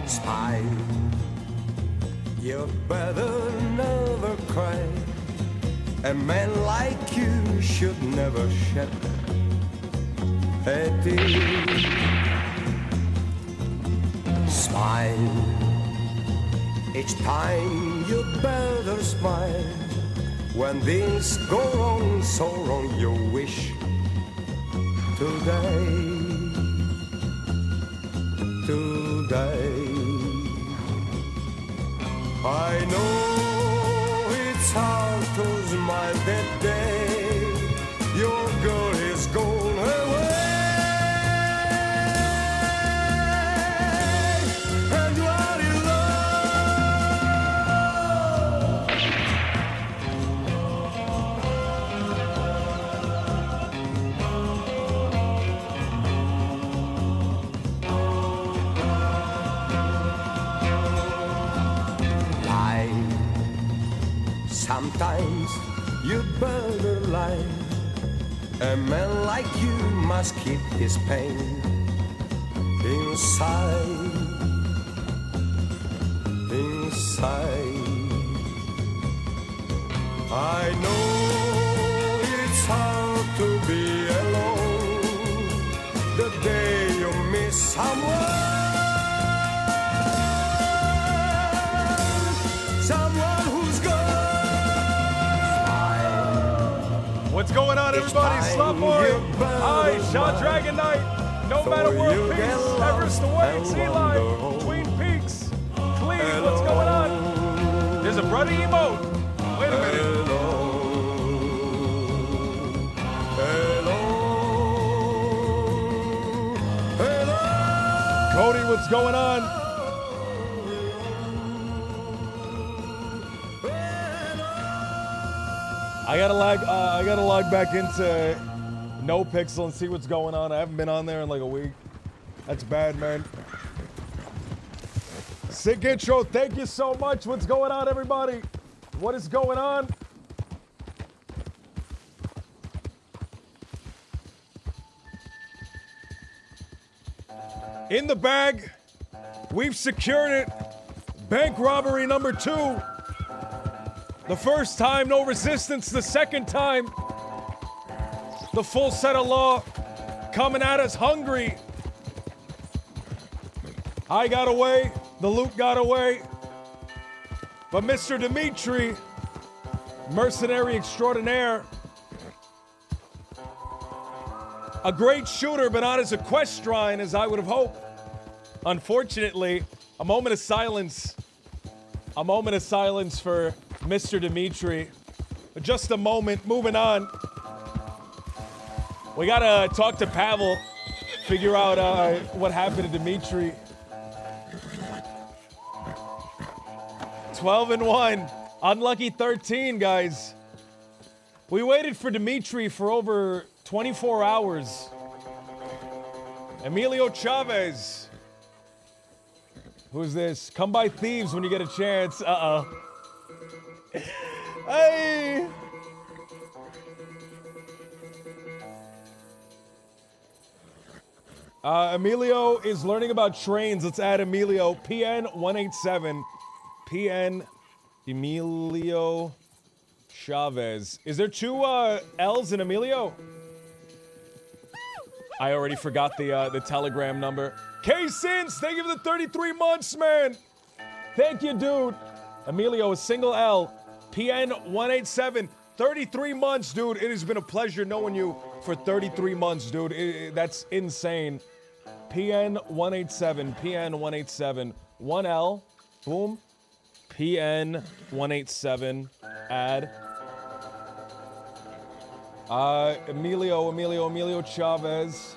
Smile, you better never cry. A man like you should never shed a tear. Smile, each time you better smile. When things go wrong, so wrong, you wish today. I know it's hard to smile that day your girl is gone away, and you are in sometimes you better lie. A man like you must keep his pain inside. I know someone who's good. What's going on, everybody? Slumboy, hi, Sean Dragon Knight, Nomad World Peace, Everest Awaits, Eli, Twin Peaks, Cleve, what's going on? There's a brother emote. Wait a minute. Cody, what's going on? I gotta log back into NoPixel and see what's going on. I haven't been on there in like a week. That's bad, man. Sick intro, thank you so much. What's going on, everybody? What is going on? In the bag, we've secured it. Bank robbery number 2. The first time, no resistance. The second time, the full set of law coming at us hungry. I got away, the loot got away. But Mr. Dimitri, mercenary extraordinaire, a great shooter, but not as equestrian as I would have hoped. Unfortunately, a moment of silence for Mr. Dimitri. Just a moment, moving on. We gotta talk to Pavel, figure out what happened to Dimitri. 12-1, unlucky 13, guys. We waited for Dimitri for over 24 hours. Emilio Chavez. Who's this? Come by thieves when you get a chance. Uh-oh. Hey! Emilio is learning about trains. Let's add Emilio. PN187. PN Emilio Chavez. Is there 2 L's in Emilio? I already forgot the telegram number. K-Sins, thank you for the 33 months, man. Thank you, dude. Emilio, a single L. PN187. 33 months, dude. It has been a pleasure knowing you for 33 months, dude. That's insane. PN187. PN187. 1L. Boom. PN187. Add. Emilio Chavez.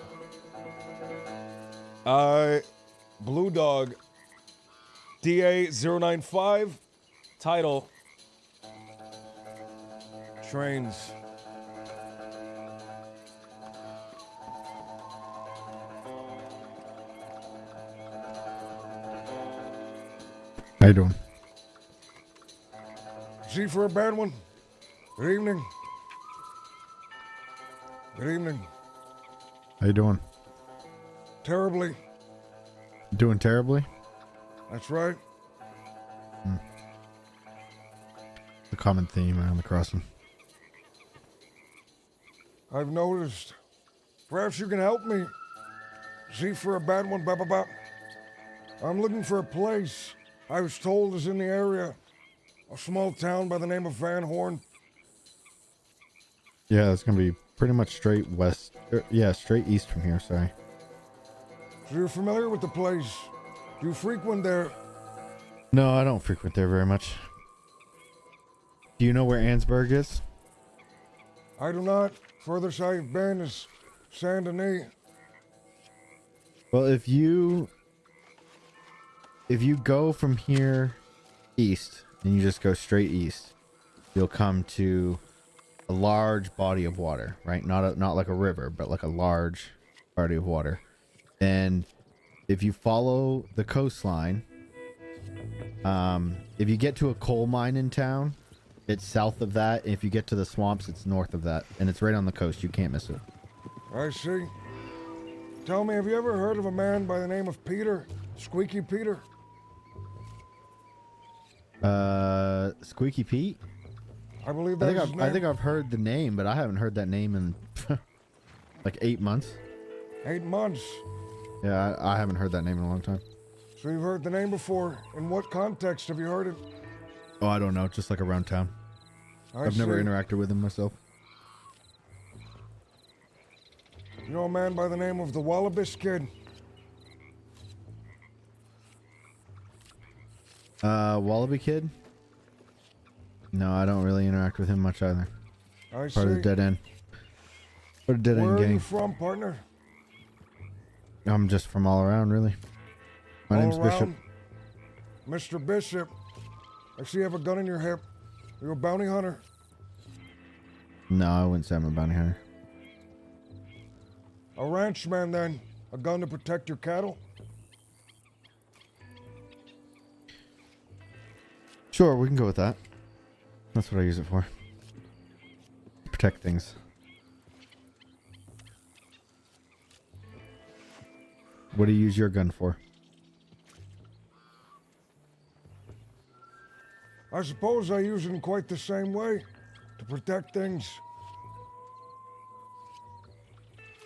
Blue Dog. DA095. Title. Trains. How you doing? See for a bad one. Good evening. Good evening. How you doing? Terribly. Doing terribly? That's right. The common theme around the crossing. I've noticed. Perhaps you can help me. See for a bad one. Blah, blah, blah. I'm looking for a place I was told is in the area. A small town by the name of Van Horn. Yeah, it's gonna be pretty much straight west. Straight east from here. Sorry. So you're familiar with the place? Do you frequent there? No, I don't frequent there very much. Do you know where Ansburg is? I do not. Furthest I've been is Saint Denis. Well, if you go from here east and you just go straight east, you'll come to a large body of water, right? Not like a river, but like a large body of water. And if you follow the coastline, if you get to a coal mine in town, it's south of that. If you get to the swamps, it's north of that. And it's right on the coast. You can't miss it. I see. Tell me, have you ever heard of a man by the name of Peter? Squeaky Peter? Squeaky Pete? I believe that's his name. I think I've heard the name, but I haven't heard that name in like 8 months. 8 months. Yeah, I haven't heard that name in a long time. So you've heard the name before. In what context have you heard it? Oh, I don't know. Just like around town. I've never interacted with him myself. You know a man by the name of the Wallabies Kid? Wallaby Kid? No, I don't really interact with him much either. I see. Part of the dead end. Part of the dead end Where are gang. you from, partner? I'm just from all around, really. My name's Bishop. Mr. Bishop, I see you have a gun in your hip. Are you a bounty hunter? No, I wouldn't say I'm a bounty hunter. A ranchman, then. A gun to protect your cattle? Sure, we can go with that. That's what I use it for. Protect things. What do you use your gun for? I suppose I use it in quite the same way. To protect things.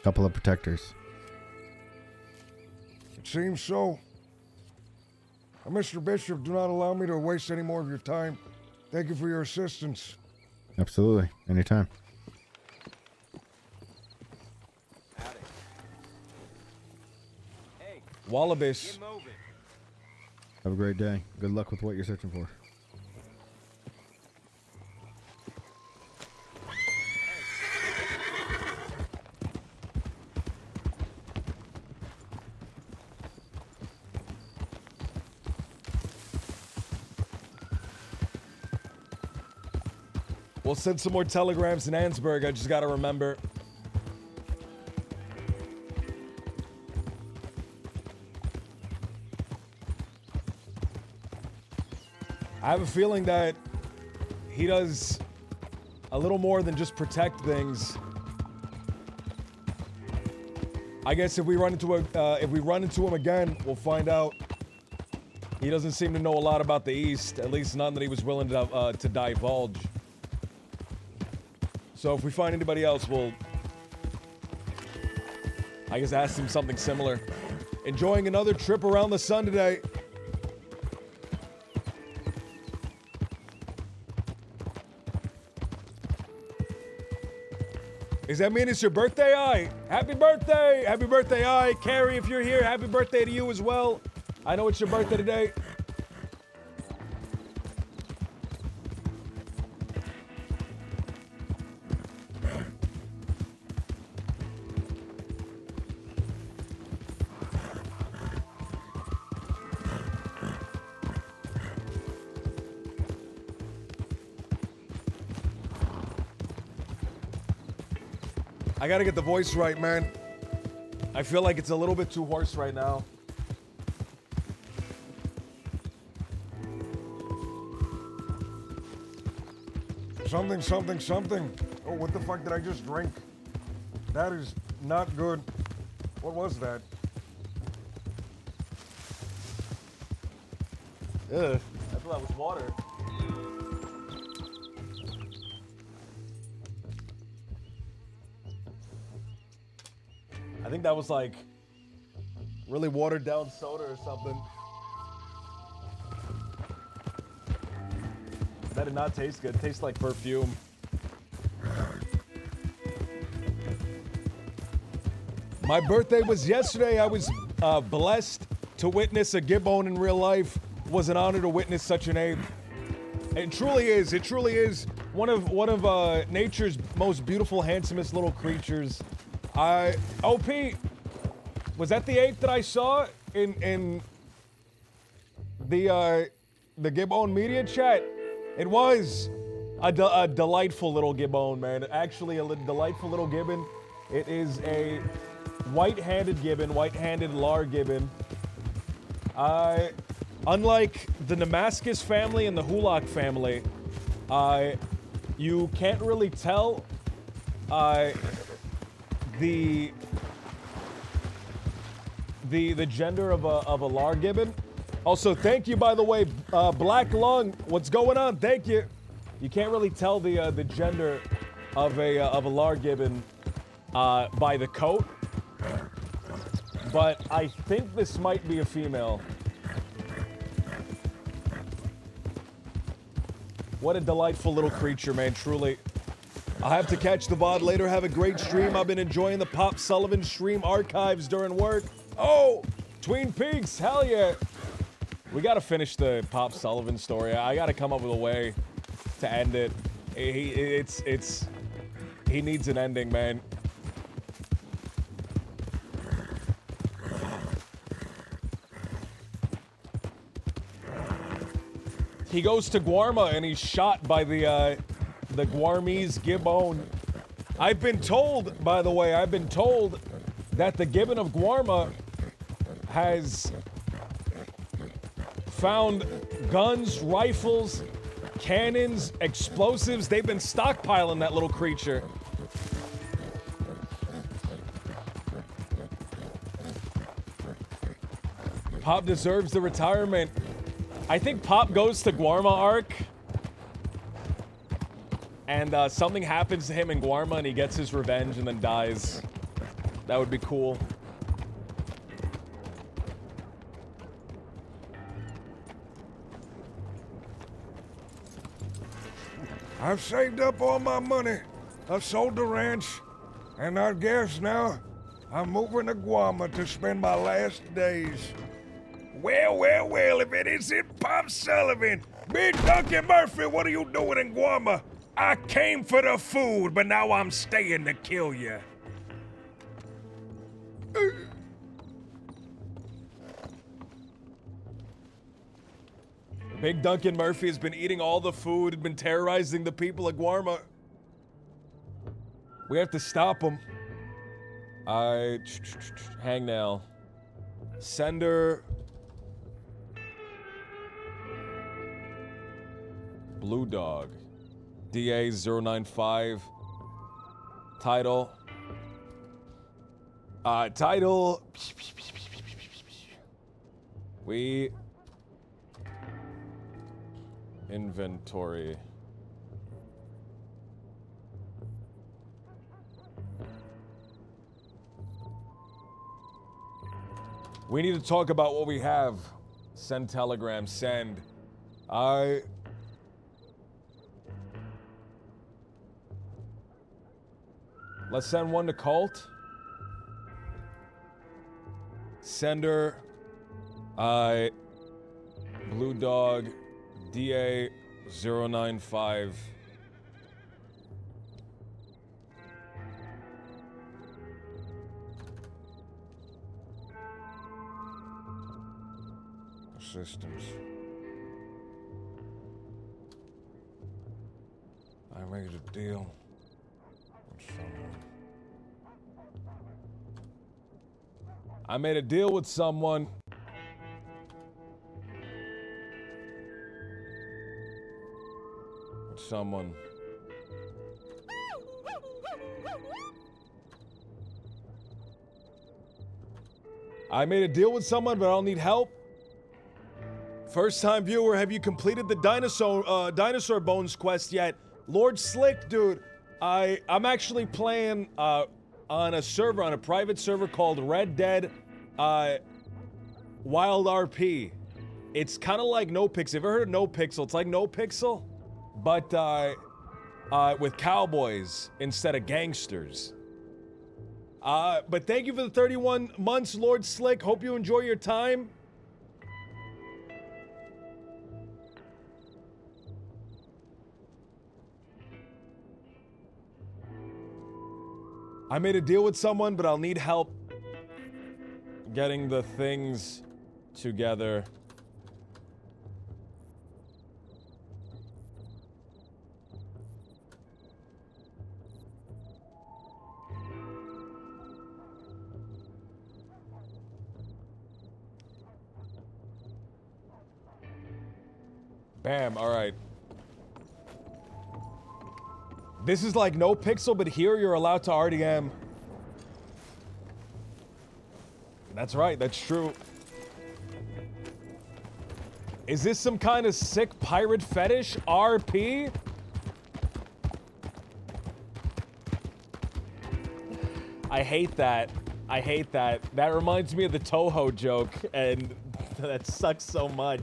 Couple of protectors. It seems so. Mr. Bishop, do not allow me to waste any more of your time. Thank you for your assistance. Absolutely. Anytime. Hey, Wallabies. get moving. Have a great day. Good luck with what you're searching for. We'll send some more telegrams in Ansburg. I just gotta remember. I have a feeling that he does a little more than just protect things. I guess if we run into him again, we'll find out. He doesn't seem to know a lot about the East, at least none that he was willing to divulge. So if we find anybody else, we'll, I guess, ask him something similar. Enjoying another trip around the sun today. Does that mean it's your birthday? Aye. Happy birthday! Happy birthday, aye. Carrie, if you're here, happy birthday to you as well. I know it's your birthday today. I gotta get the voice right, man. I feel like it's a little bit too hoarse right now. Something, something, something. Oh, what the fuck did I just drink? That is not good. What was that? Ugh, I thought that was water. I think that was like really watered down soda or something. That did not taste good. It tastes like perfume. My birthday was yesterday. I was blessed to witness a gibbon in real life. It was an honor to witness such an ape. It truly is. It truly is one of nature's most beautiful, handsomest little creatures. OP, was that the ape that I saw in the Gibbon media chat? It was a delightful little gibbon, man. Actually, a delightful little gibbon. It is a white-handed gibbon, white-handed lar gibbon. Unlike the Damascus family and the Hulak family, you can't really tell the gender of a lar gibbon. Also, thank you, by the way, Black Lung. What's going on? Thank you. You can't really tell the gender of a lar gibbon by the coat. but I think this might be a female. What a delightful little creature, man, truly. I'll have to catch the VOD later. Have a great stream. I've been enjoying the Pop Sullivan stream archives during work. Oh, Tween Peaks, hell yeah. We gotta finish the Pop Sullivan story. I gotta come up with a way to end it. He needs an ending, man. He goes to Guarma and he's shot by the Guarmese Gibbon. I've been told, by the way, that the Gibbon of Guarma has found guns, rifles, cannons, explosives. They've been stockpiling that little creature. Pop deserves the retirement. I think Pop goes to Guarma Arc, and something happens to him in Guarma, and he gets his revenge and then dies. That would be cool. I've saved up all my money. I've sold the ranch, and I guess now I'm moving to Guarma to spend my last days. Well, if it isn't Pop Sullivan, Big Duncan Murphy, what are you doing in Guarma? I came for the food, but now I'm staying to kill you. Big Duncan Murphy has been eating all the food and been terrorizing the people of Guarma. We have to stop him. Hang now. Sender. Blue Dog. DA 095. Title. Title. We. Inventory. We need to talk about what we have. Send telegram, send. Let's send one to Cult. Sender. Blue Dog. DA 095. Systems. I made a deal with someone. I made a deal with someone. Someone. I made a deal with someone, but I'll need help. First time viewer, have you completed the dinosaur bones quest yet? Lord Slick, dude, I'm actually playing on a server, on a private server called Red Dead Wild RP. It's kind of like No Pixel. Have you ever heard of No Pixel? It's like No Pixel, but with cowboys instead of gangsters. But thank you for the 31 months, Lord Slick. Hope you enjoy your time. I made a deal with someone, but I'll need help getting the things together. Bam, all right. This is like No Pixel, but here you're allowed to RDM. That's right, that's true. Is this some kind of sick pirate fetish? RP? I hate that. I hate that. That reminds me of the Toho joke, and that sucks so much.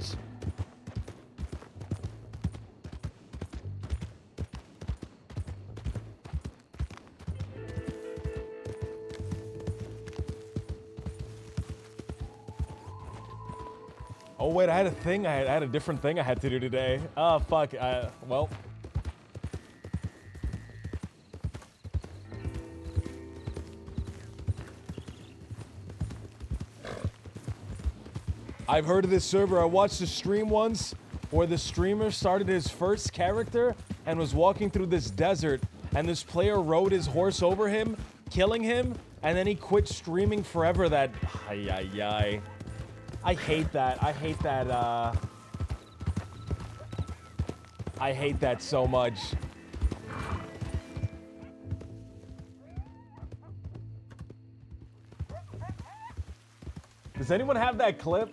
Oh wait, I had a thing. I had a different thing I had to do today. Oh fuck. Well. I've heard of this server. I watched a stream once where the streamer started his first character and was walking through this desert, and this player rode his horse over him, killing him, and then he quit streaming forever. That ay. I hate that. I hate that. I hate that so much. Does anyone have that clip?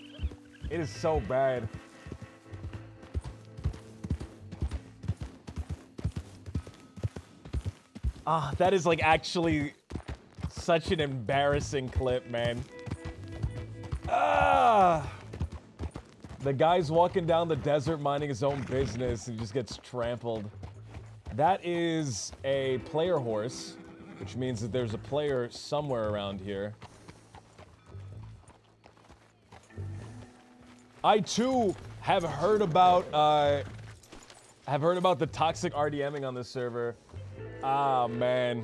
It is so bad. Ah, that is like actually such an embarrassing clip, man. Ah! The guy's walking down the desert minding his own business and just gets trampled. That is a player horse, which means that there's a player somewhere around here. I too have heard about the toxic RDMing on this server. Ah man.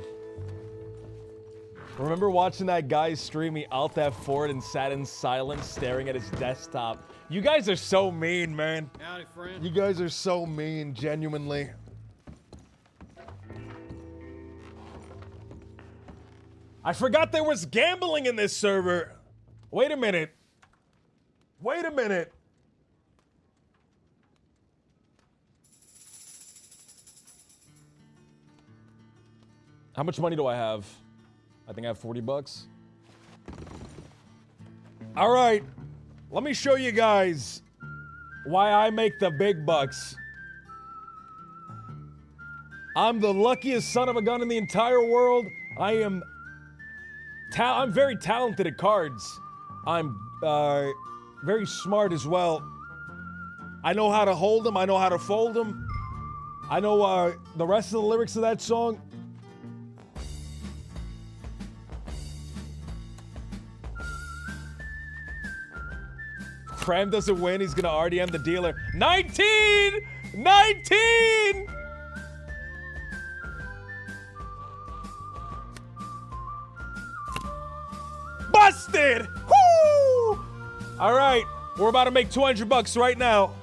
Remember watching that guy stream? He alt F4'd and sat in silence staring at his desktop. You guys are so mean, man. Howdy, friend. You guys are so mean, genuinely. I forgot there was gambling in this server. Wait a minute. Wait a minute. How much money do I have? I think I have 40 bucks. All right. Let me show you guys why I make the big bucks. I'm the luckiest son of a gun in the entire world. I'm very talented at cards. I'm very smart as well. I know how to hold them. I know how to fold them. I know the rest of the lyrics of that song. Cram doesn't win. He's gonna RDM the dealer. 19! 19! Busted! Woo! All right, we're about to make 200 bucks right now.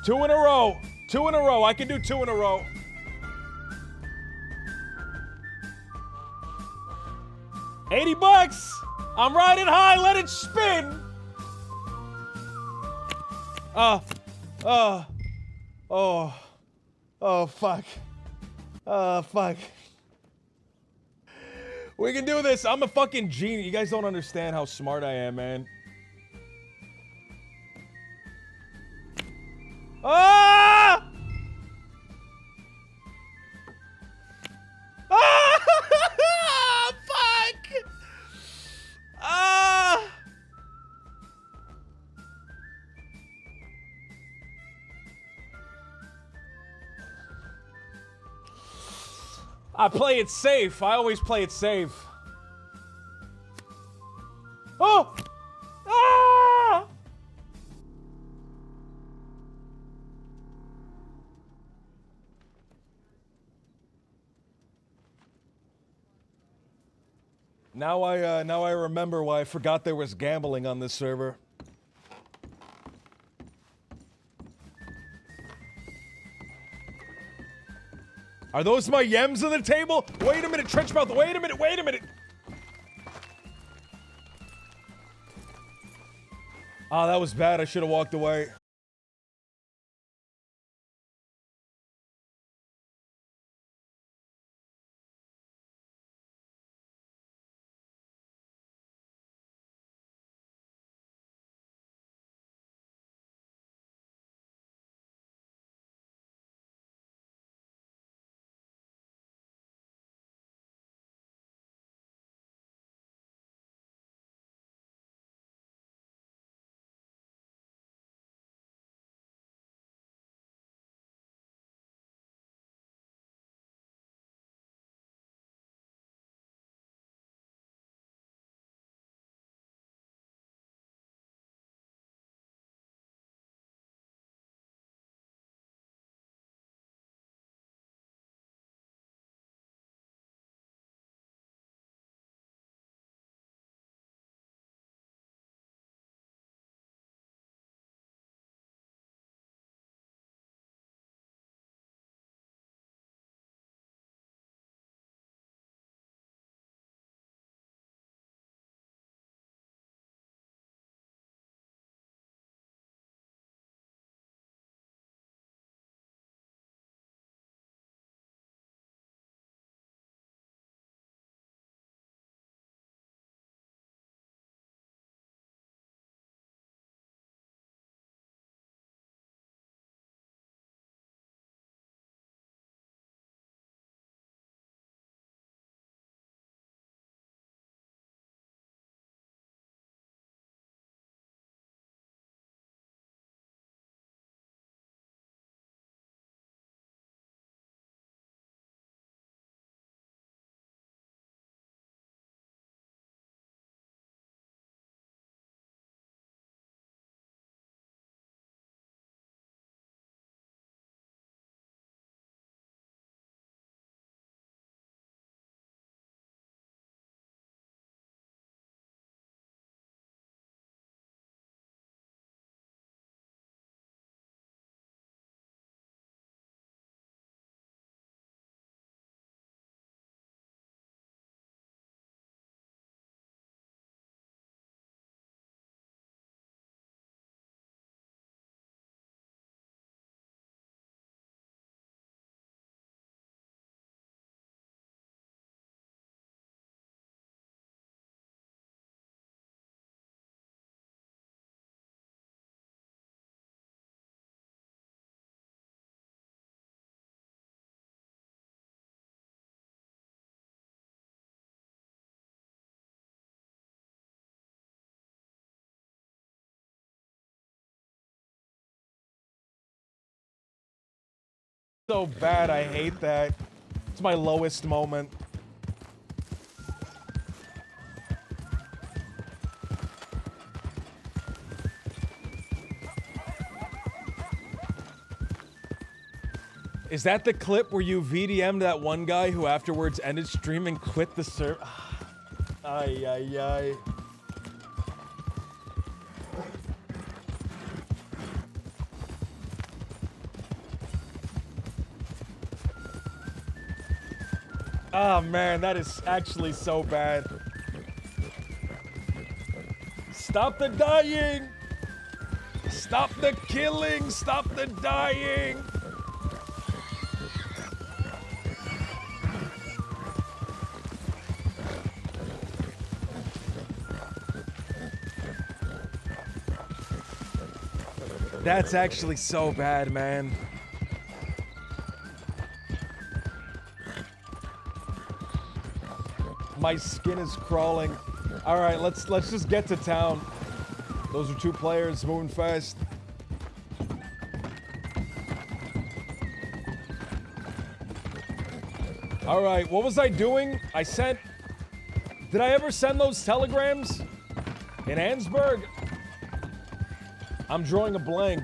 Two in a row. Two in a row. I can do two in a row. $80. I'm riding high. Let it spin. Oh, fuck. Fuck. We can do this. I'm a fucking genius. You guys don't understand how smart I am, man. Ah! Ah! Fuck! Ah! I play it safe. I always play it safe. Oh! Ah! Now I remember why I forgot there was gambling on this server. Are those my yems on the table? Wait a minute, Trenchmouth. Wait a minute. Wait a minute. Oh, that was bad. I should have walked away. So bad, I hate that. It's my lowest moment. Is that the clip where you VDM'd that one guy who afterwards ended stream and quit the server? Ay, ay, ay. Oh man, that is actually so bad. Stop the dying! Stop the killing! Stop the dying! That's actually so bad, man. My skin is crawling. All right, let's just get to town. Those are 2 players moving fast. All right, what was I doing? Did I ever send those telegrams in Ansburg? I'm drawing a blank.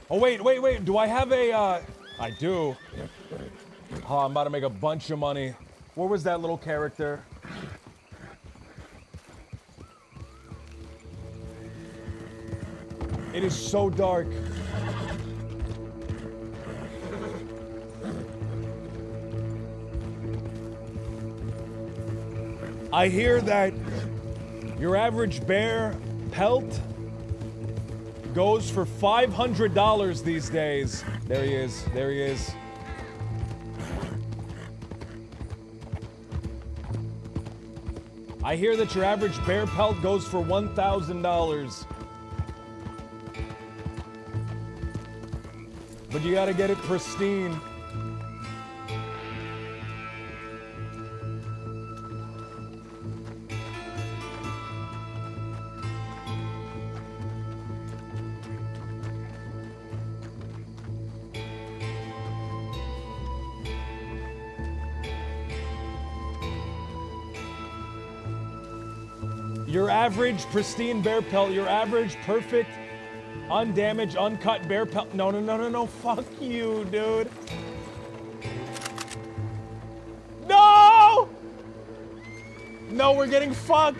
Oh, wait. Do I have a, I do. Oh, I'm about to make a bunch of money. Where was that little character? It is so dark. I hear that your average bear pelt goes for $500 these days. There he is. There he is. I hear that your average bear pelt goes for $1,000. But you gotta get it pristine. Your average pristine bear pelt, your average perfect, undamaged, uncut bear pelt. No. Fuck you, dude. No! No, we're getting fucked.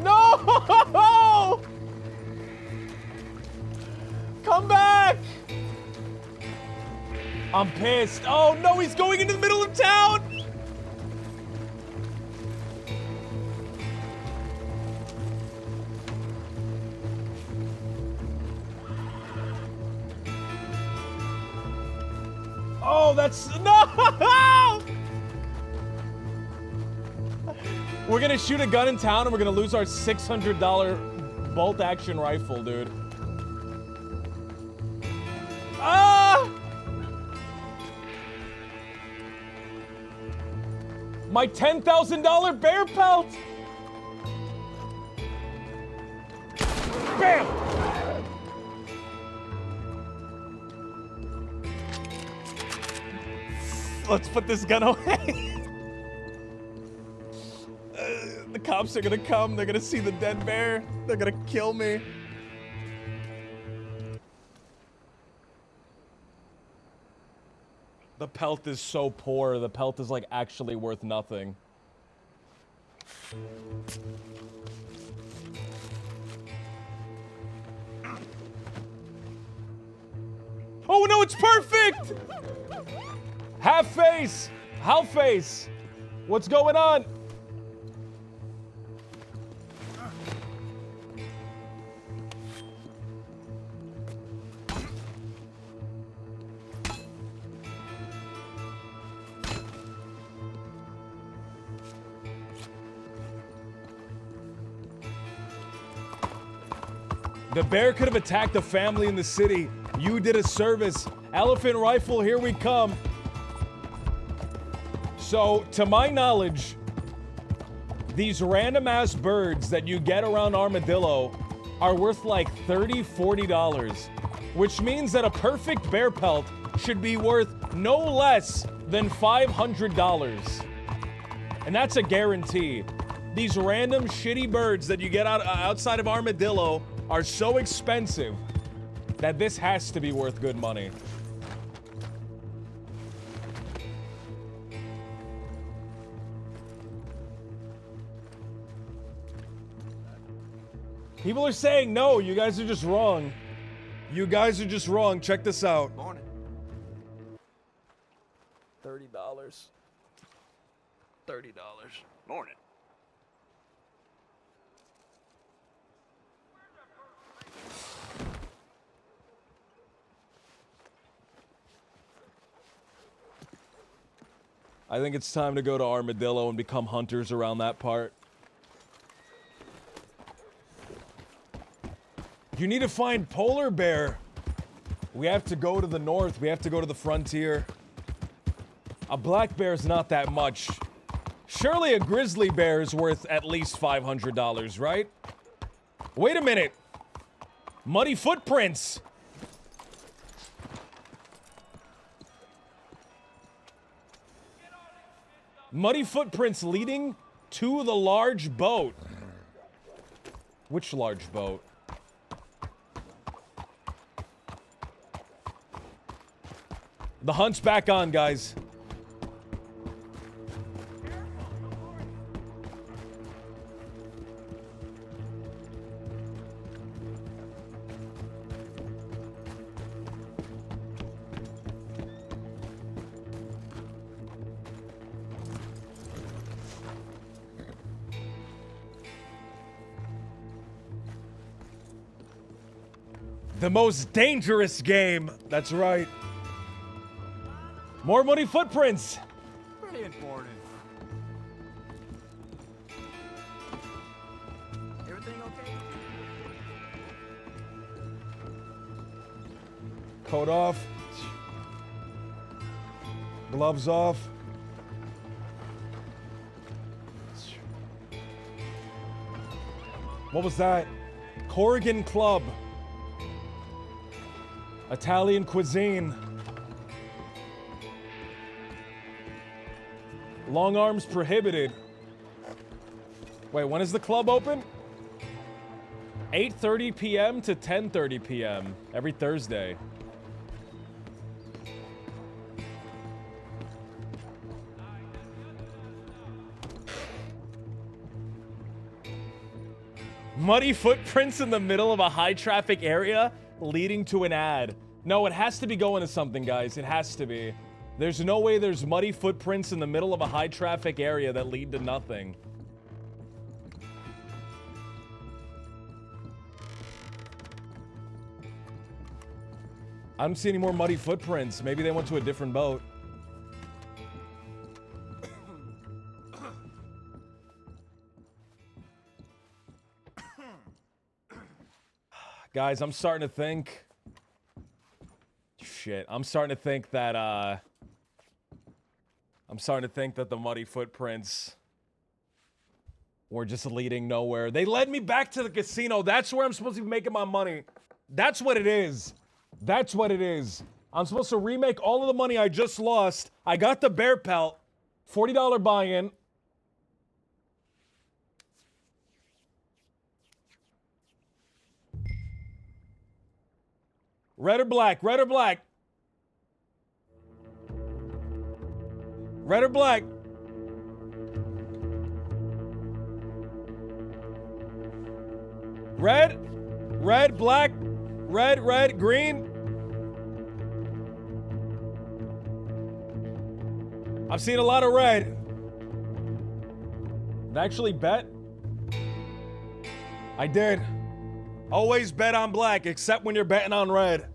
No! Come back! I'm pissed. Oh no, he's going into the middle of town! Oh, that's no! We're gonna shoot a gun in town and we're gonna lose our $600 bolt action rifle, dude. Ah! My $10,000 bear pelt! Bam! Let's put this gun away. The cops are gonna come. They're gonna see the dead bear. They're gonna kill me. The pelt is so poor. The pelt is like actually worth nothing. Oh no, it's perfect! Half face! Half face! What's going on? The bear could have attacked a family in the city. You did a service. Elephant rifle, here we come. So, to my knowledge, these random ass birds that you get around Armadillo are worth like $30, $40, which means that a perfect bear pelt should be worth no less than $500. And that's a guarantee. These random shitty birds that you get outside of Armadillo are so expensive that this has to be worth good money. People are saying no, you guys are just wrong. You guys are just wrong. Check this out. Morning. $30. $30. Morning. I think it's time to go to Armadillo and become hunters around that part. You need to find polar bear. We have to go to the north. We have to go to the frontier. A black bear is not that much. Surely a grizzly bear is worth at least $500, right? Wait a minute. Muddy footprints. Muddy footprints leading to the large boat. Which large boat? The hunt's back on, guys. The most dangerous game. That's right. More muddy footprints. Brilliant morning. Everything okay? Coat off. Gloves off. What was that? Corrigan Club. Italian cuisine. Long arms prohibited. Wait, when is the club open? 8:30 p.m. to 10:30 p.m. every Thursday. Muddy footprints in the middle of a high traffic area leading to an ad. No, it has to be going to something, guys. It has to be. There's no way there's muddy footprints in the middle of a high traffic area that lead to nothing. I don't see any more muddy footprints. Maybe they went to a different boat. Guys, I'm starting to think... Shit, I'm starting to think that, the muddy footprints were just leading nowhere. They led me back to the casino. That's where I'm supposed to be making my money. That's what it is. That's what it is. I'm supposed to remake all of the money I just lost. I got the bear pelt. $40 buy-in. Red or black? Red or black? Red or black? Red? Red, black? Red, red, green? I've seen a lot of red. Actually bet? I did. Always bet on black, except when you're betting on red.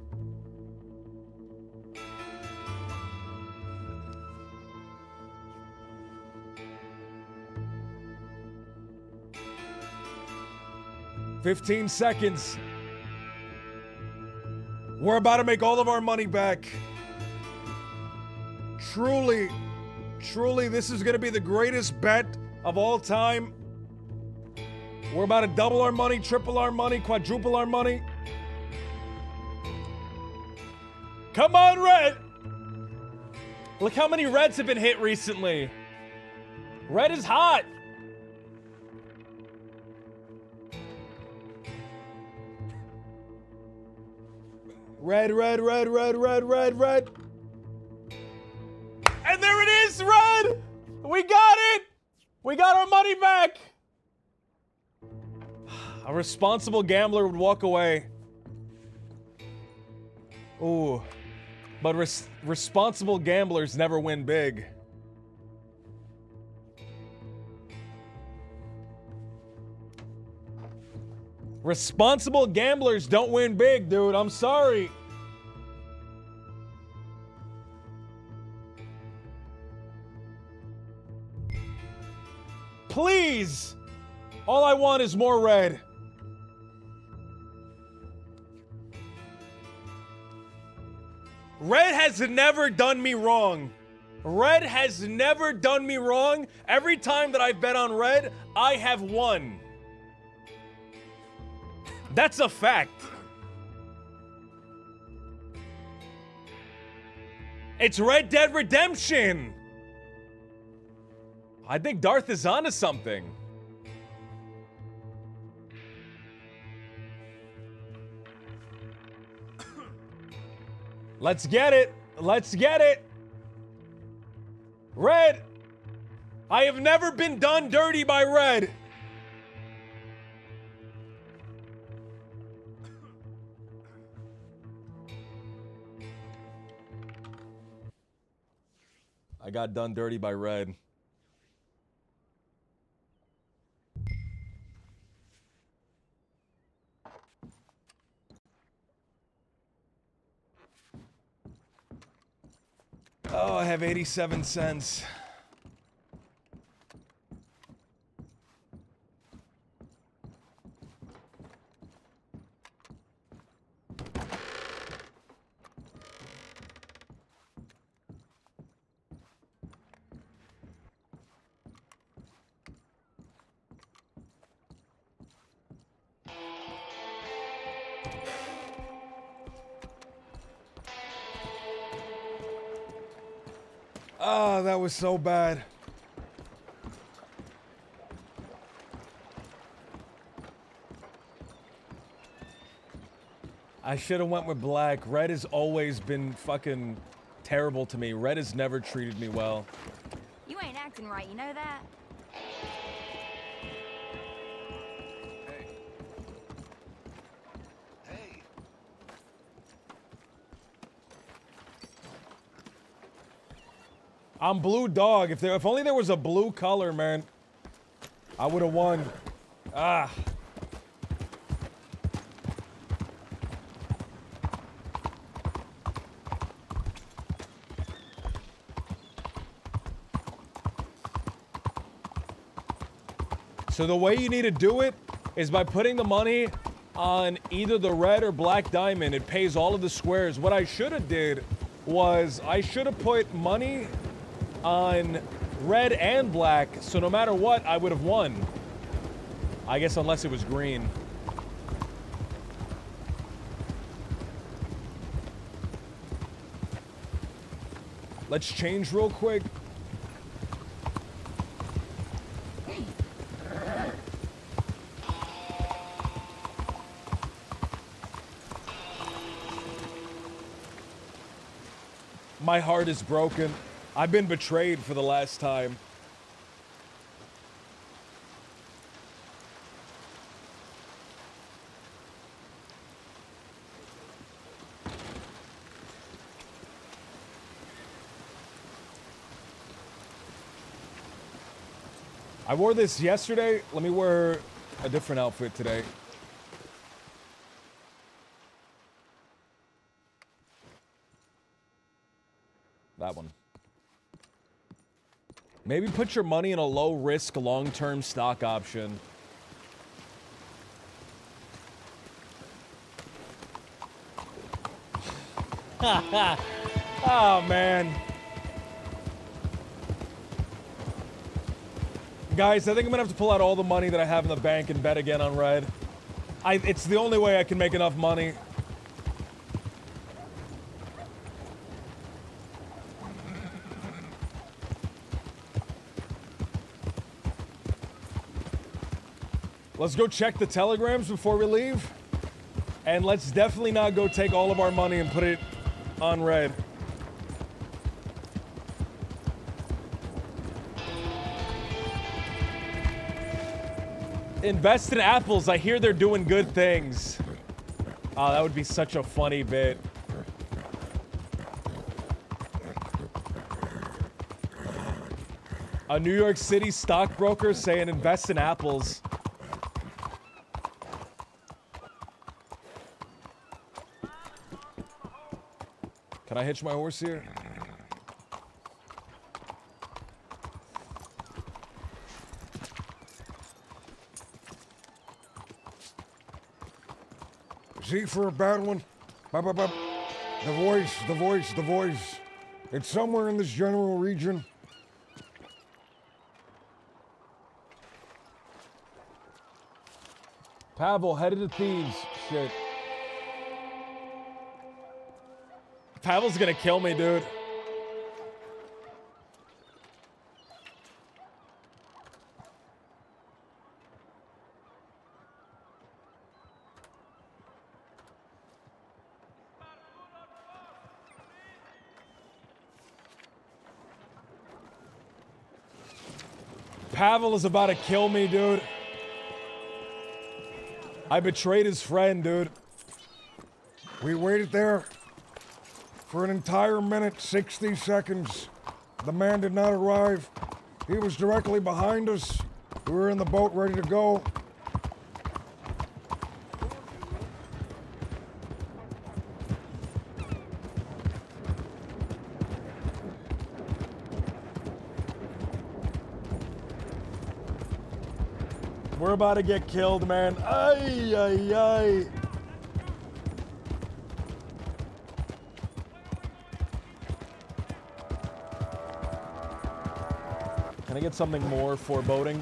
"15 seconds. We're about to make all of our money back. Truly, this is gonna be the greatest bet of all time. We're about to double our money, triple our money, quadruple our money. Come on, Red! Look how many Reds have been hit recently. Red is hot. Red. And there it is, Red! We got it! We got our money back! A responsible gambler would walk away. Ooh. But responsible gamblers never win big. Responsible gamblers don't win big, dude. I'm sorry. Please! All I want is more red. Red has never done me wrong. Red has never done me wrong. Every time that I bet on red, I have won. That's a fact. It's Red Dead Redemption. I think Darth is onto something. Let's get it. Let's get it. Red. I have never been done dirty by red. I got done dirty by red. Oh, I have 87 cents. Oh, that was so bad. I should have went with black. Red has always been fucking terrible to me. Red has never treated me well. You ain't acting right, you know that? I'm blue dog. If only there was a blue color, man. I would have won. Ah. So the way you need to do it is by putting the money on either the red or black diamond. It pays all of the squares. What I should have did was I should have put money on red and black, so no matter what, I would have won. I guess unless it was green. Let's change real quick. My heart is broken. I've been betrayed for the last time. I wore this yesterday. Let me wear a different outfit today. That one. Maybe put your money in a low-risk, long-term stock option. Oh, man. Guys, I think I'm gonna have to pull out all the money that I have in the bank and bet again on red. It's the only way I can make enough money. Let's go check the telegrams before we leave. And let's definitely not go take all of our money and put it on red. Invest in apples. I hear they're doing good things. Oh, that would be such a funny bit. A New York City stockbroker saying invest in apples. Can I hitch my horse here? Z for a bad one. The voice, the voice, the voice. It's somewhere in this general region. Pavel, headed to Thieves. Shit. Pavel's gonna kill me, dude. Pavel is about to kill me, dude. I betrayed his friend, dude. We waited there for an entire minute, 60 seconds. The man did not arrive. He was directly behind us. We were in the boat ready to go. We're about to get killed, man. Ay, ay, ay. Can I get something more foreboding?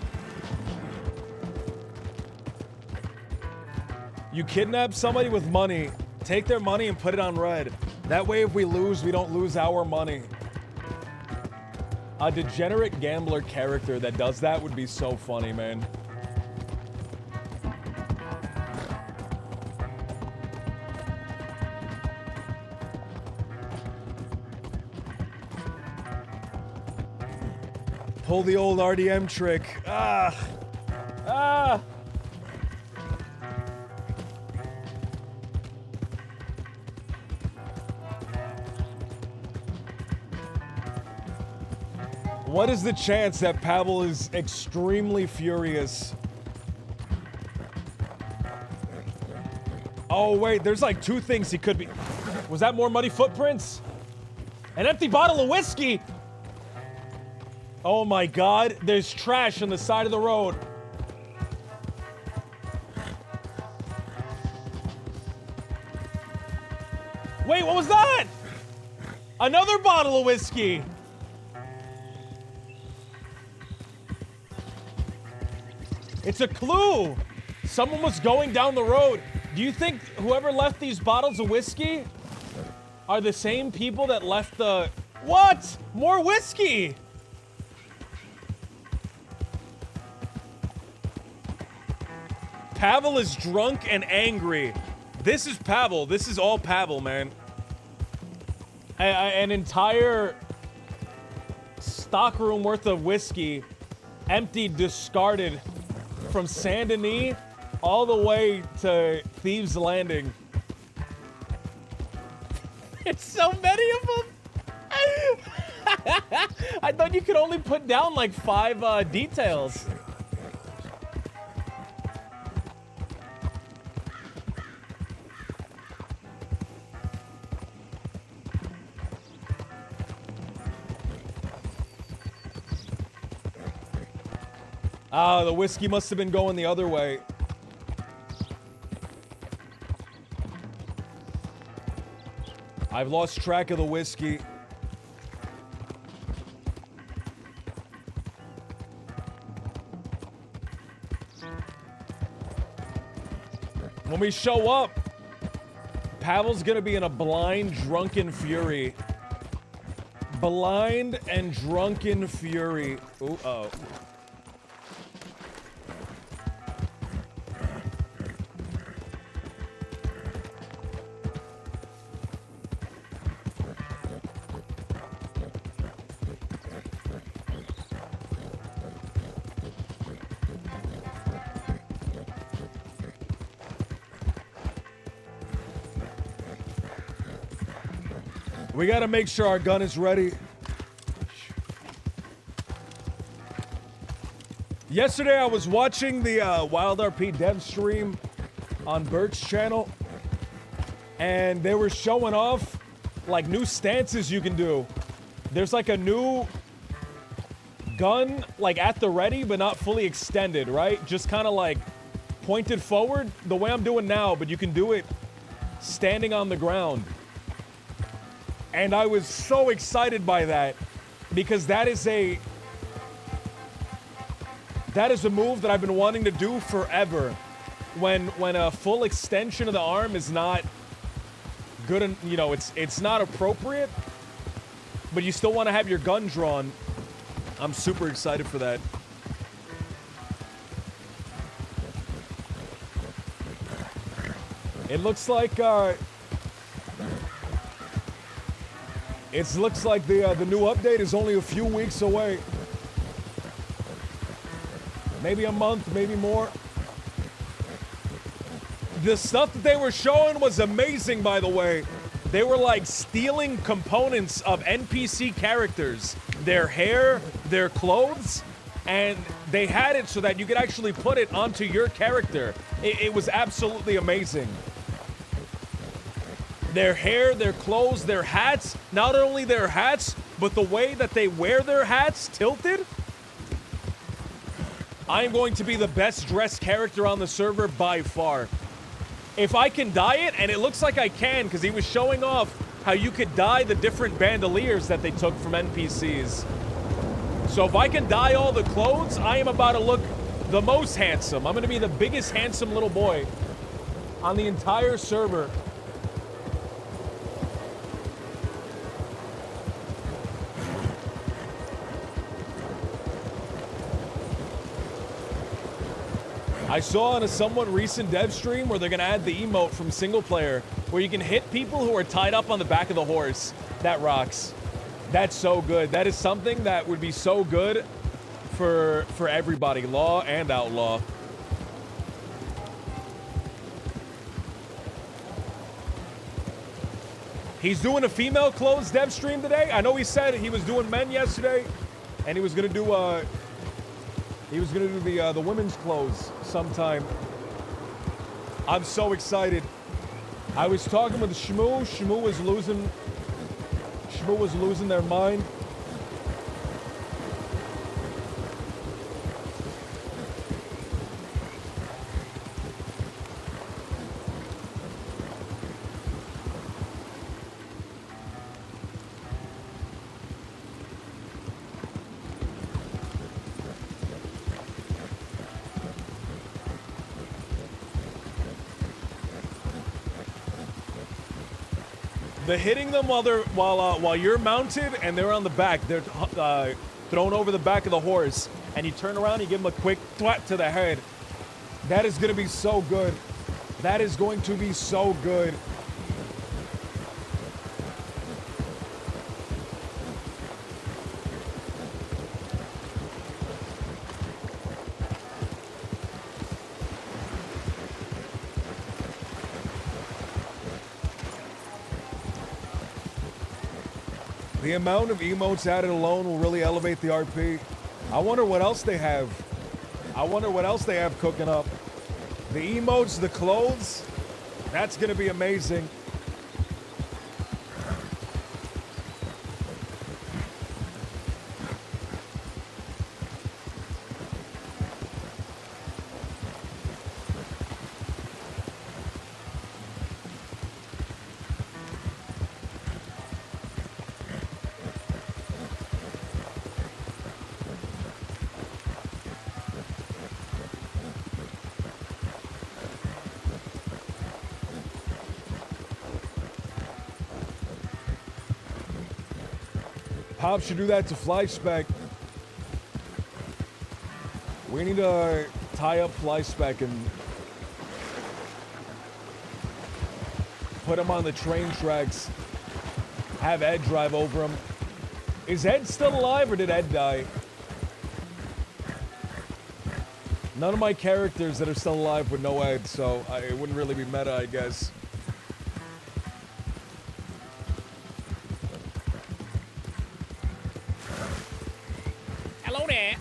You kidnap somebody with money, take their money and put it on red. That way if we lose, we don't lose our money. A degenerate gambler character that does that would be so funny, man. Pull the old RDM trick. Ah! Ah! What is the chance that Pavel is extremely furious? Oh, wait, there's like two things he could be. Was that more muddy footprints? An empty bottle of whiskey! Oh my god, there's trash on the side of the road. Wait, what was that? Another bottle of whiskey. It's a clue. Someone was going down the road. Do you think whoever left these bottles of whiskey are the same people that left the... What? More whiskey! Pavel is drunk and angry. This is Pavel. This is all Pavel, man. An entire stockroom worth of whiskey, emptied, discarded, from Saint Denis all the way to Thieves Landing. It's so many of them. I thought you could only put down like 5 details. Ah, the whiskey must have been going the other way. I've lost track of the whiskey. When we show up, Pavel's gonna be in a blind, drunken fury. Blind and drunken fury. Ooh, oh. We gotta make sure our gun is ready. Yesterday I was watching the Wild RP dev stream on Bert's channel, and they were showing off like new stances you can do. There's like a new gun like at the ready but not fully extended, right? Just kind of like pointed forward the way I'm doing now, but you can do it standing on the ground. And I was so excited by that because that is a move that I've been wanting to do forever. When a full extension of the arm is not good, and you know it's not appropriate, but you still want to have your gun drawn. I'm super excited for that. It looks like the new update is only a few weeks away. Maybe a month, maybe more. The stuff that they were showing was amazing, by the way. They were like stealing components of NPC characters, their hair, their clothes, and they had it so that you could actually put it onto your character. It was absolutely amazing. Their hair, their clothes, their hats, not only their hats, but the way that they wear their hats tilted. I am going to be the best dressed character on the server by far. If I can dye it, and it looks like I can, because he was showing off how you could dye the different bandoliers that they took from NPCs. So if I can dye all the clothes, I am about to look the most handsome. I'm going to be the biggest handsome little boy on the entire server. I saw on a somewhat recent dev stream where they're going to add the emote from single player, where you can hit people who are tied up on the back of the horse. That rocks. That's so good. That is something that would be so good for everybody, Law and Outlaw. He's doing a female clothes dev stream today. I know he said he was doing men yesterday, and he was going to do the women's clothes sometime. I'm so excited. I was talking with Shmoo. Shmoo was losing their mind. The hitting them while you're mounted and they're on the back, they're thrown over the back of the horse, and you turn around, you give them a quick thwack to the head. That is going to be so good. That is going to be so good. The amount of emotes added alone will really elevate the RP. I wonder what else they have. I wonder what else they have cooking up. The emotes, the clothes, that's gonna be amazing. Pop should do that to Fly Spec. We need to tie up Fly Spec and put him on the train tracks. Have Ed drive over him. Is Ed still alive or did Ed die? None of my characters that are still alive would know Ed, so it wouldn't really be meta, I guess. Hello there.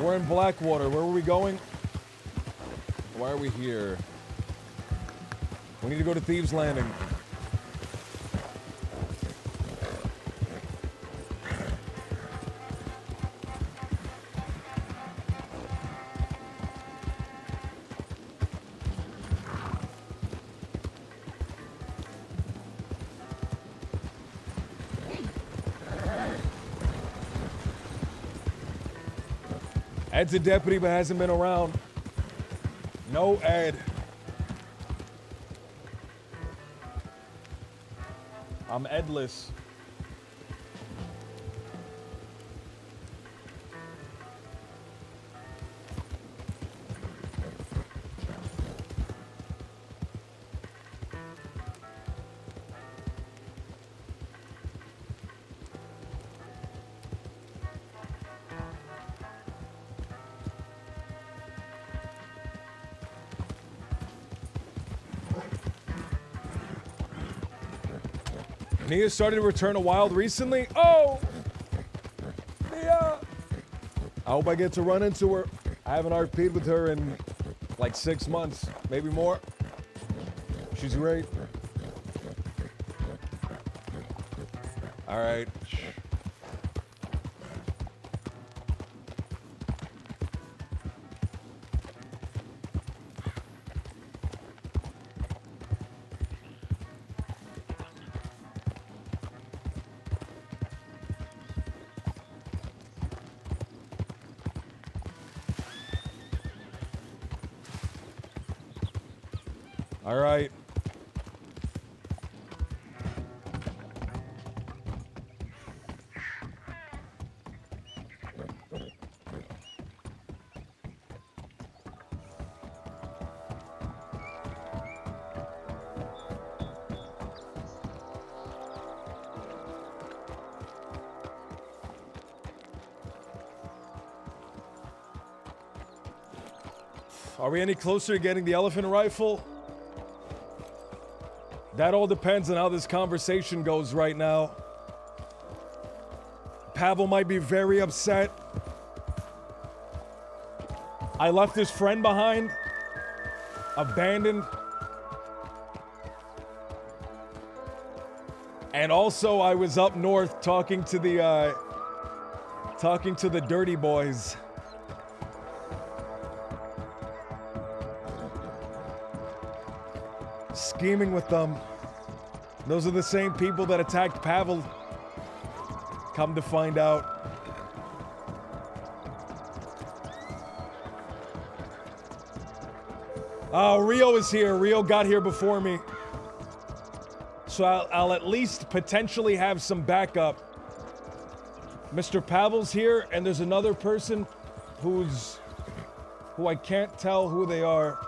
We're in Blackwater. Where were we going? Why are we here? We need to go to Thieves Landing. Ed's a deputy but hasn't been around. No Ed. I'm Edless. Nia started to return to Wild recently. Oh! Nia! I hope I get to run into her. I haven't RP'd with her in like 6 months, maybe more. She's great. All right. All right. Are we any closer to getting the elephant rifle? That all depends on how this conversation goes right now. Pavel might be very upset. I left his friend behind, abandoned. And also I was up north talking to the dirty boys. Scheming with them. Those are the same people that attacked Pavel. Come to find out. Oh, Rio is here. Rio got here before me. So I'll at least potentially have some backup. Mr. Pavel's here, and there's another person who I can't tell who they are.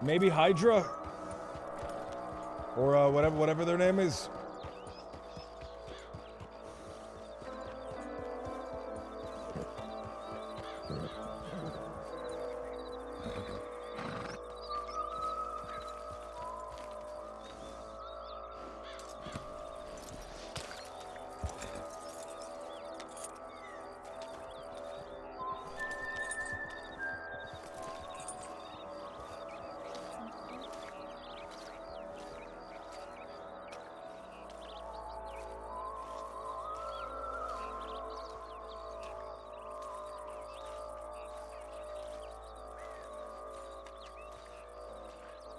Maybe Hydra? Or whatever their name is.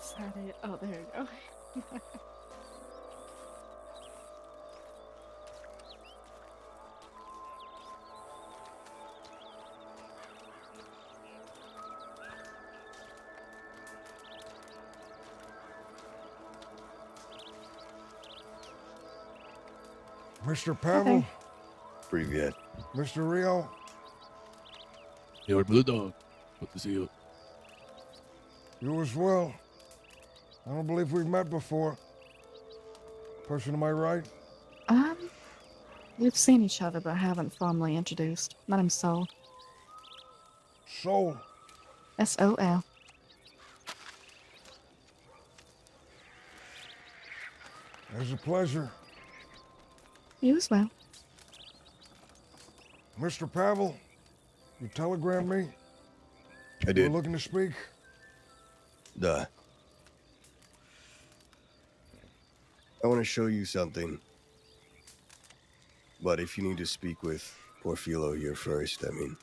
Started. Oh, there you go. Mr. Pavel, Привет. Mr. Rio, Your blue dog. Good to see you. you as well. I don't believe we've met before. Person, am I right? Um, we've seen each other, but haven't formally introduced. My name's Sol. Soul. S-O-L. It's a pleasure. You as well. Mr. Pavel, you telegrammed me? I You did. were looking to speak? Duh. I want to show you something. But if you need to speak with Porfilo here first, I mean,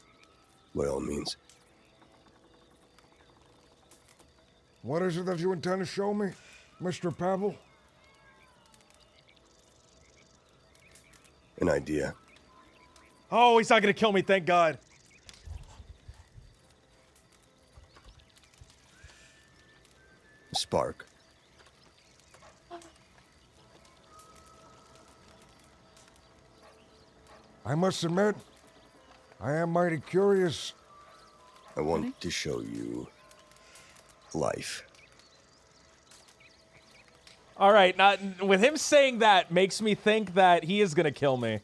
by all means. What is it that you intend to show me, Mr. Pavel? An idea. Oh, he's not gonna kill me, thank God. Spark. I must admit, I am mighty curious. I want to show you life. All right, now with him saying that makes me think that he is gonna kill me.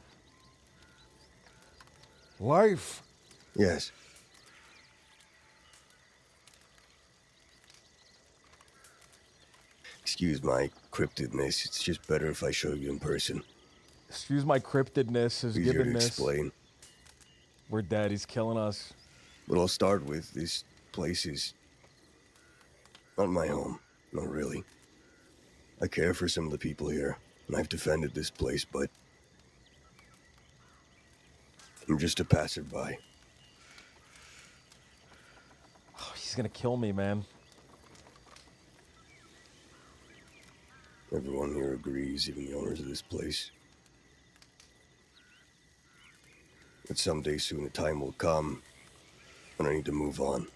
Life. Yes. Excuse my cryptidness. It's just better if I show you in person. Excuse my cryptidness, his Easier to gibbonness. explain. We're dead. He's killing us. But I'll start with this place is not my home. Not really. I care for some of the people here, and I've defended this place, but I'm just a passerby. Oh, he's gonna kill me, man. Everyone here agrees, even the owners of this place. But someday soon a time will come when I need to move on.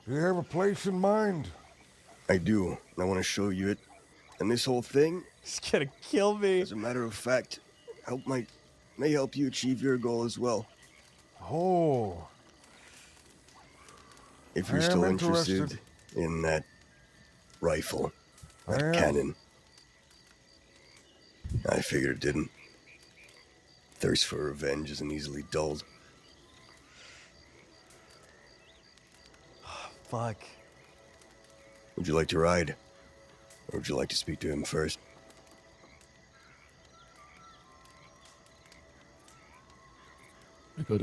Do you have a place in mind? I do, and I want to show you it. And this whole thing, He's gonna kill me. as a matter of fact, may help you achieve your goal as well. Oh, If I you're am still interested. interested in that rifle, I that am. cannon. I figured it didn't. Thirst for revenge isn't easily dulled. Fuck. Would you like to ride? Or would you like to speak to him first? I could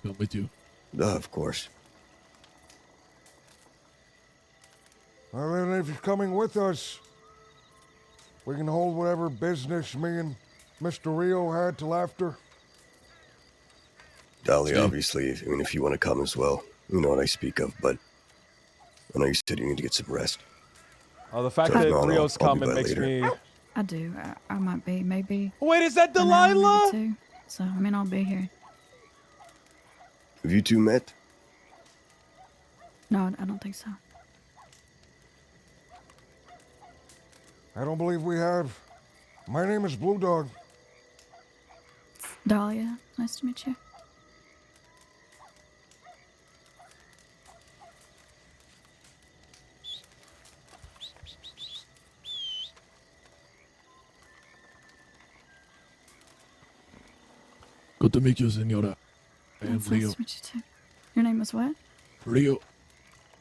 come with you. Of course. well then if you're coming with us, we can hold whatever business me and Mr. Rio had till after. Dolly, See? obviously, if you want to come as well, you know what I speak of, but I know you said you need to get some rest. Oh, the fact So, that no, no, Rio's I'll be coming by makes later. me. I do. I might be, maybe. Wait, is that an hour, Delilah? maybe two. So, I mean, I'll be here. Have you two met? No, I don't think so. I don't believe we have. My name is Blue Dog. Dahlia, nice to meet you. Good to meet you, senora. I am It's Leo. nice to meet you too. Your name is what? Rio.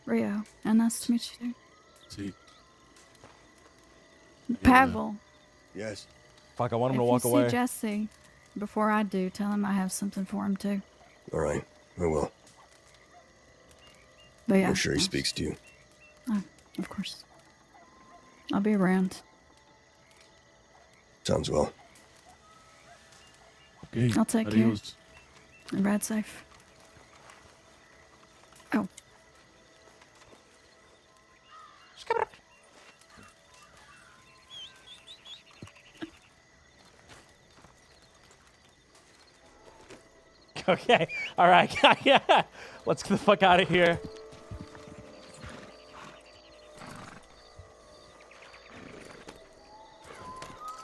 Rio. And nice to meet you See. too. Pavel, Yes. Fuck, I want him if to walk you away. see Jesse before I do, tell him I have something for him too. All right. I will. But yeah. I'm sure he speaks to you. Oh, of course. I'll be around. Sounds well. Okay. I'll take care. Adios. And ride safe. Oh. Okay. All right. Yeah. Let's get the fuck out of here.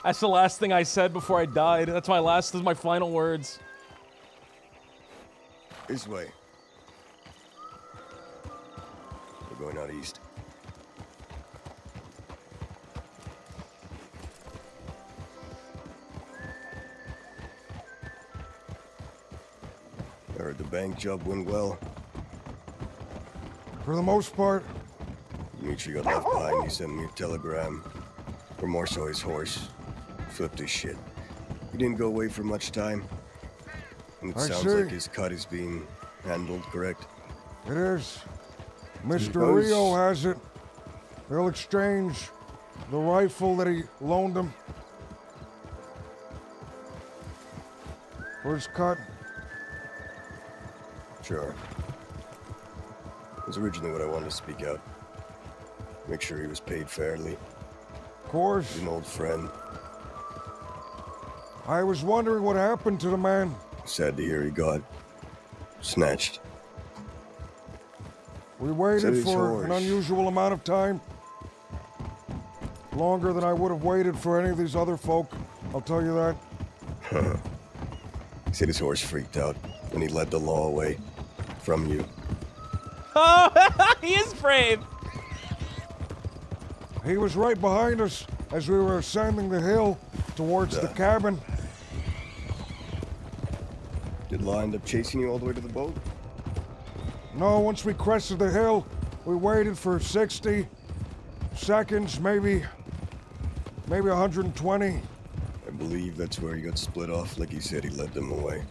That's the last thing I said before I died. That's my final words. This way. We're going out east. I heard the bank job went well. For the most part, Dimitri got left behind. He sent me a telegram. Or more so his horse. Flipped his shit. He didn't go away for much time. And it I sounds see. like his cut is being handled correct. it is. Mr. Suppose- Rio has it. They'll exchange the rifle that he loaned him for his cut. Sure. It was originally what I wanted to speak out. Make sure he was paid fairly. Of course, He's an old friend. I was wondering what happened to the man. Sad to hear he got snatched. We Said waited his for an horse. unusual amount of time. Longer than I would have waited for any of these other folk. I'll tell you that. He said his horse freaked out when he led the law away from you. Oh, he is brave. He was right behind us as we were ascending the hill towards the cabin. Did Law end up chasing you all the way to the boat? No, once we crested the hill, we waited for 60 seconds, maybe 120. I believe that's where he got split off. Like he said, he led them away.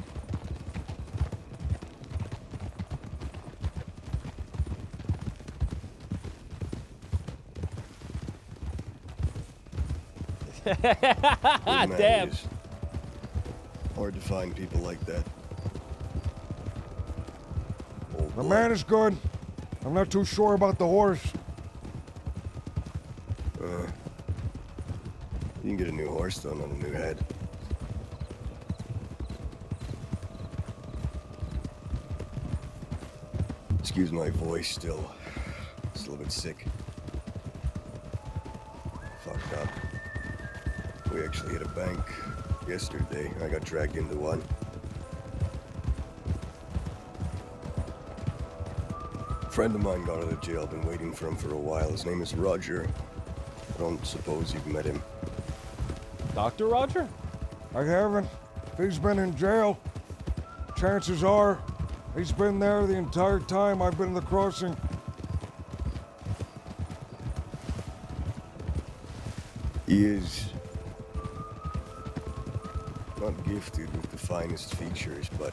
Good man he Damn. is. Hard to find people like that. Old The blood. man is good. I'm not too sure about the horse. You can get a new horse, though, not a new head. Excuse my voice, still a little bit sick. Fucked up. We actually hit a bank yesterday. I got dragged into one. A friend of mine got out of jail. Been waiting for him for a while. His name is Roger. I don't suppose you've met him. Dr. Roger? I haven't. If he's been in jail, chances are he's been there the entire time I've been in the crossing. He is not gifted with the finest features, but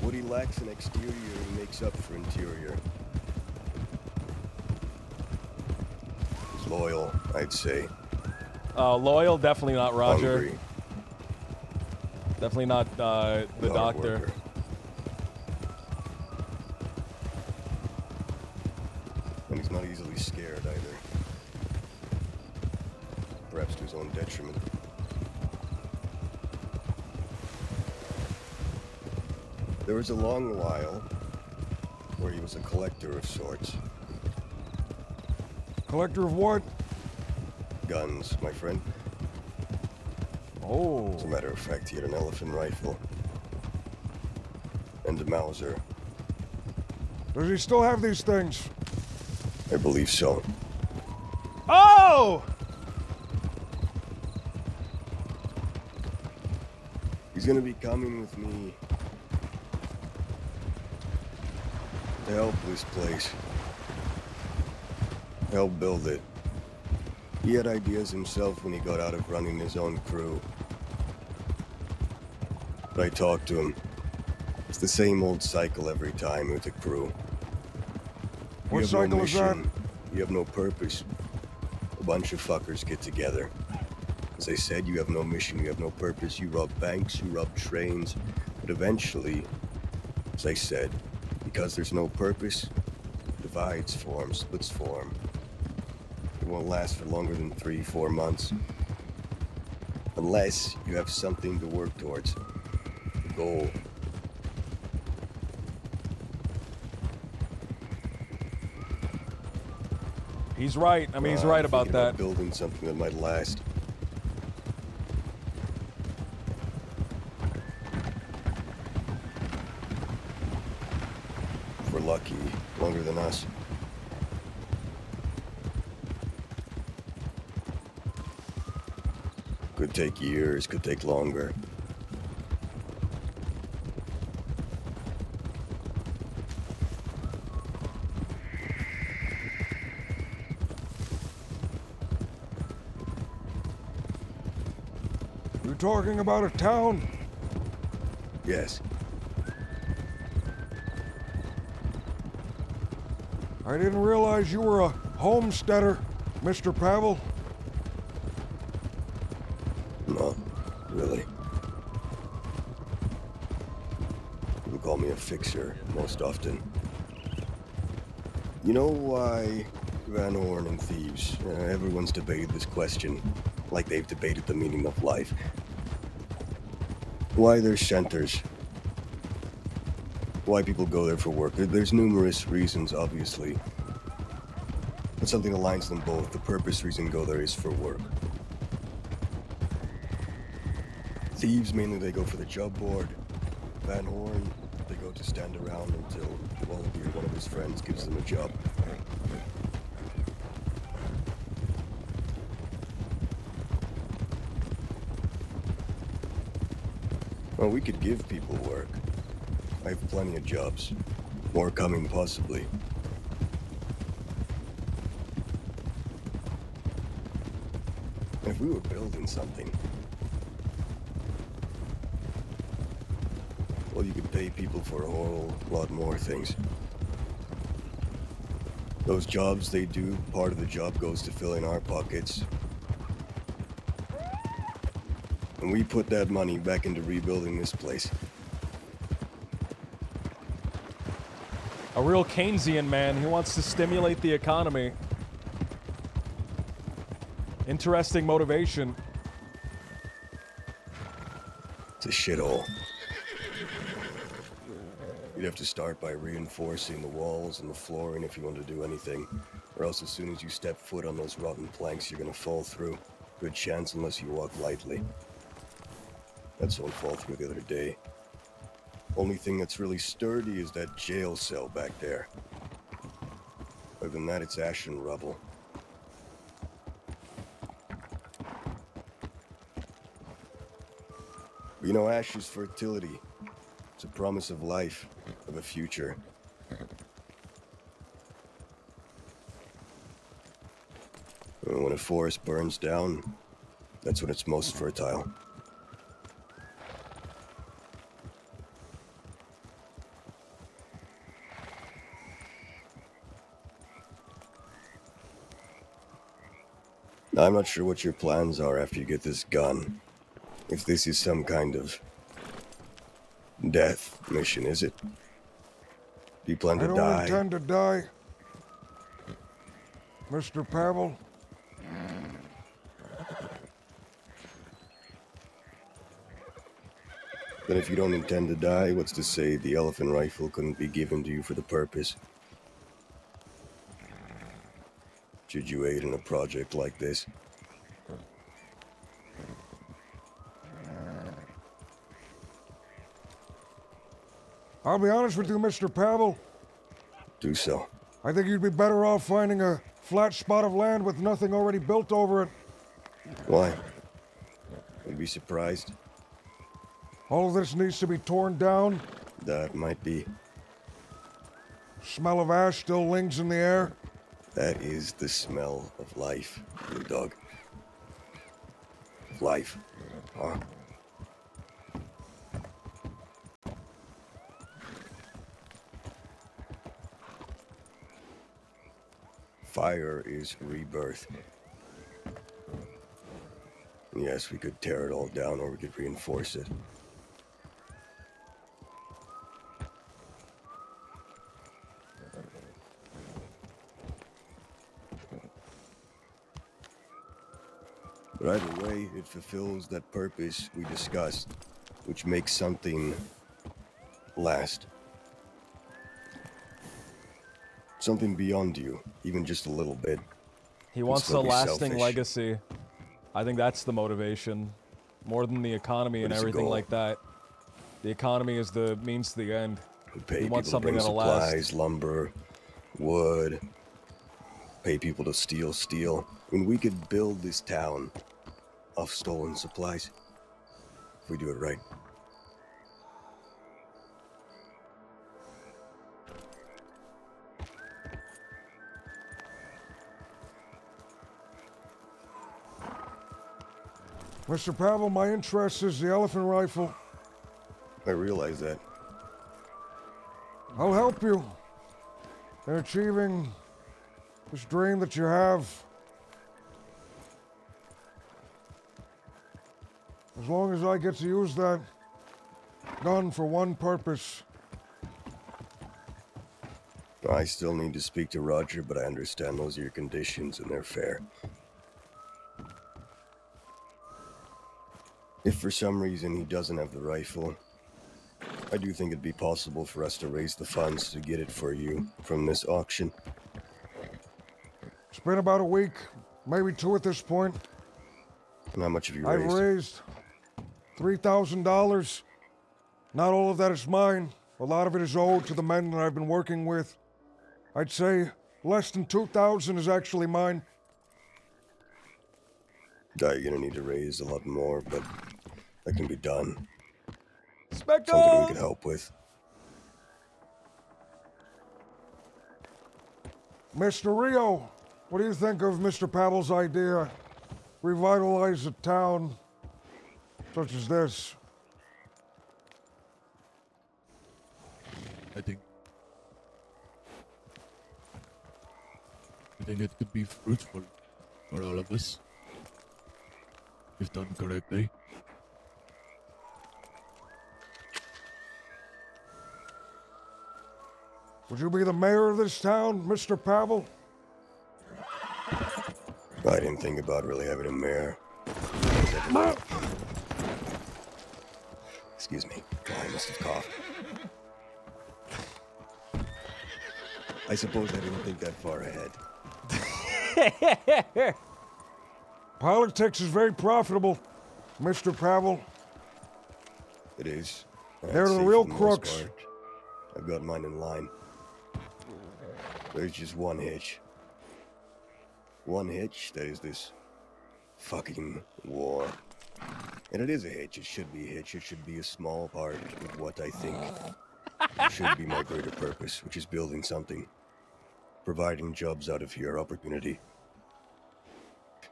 what he lacks in exterior, he makes up for interior. He's loyal, I'd say. Loyal, definitely not Roger. Hungry, Definitely not the hard doctor. worker. And he's not easily scared either. Perhaps to his own detriment. There was a long while where he was a collector of sorts. Collector of what? Guns, my friend. Oh. As a matter of fact, he had an elephant rifle. And a Mauser. Does he still have these things? I believe so. Oh! He's gonna be coming with me to help this place. Help build it. He had ideas himself when he got out of running his own crew. But I talked to him. It's the same old cycle every time with the crew. What You have no cycle is that? mission, you have no purpose. A bunch of fuckers get together. As I said, you have no mission, you have no purpose. You rob banks, you rob trains. But eventually, as I said, because there's no purpose, divides form, splits form. It won't last for longer than 3-4 months. Unless you have something to work towards. goal. He's right. I mean, he's right I'm about thinking that. Building something that might last. If we're lucky, longer than us. Could take years, could take longer. You talking about a town? Yes. I didn't realize you were a homesteader, Mr. Pavel. No, really. People call me a fixer most often. You know why Van Horn and thieves? Everyone's debated this question, like they've debated the meaning of life. Why there's centers. Why people go there for work. There's numerous reasons, obviously. But something aligns them both. The purpose reason go there is for work. Thieves, mainly they go for the job board. Van Horn, they go to stand around until Wallaby or one of his friends gives them a job. Well, we could give people work. I have plenty of jobs. More coming, possibly. If we were building something, well, you could pay people for a whole lot more things. Those jobs they do, part of the job goes to fill in our pockets. And we put that money back into rebuilding this place. A real Keynesian man. He wants to stimulate the economy. Interesting motivation. It's a shithole. You'd have to start by reinforcing the walls and the flooring if you want to do anything. Or else as soon as you step foot on those rotten planks, you're gonna fall through. Good chance unless you walk lightly. Had someone fall through the other day. Only thing that's really sturdy is that jail cell back there. Other than that, it's ash and rubble. But you know, ash is fertility. It's a promise of life, of a future. And when a forest burns down, that's when it's most fertile. Now, I'm not sure what your plans are after you get this gun. If this is some kind of death mission, is it? Do you plan to I don't die? intend to die, Mr. Pavel. Then if you don't intend to die, what's to say the elephant rifle couldn't be given to you for the purpose? Should you aid in a project like this? I'll be honest with you, Mr. Pavel. Do so. I think you'd be better off finding a flat spot of land with nothing already built over it. Why? You'd be surprised? All of this needs to be torn down. That might be. Smell of ash still lingers in the air. That is the smell of life, blue dog. Life, huh? Fire is rebirth. Yes, we could tear it all down or we could reinforce it. But either way, it fulfills that purpose we discussed. which makes something last. Something beyond you, even just a little bit. He Can wants a still be lasting selfish. legacy. I think that's the motivation. More than the economy and But it's a everything goal. like that. The economy is the means to the end. We pay He people wants to something bring that'll last. supplies, lumber, wood. Pay people to steal steel. I mean, we could build this town off stolen supplies. If we do it right. Mr. Pavel, my interest is the elephant rifle. I realize that. I'll help you in achieving this dream that you have. As long as I get to use that gun for one purpose. I still need to speak to Roger, but I understand those are your conditions and they're fair. If for some reason he doesn't have the rifle, I do think it'd be possible for us to raise the funds to get it for you from this auction. It's been about a week, maybe 2 at this point. And how much have you I've raised? raised $3,000. Not all of that is mine. A lot of it is owed to the men that I've been working with. I'd say less than 2,000 is actually mine. You're gonna need to raise a lot more, but that can be done. Spectre! Something we could help with. Mr. Rio, what do you think of Mr. Pavel's idea? Revitalize a town such as this. I think it could be fruitful for all of us, if done correctly. Would you be the mayor of this town, Mr. Pavel? I didn't think about really having a mayor. Excuse me. Oh, I must have coughed. I suppose I didn't think that far ahead. Politics is very profitable, Mr. Pavel. It is. They're I'd the say real for most crooks. part, I've got mine in line. There's just one hitch. One hitch, that is this fucking war. And it is a hitch, it should be a hitch, it should be a small part of what I think should be my greater purpose, which is building something. Providing jobs out of here, opportunity.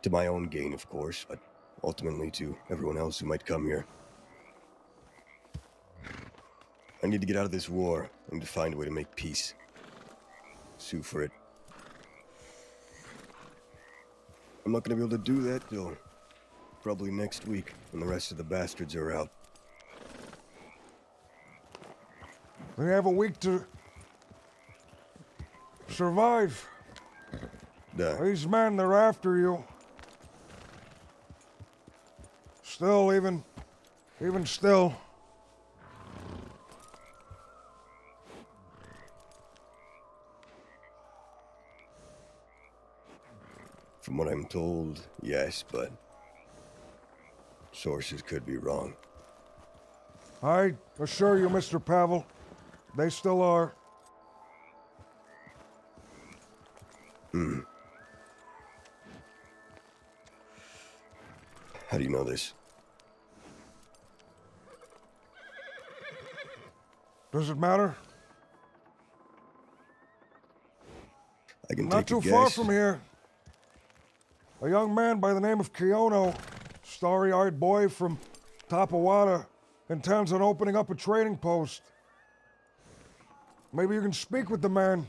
To my own gain, of course, but ultimately to everyone else who might come here. I need to get out of this war. I need to find a way to make peace. Sue for it. I'm not gonna be able to do that till probably next week, when the rest of the bastards are out. They have a week to survive. Duh. These men, they're after you. Still, even still. From what I'm told, yes, but sources could be wrong. I assure you, Mr. Pavel, they still are. How do you know this? Does it matter? I can Not take too a guess. far from here. A young man by the name of Keono, starry-eyed boy from Tapawada, intends on opening up a trading post. Maybe you can speak with the man.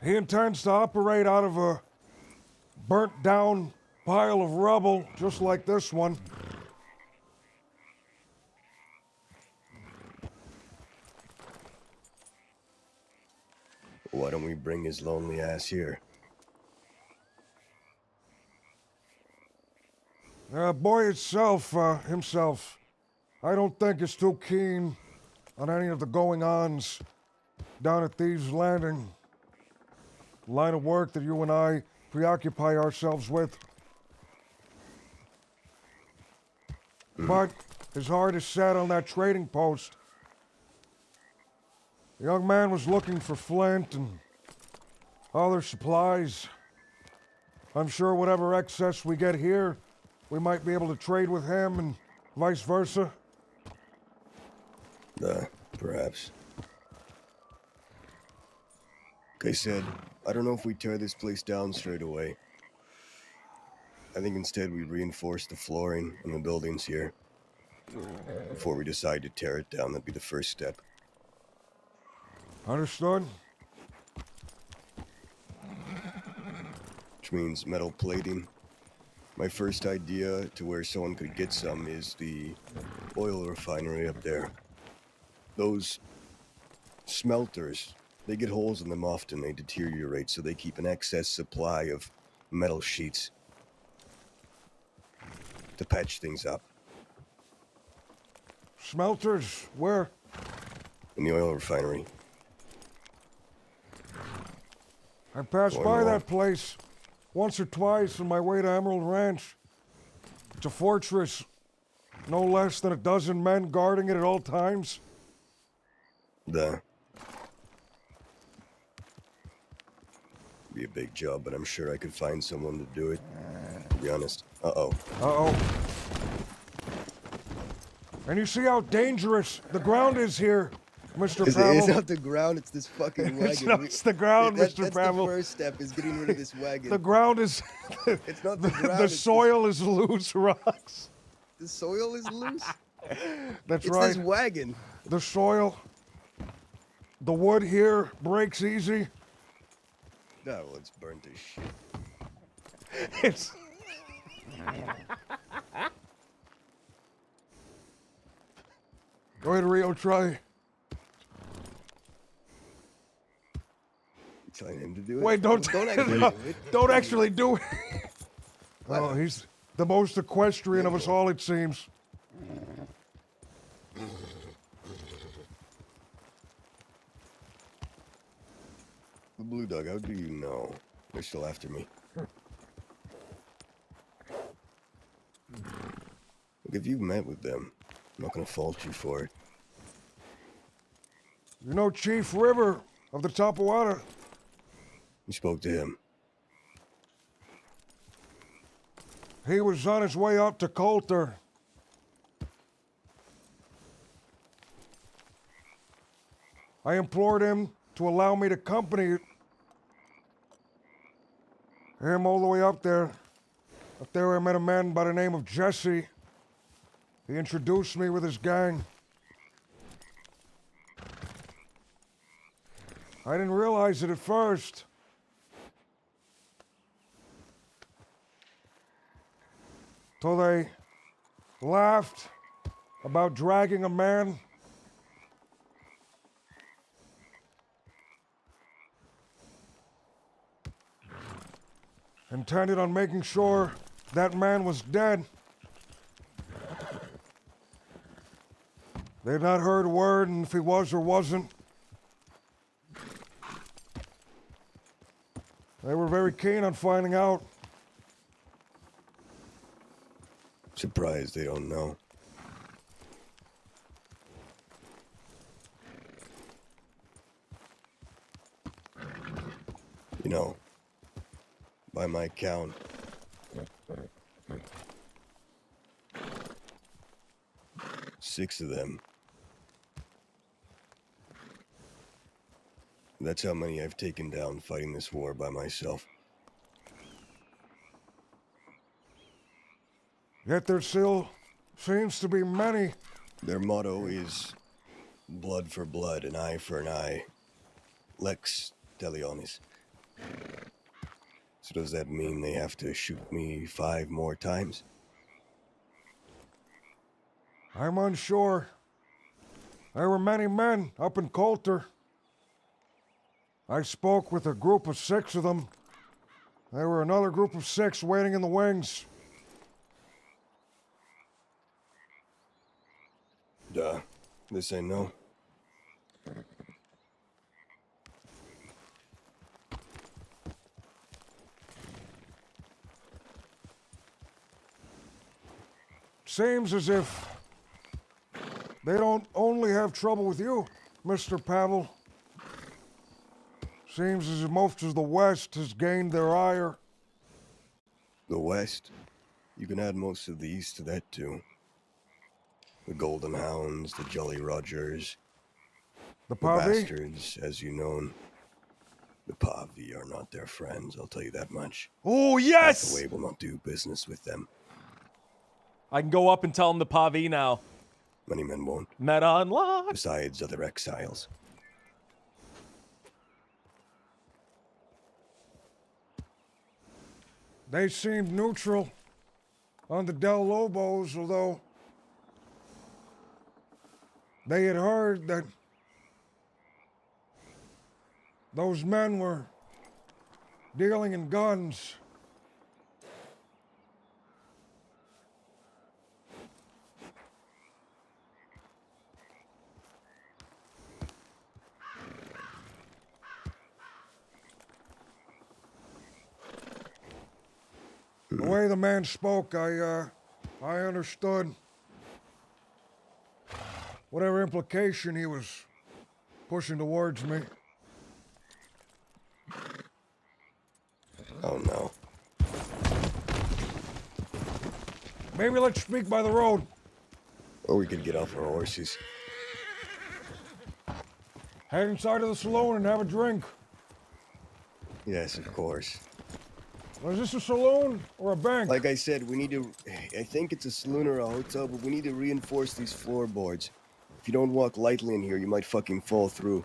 He intends to operate out of a burnt-down pile of rubble, just like this one. Why don't we bring his lonely ass here? Boy himself, I don't think is too keen on any of the going-ons down at Thieves' Landing. Line of work that you and I preoccupy ourselves with. But his heart is set on that trading post. The young man was looking for flint and other supplies. I'm sure whatever excess we get here, we might be able to trade with him and vice versa. Perhaps. Like I said, I don't know if we tear this place down straight away. I think instead we reinforce the flooring and the buildings here. Before we decide to tear it down, that'd be the first step. Understood? Which means metal plating. My first idea to where someone could get some is the oil refinery up there. Those smelters, they get holes in them often, they deteriorate, so they keep an excess supply of metal sheets to patch things up. Smelters? Where? In the oil refinery. I passed Going by along. that place once or twice on my way to Emerald Ranch. It's a fortress. No less than a dozen men guarding it at all times. Be a big job, but I'm sure I could find someone to do it. To be honest. Uh-oh. Uh-oh. And you see how dangerous the ground is here, Mr. Pavel. It's not the ground, it's this fucking wagon. It's the ground, Mr. Pavel. The first step is getting rid of this wagon. The ground is... It's not the ground. The soil is loose rocks. The soil is loose? That's It's right. this wagon. The soil. The wood here breaks easy. No, well, it's burnt to shit. It's... Go ahead, Rio, try. You telling him to do it? Wait, don't actually do it. Don't actually do it. Oh, he's the most equestrian of us all, it seems. The Blue Dog, how do you know? They're still after me. Look, if you've met with them, I'm not gonna fault you for it. You know Chief River of the Tapawada? You spoke to him. He was on his way up to Coulter. I implored him to allow me to accompany him all the way up there. Up there I met a man by the name of Jesse. He introduced me with his gang. I didn't realize it at first. Till they laughed about dragging a man. Intended on making sure that man was dead. They had not heard a word, and if he was or wasn't, they were very keen on finding out. Surprised they don't know. You know, by my count, six of them. That's how many I've taken down fighting this war by myself. Yet there still seems to be many. Their motto is blood for blood, an eye for an eye. Lex talionis. So does that mean they have to shoot me 5 more times? I'm unsure. There were many men up in Coulter. I spoke with a group of 6 of them. There were another group of 6 waiting in the wings. this I know. Seems as if they don't only have trouble with you, Mr. Pavel. Seems as if most of the West has gained their ire. The West? You can add most of the East to that, too. The Golden Hounds, the Jolly Rogers, The the Pavi? bastards, as you know. The Pavi are not their friends, I'll tell you that much. Oh, yes! Hathaway will not do business with them. I can go up and tell him the Pavi now. Many men won't. Meta unlocked. Besides other exiles. They seemed neutral on the Del Lobos, although they had heard that those men were dealing in guns. The way the man spoke, I understood whatever implication he was pushing towards me. Oh no. Maybe let's speak by the road. Or we could get off our horses. Head inside of the saloon and have a drink. Yes, of course. Is this a saloon or a bank? Like I said, we need to... I think it's a saloon or a hotel, but we need to reinforce these floorboards. If you don't walk lightly in here, you might fucking fall through.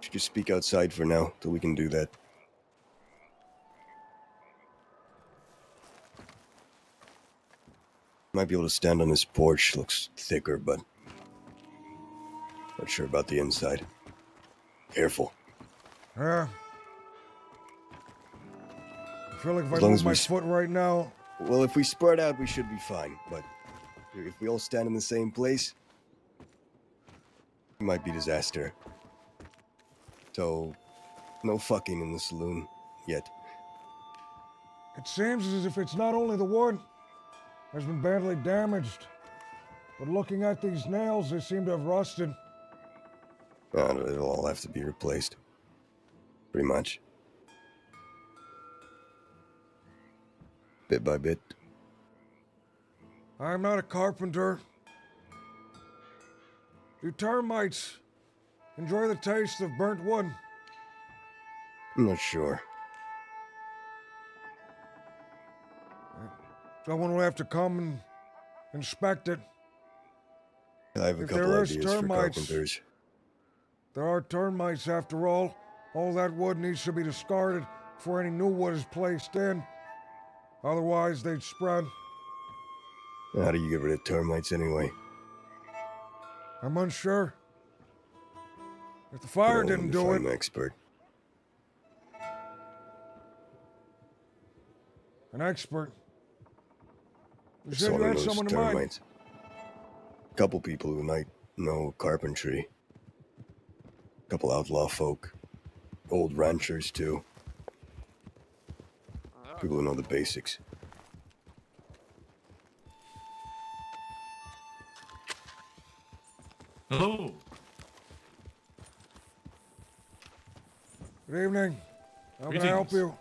Should just speak outside for now, till we can do that. Might be able to stand on this porch. Looks thicker, but... not sure about the inside. Careful. Yeah. I feel like if As I long move as my we foot right now... Well, if we spread out, we should be fine, but... if we all stand in the same place... it might be disaster. So... no fucking in the saloon. Yet. It seems as if it's not only the wood has been badly damaged, but looking at these nails, they seem to have rusted. It'll all have to be replaced. Pretty much. Bit by bit. I'm not a carpenter. Do termites enjoy the taste of burnt wood? I'm not sure. Someone will have to come and inspect it. I have a If couple there is ideas for termites- carpenters. There are termites after all. All that wood needs to be discarded before any new wood is placed in. Otherwise, they'd spread. How do you get rid of termites anyway? I'm unsure. If the fire You're didn't the do it, farm expert. an expert. You If said you someone had knows someone in mind. termites. Couple people who might know carpentry. Couple outlaw folk. Old ranchers, too. People who know the basics. Hello. Good evening. How can I help Greetings. you?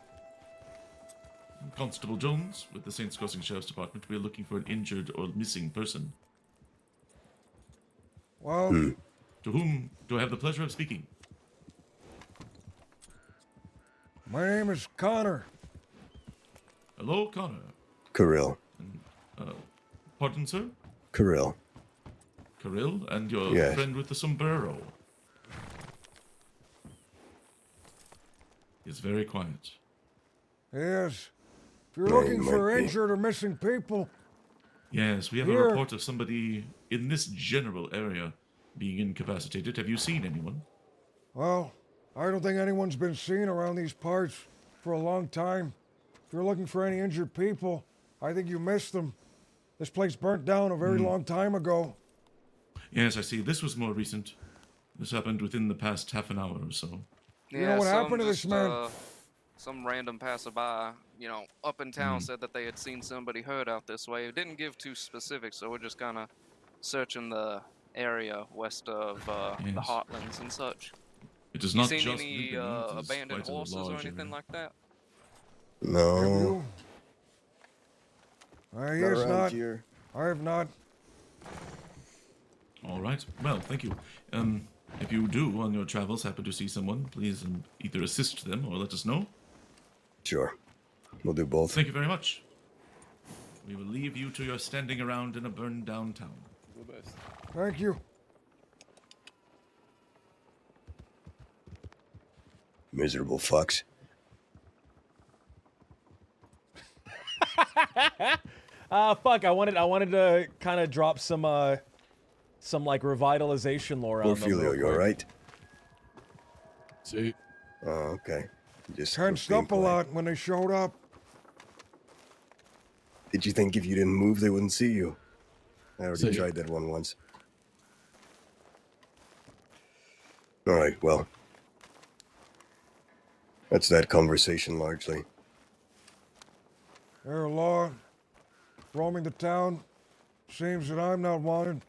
Constable Jones with the Saints Crossing Sheriff's Department. We are looking for an injured or missing person. Well, To whom do I have the pleasure of speaking? my name is Connor. Hello, Connor. Kirill. Pardon, sir? Kirill. Kirill, and your Yes. friend with the sombrero. He's very quiet. Yes. If you're Yeah, looking he for might be. injured or missing people, Yes, we have Here. a report of somebody in this general area being incapacitated. Have you seen anyone? well, I don't think anyone's been seen around these parts for a long time. If you're looking for any injured people, I think you missed them. This place burnt down a very long time ago. Yes, I see. This was more recent. This happened within the past half an hour or so. You know what happened to this man? Some random passerby, up in town said that they had seen somebody hurt out this way. It didn't give too specific, so we're just kind of searching the area west of the Yes. Heartlands and such. It is You not seen just any Lucan, it is abandoned quite a horses or large anything area. like that? Have No, you? I not guess around not. here. I have not. All right. Well, thank you. If you do on your travels happen to see someone, please either assist them or let us know. Sure. We'll do both. Thank you very much. We will leave you to your standing around in a burned down town. Thank you. Miserable fucks. Fuck. I wanted to kind of drop some like revitalization lore on them. Porphyrio, real you quick. alright? See? Oh, okay. Just Tensed being up a polite. lot when they showed up. Did you think if you didn't move, they wouldn't see you? I already See. tried that one once. Alright, well. That's that conversation largely. Outlaw, roaming the town. Seems that I'm not wanted.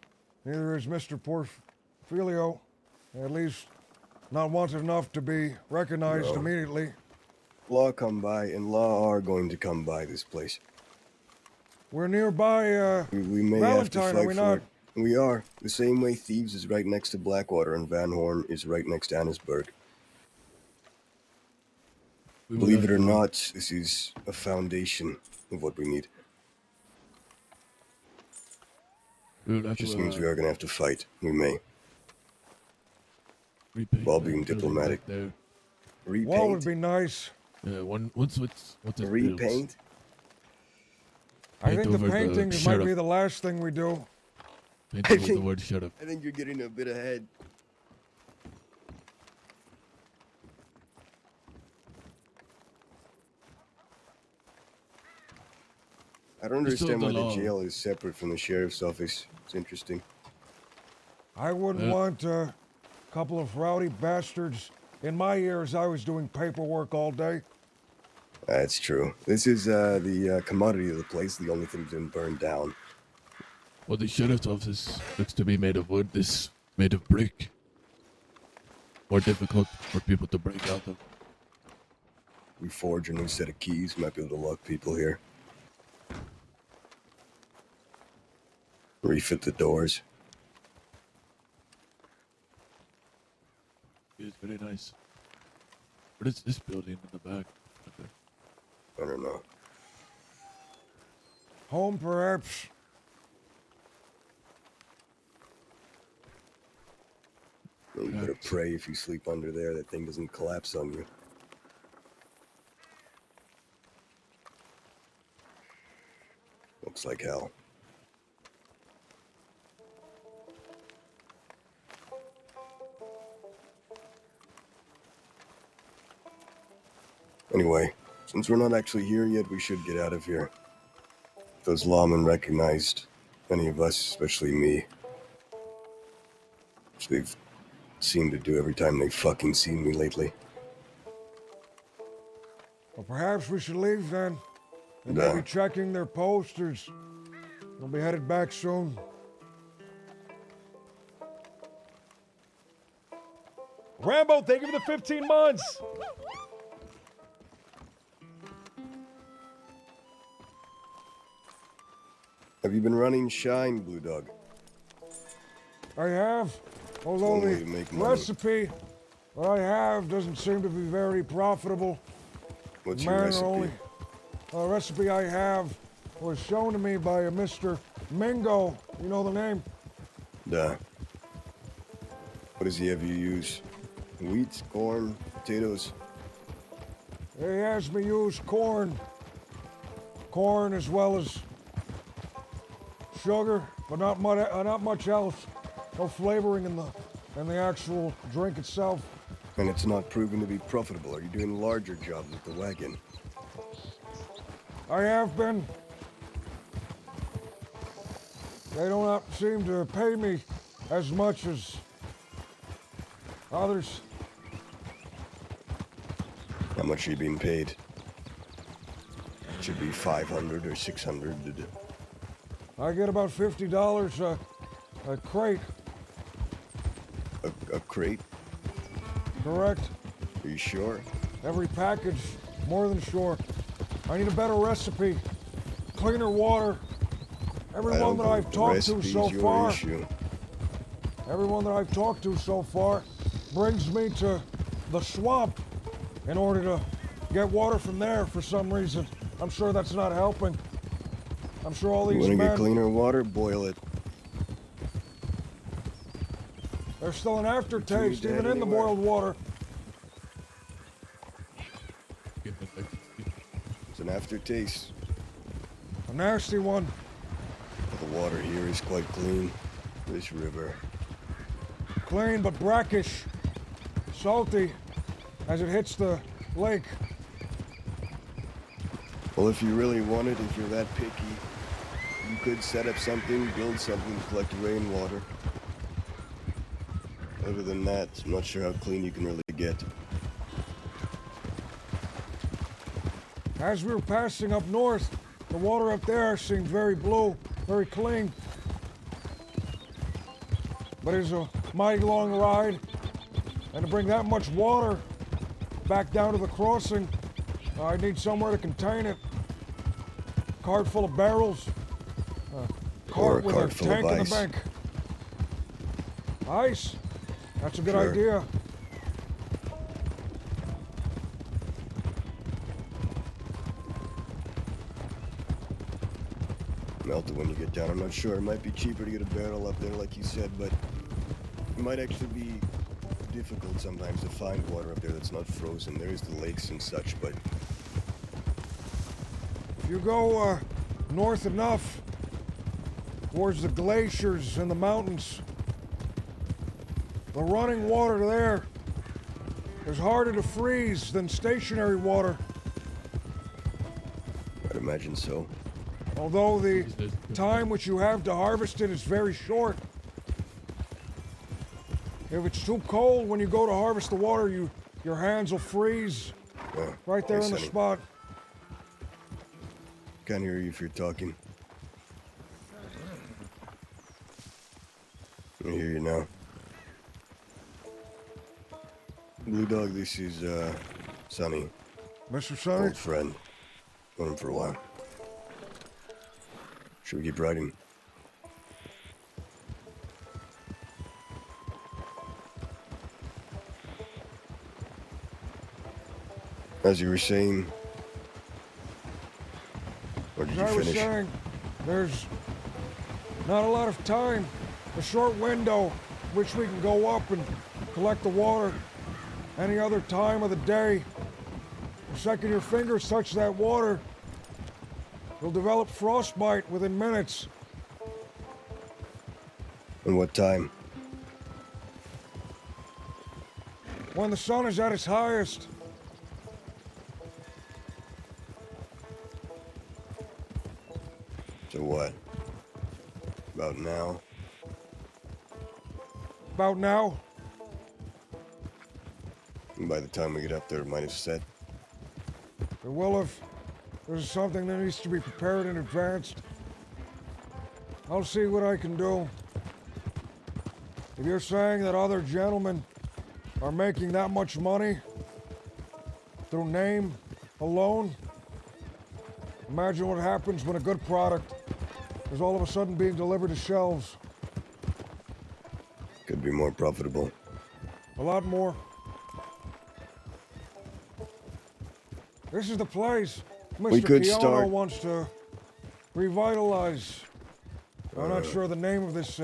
Neither is Mr. Porphyrio. At least, not wanted enough to be recognized No. immediately. Law come by, and law are going to come by this place. We're nearby, We may Valentine, have are to we fight not? for it. We are. The same way Thieves is right next to Blackwater and Van Horn is right next to Annisburg. We will Believe have it or to not, this is a foundation of what we need. We will have Just to, means we are going to have to fight. We may. repaint while that being building diplomatic. back there. wall would Repaint? be nice. Yeah, once it's built. Repaint? I Paint think the over the paintings might be sheriff. the last thing we do. Paint I over the think- word shut up. I think you're getting a bit ahead. I don't It's still understand the why the law. jail is separate from the sheriff's office. It's interesting. I wouldn't Yeah. want a couple of rowdy bastards in my ear as I was doing paperwork all day. That's true. This is the commodity of the place, the only thing that didn't burn down. Well, the sheriff's office looks to be made of wood. This made of brick. More difficult for people to break out of. We forge a new set of keys, might be able to lock people here. Refit the doors. It's very nice. What is this building in the back? Okay. I don't know. Home, perhaps. You better pray if you sleep under there that thing doesn't collapse on you. Looks like hell. Anyway, since we're not actually here yet, we should get out of here. If those lawmen recognized any of us, especially me, which they've seemed to do every time they've fucking seen me lately. Well, perhaps we should leave then. They Nah. may be checking their posters. We'll be headed back soon. Rambo, thank you for the 15 months. Have you been running Shine, Blue Dog? I have, although one way the to make money. recipe that I have doesn't seem to be very profitable. What's your Man, recipe? only recipe I have was shown to me by a Mr. Mingo. You know the name? Duh. What does he have you use? Wheat, corn, potatoes? He has me use corn. Corn as well as sugar, but not much else. No flavoring in the actual drink itself. And it's not proven to be profitable. Are you doing larger jobs with the wagon? I have been. They do not seem to pay me as much as others. How much are you being paid? Should be 500 or 600. I get about $50 a crate. A crate? Correct? Are you sure? Every package, more than sure. I need a better recipe, cleaner water. Everyone that I've talked to so far, everyone that I've talked to so far, brings me to the swamp in order to get water from there for some reason. I'm sure that's not helping. I'm sure all these men... You want to get cleaner water? Boil it. There's still an aftertaste, even in the boiled water. It's an aftertaste. A nasty one. The water here is quite clean. This river. Clean but brackish. Salty as it hits the lake. Well, if you really wanted, if you're that picky, you could set up something, build something to collect rainwater. Other than that, I'm not sure how clean you can really get. As we were passing up north, the water up there seemed very blue, very clean. But it's a mighty long ride, and to bring that much water back down to the crossing, I need somewhere to contain it. Cart full of barrels, cart with a tank in the bank. Ice? That's a good idea. Melt it when you get down. I'm not sure. It might be cheaper to get a barrel up there, like you said, but it might actually be difficult sometimes to find water up there that's not frozen. There's the lakes and such, but... If you go north enough, towards the glaciers and the mountains, the running water there is harder to freeze than stationary water. I'd imagine so. Although the time which you have to harvest it is very short. If it's too cold when you go to harvest the water, your hands will freeze right there in the spot. Can't hear you if you're talking. I hear you now. Blue Dog, this is Sonny. Mr. Sonny? Old friend. Known him for a while. Should we keep riding? As you were saying, or did you As I was finish? saying, there's not a lot of time. A short window which we can go up and collect the water. Any other time of the day. The second your fingers touch that water, you'll develop frostbite within minutes. And what time? When the sun is at its highest. So what? About now? About now? And by the time we get up there, it might have set. It will have. There's something that needs to be prepared in advance. I'll see what I can do. If you're saying that other gentlemen are making that much money through name alone, imagine what happens when a good product is all of a sudden being delivered to shelves. Could be more profitable. A lot more. This is the place We Mr. could Keano start. wants to revitalize. I'm not sure the name of this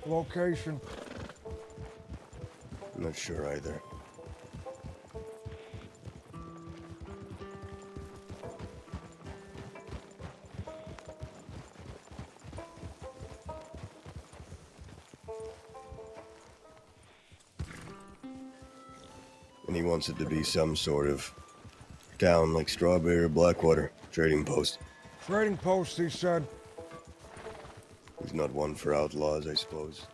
location. I'm not sure either. And he wants it to be some sort of town like Strawberry or Blackwater. Trading post. Trading post, he said. He's not one for outlaws, I suppose.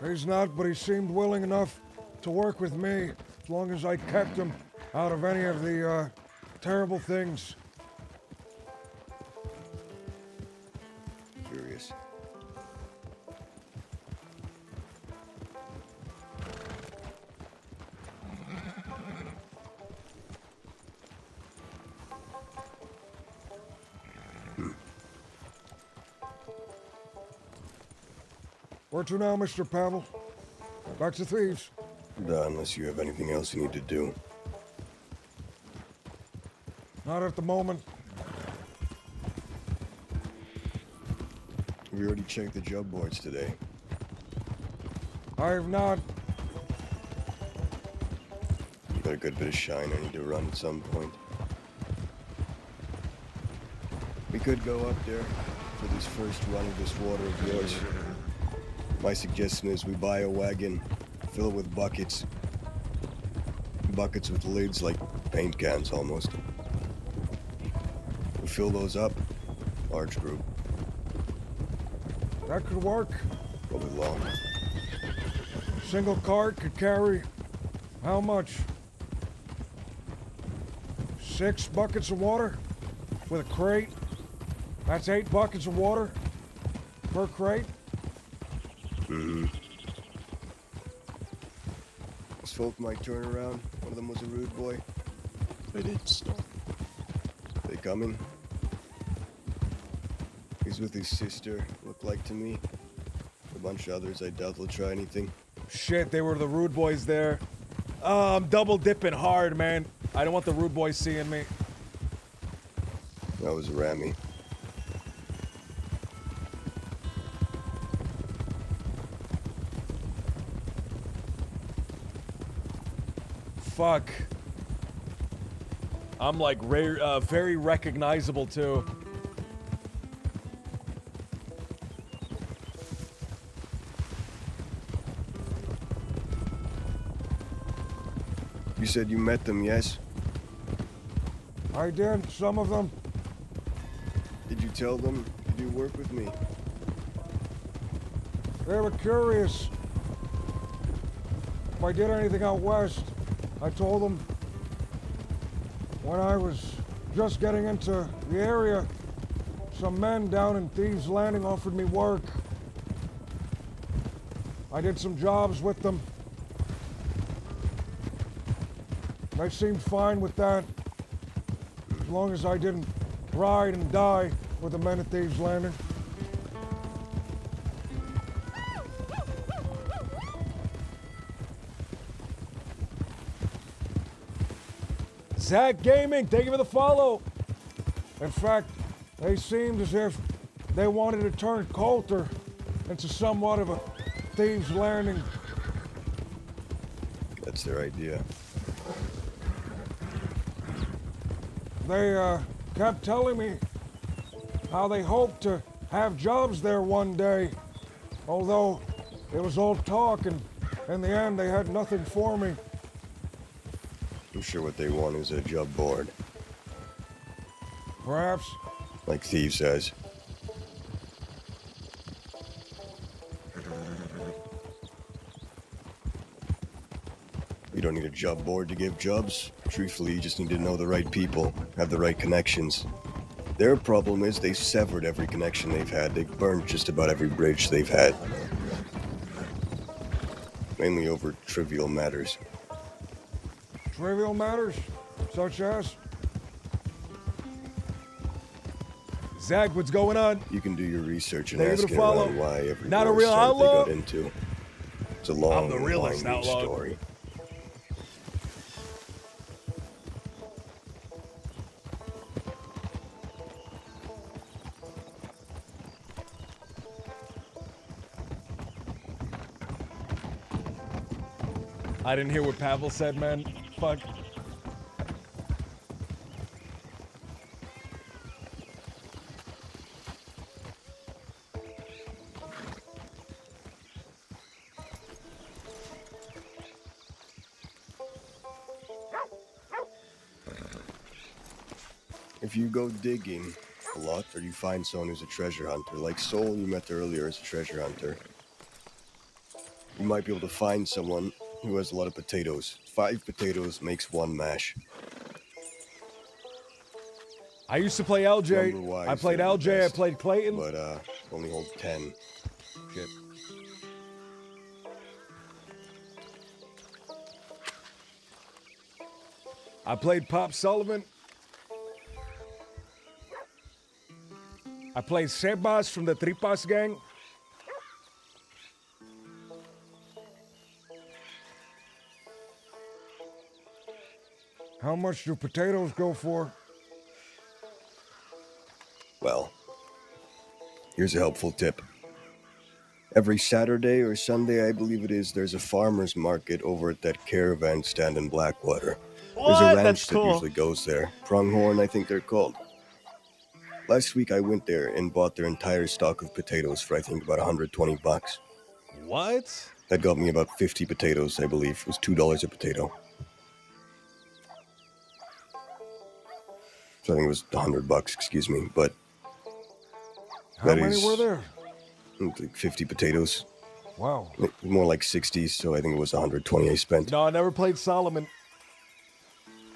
He's not, but he seemed willing enough to work with me as long as I kept him out of any of the terrible things. Curious. Where to now, Mr. Pavel? Back to thieves. Unless you have anything else you need to do. Not at the moment. We already checked the job boards today. I have not. You got a good bit of shine I need to run at some point. We could go up there for this first run of this water of yours. My suggestion is we buy a wagon, fill it with buckets. Buckets with lids like paint cans almost. We fill those up, large group. That could work. Probably long. Single cart could carry how much? 6 buckets of water with a crate. That's 8 buckets of water per crate. Mm-hmm. Those folk might turn around. One of them was a rude boy. They did stop. They coming? He's with his sister, looked like to me. A bunch of others, I doubt they'll try anything. Shit, they were the rude boys there. I'm double dipping hard, man. I don't want the rude boys seeing me. That was Rami. Fuck. I'm like very recognizable too. You said you met them, yes? I did, some of them. Did you tell them you do work with me? They were curious. If I did anything out west, I told them when I was just getting into the area, some men down in Thieves Landing offered me work. I did some jobs with them. They seemed fine with that, as long as I didn't ride and die with the men at Thieves Landing. Zach Gaming, thank you for the follow. In fact, they seemed as if they wanted to turn Coulter into somewhat of a Thieves Landing. That's their idea. They kept telling me how they hoped to have jobs there one day, although it was all talk, and in the end they had nothing for me. I'm sure what they want is a job board. Perhaps. Like Thieves says. You don't need a job board to give jobs. Truthfully, you just need to know the right people, have the right connections. Their problem is they've severed every connection they've had. They've burned just about every bridge they've had. Mainly over trivial matters. Trivial matters, such as? Zach, what's going on? You can do your research and Thank you ask for the follow. around why every Not a war real started they outlaw? got into. It's a long, I'm the realest winding outlaw. story. I didn't hear what Pavel said, man. Fuck. If you go digging, a lot, or you find someone who's a treasure hunter. Like Soul, you met earlier, is a treasure hunter. You might be able to find someone who has a lot of potatoes. 5 potatoes makes 1 mash. I used to play LJ. Number-wise, I played they're the LJ. I best, played Clayton. But, only hold 10. Shit. I played Pop Sullivan. I played Sebas from the Tripas gang. How much do potatoes go for? Well, here's a helpful tip. Every Saturday or Sunday, I believe it is, there's a farmer's market over at that caravan stand in Blackwater. There's a What? ranch That's that cool. usually goes there. Pronghorn, I think they're called. Last week I went there and bought their entire stock of potatoes for I think about $120. What? That got me about 50 potatoes, I believe. It was $2 a potato. So I think it was $100, excuse me, but How that many is were there? like 50 potatoes. Wow. More like 60, so I think it was 120 I spent. No, I never played Solomon.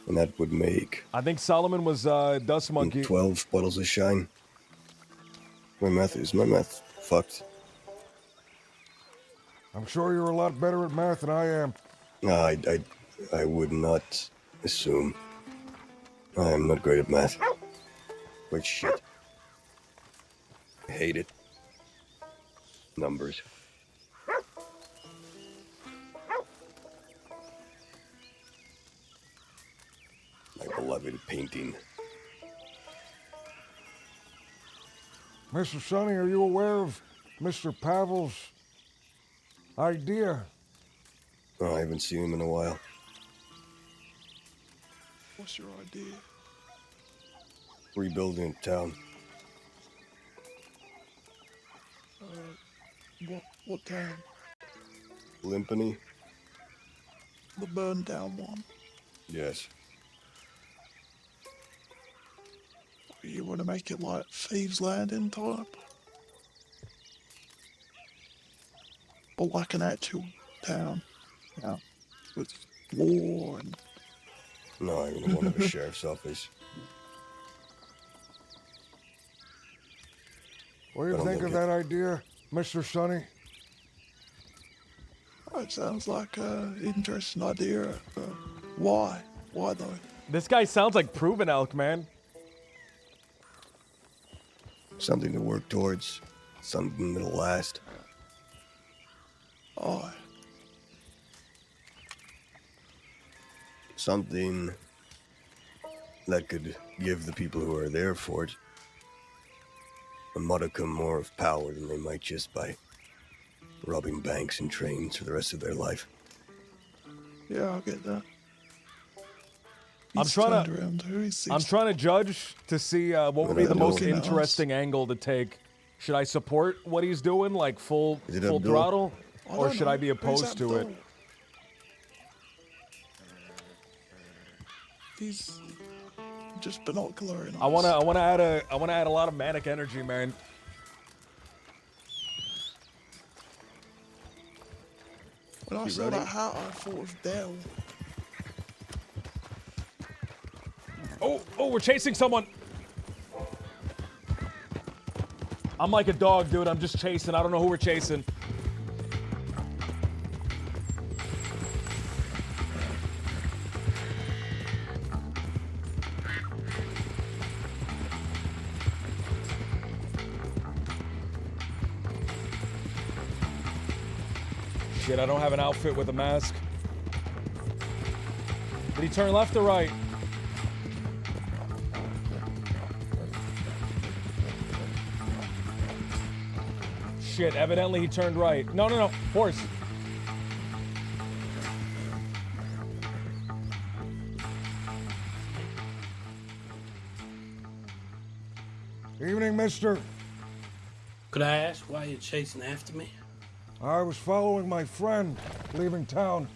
And that would make I think Solomon was Dust Monkey. 12 bottles of shine. My math fucked? I'm sure you're a lot better at math than I am. No, I would not assume. I am not great at math. But shit. I hate it. Numbers. My beloved painting. Mr. Sonny, are you aware of Mr. Pavel's idea? Oh, I haven't seen him in a while. What's your idea? Rebuilding a town. What town? Limpany? The burned down one. Yes. You want to make it like Thieves Landing type? Or like an actual town? Yeah. With war and... No, I wouldn't want to have a sheriff's office. What do you I don't think of think that idea, Mr. Sonny? Oh, it sounds like an interesting idea. Why? Why though? This guy sounds like Proven Elk, man. Something to work towards. Something that'll last. Oh, Something that could give the people who are there for it a modicum more of power than they might just by robbing banks and trains for the rest of their life. yeah, I'll get that. I'm He's trying turned around too. He sees I'm trying to judge to see what would be the most Looking at us. interesting angle to take. Should I support what he's doing, like full Is it full Abdul? throttle, I or don't should know. I be Who's opposed to it? Abdul? He's just binocularing us. I wanna add a lot of manic energy, man. When I saw that hat, I thought of Dell. Oh, we're chasing someone. I'm like a dog, dude. I'm just chasing. I don't know who we're chasing. Shit, I don't have an outfit with a mask. Did he turn left or right? Shit, evidently he turned right. No. Horse. Evening, mister. Could I ask why you're chasing after me? I was following my friend, leaving town.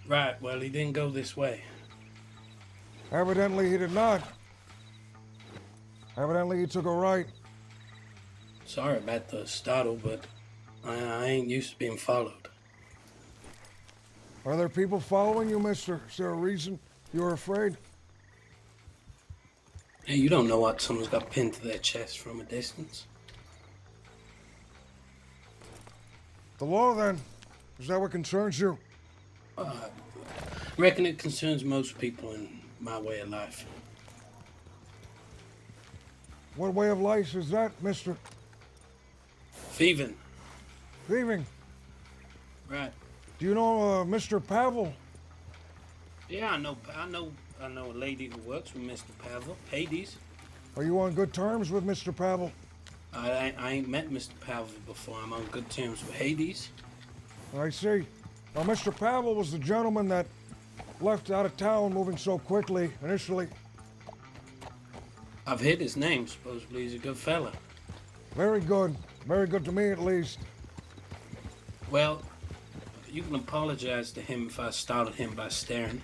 Right, well, he didn't go this way. Evidently, he did not. Evidently, he took a right. Sorry about the startle, but I ain't used to being followed. Are there people following you, mister? Is there a reason you're afraid? Hey, you don't know what someone's got pinned to their chest from a distance. The law, then? Is that what concerns you? Reckon it concerns most people in my way of life. What way of life is that, mister? Thieving. Thieving? Right. Do you know Mr. Pavel? Yeah, I know a lady who works with Mr. Pavel, Hades. Are you on good terms with Mr. Pavel? I ain't met Mr. Pavel before. I'm on good terms with Hades. I see. Well, Mr. Pavel was the gentleman that left out of town moving so quickly initially. I've heard his name. Supposedly he's a good fella. Very good. Very good to me, at least. Well, you can apologize to him if I startled him by staring.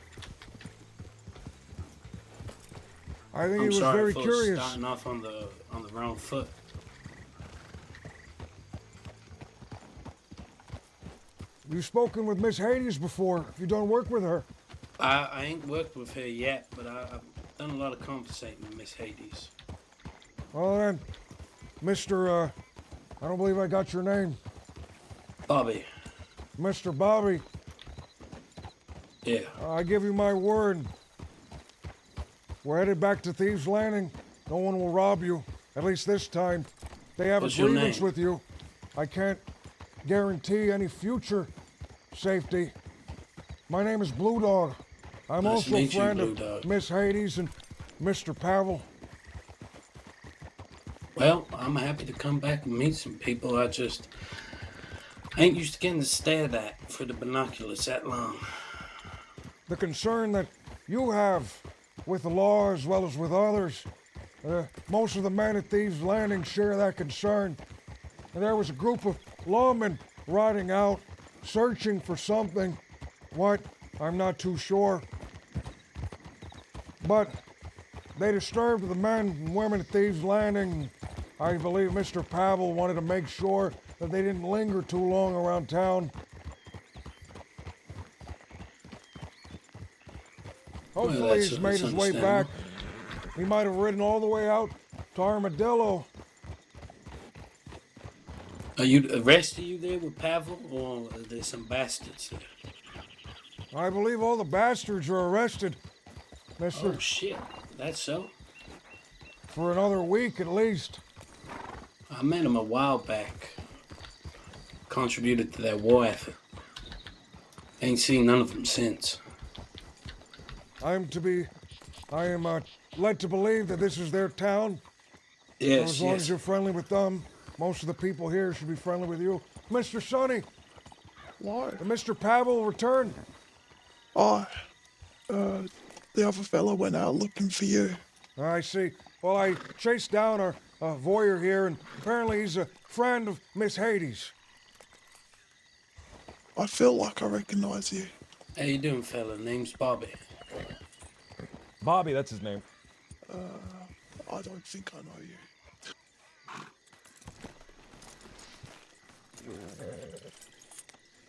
I think I'm he was sorry very for curious. starting off on the wrong foot. You've spoken with Miss Hades before. You done work with her? I ain't worked with her yet, but I've done a lot of conversating with Miss Hades. Well then, Mr. I don't believe I got your name. Bobby. Mr. Bobby. Yeah. I give you my word. We're headed back to Thieves' Landing. No one will rob you. At least this time. They have What's a your grievance name? with you. I can't guarantee any future safety. My name is Blue Dog. I'm Nice to also a meet you, friend Blue of Dog. Miss Hades and Mr. Pavel. Well, I'm happy to come back and meet some people. I ain't used to getting to stare at for the binoculars that long. The concern that you have with the law as well as with others, most of the men at Thieves' Landing share that concern. And there was a group of lawmen riding out, searching for something. What? I'm not too sure. But they disturbed the men and women at Thieves' Landing. I believe Mr. Pavel wanted to make sure that they didn't linger too long around town. Hopefully he's made his way back. He might have ridden all the way out to Armadillo. Are you the rest of you there with Pavel, or are there some bastards there? I believe all the bastards are arrested, mister. Oh shit, that's so? For another week at least. I met him a while back. Contributed to that war effort. Ain't seen none of them since. I am led to believe that this is their town. Yes, So as long as you're friendly with them, most of the people here should be friendly with you. Mr. Sonny. What? Did Mr. Pavel return? Oh, the other fella went out looking for you. I see. Well, I chased down our voyeur here, and apparently he's a friend of Miss Hades. I feel like I recognize you. How you doing, fella? Name's Bobby. Bobby, that's his name. I don't think I know you.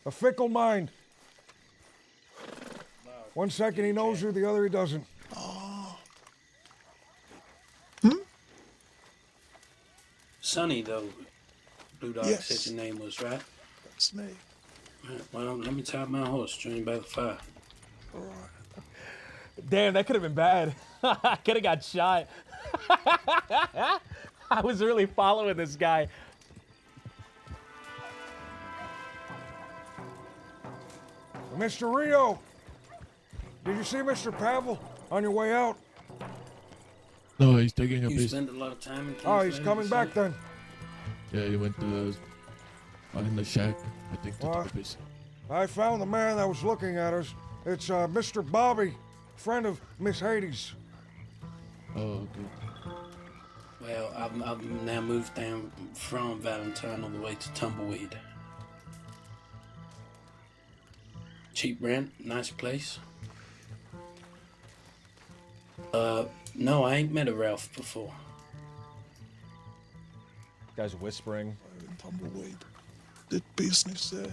A fickle mind. One second he knows you, the other he doesn't. Sonny, though, Blue Dog Yes. said your name was, right? That's me. Right, well, let me tie up my horse, join you by the fire. Alright. Damn, that could have been bad. I could have got shot. I was really following this guy. Mr. Rio, did you see Mr. Pavel on your way out? No, he's taking a You piss. spend a lot of time in Oh, Thieves' he's Landing, coming back son? then. Yeah, he went to behind the shack, I think, to What? take a piss. I found the man that was looking at us. It's Mr. Bobby, friend of Miss Hades. Oh, okay. Well, I've now moved down from Valentine all the way to Tumbleweed. Cheap rent, nice place. No, I ain't met a Ralph before. Guy's whispering. in Tumbleweed. Did business there.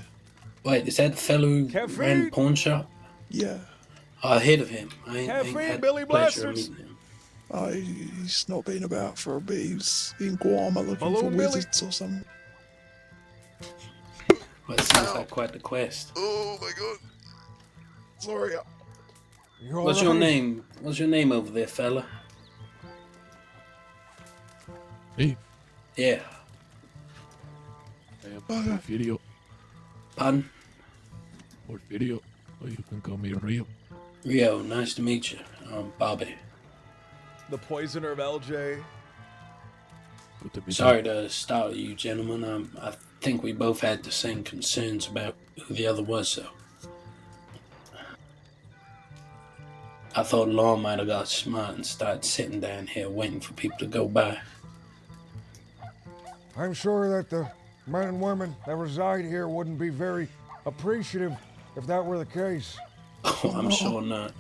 Wait, is that the fellow who Caffeine! ran the pawn shop? Yeah. I heard of him. I ain't Caffeine, had Billy the pleasure of Blasters. meeting him. He's not been about for a bit. He's in Guam looking for Balloon Billy. wizards or something. Well, it sounds like quite the quest. Oh my god. Sorry. What's your name? What's your name over there, fella? Me? Yeah. I am Porfirio. Pardon? Porfirio. Or you can call me Rio. Rio, nice to meet you. I'm Bobby. The poisoner of LJ. Good to meet Sorry to startle you, gentlemen. I think we both had the same concerns about who the other was, so. I thought Law might have got smart and started sitting down here waiting for people to go by. I'm sure that the men and women that reside here wouldn't be very appreciative if that were the case. Oh, I'm sure not.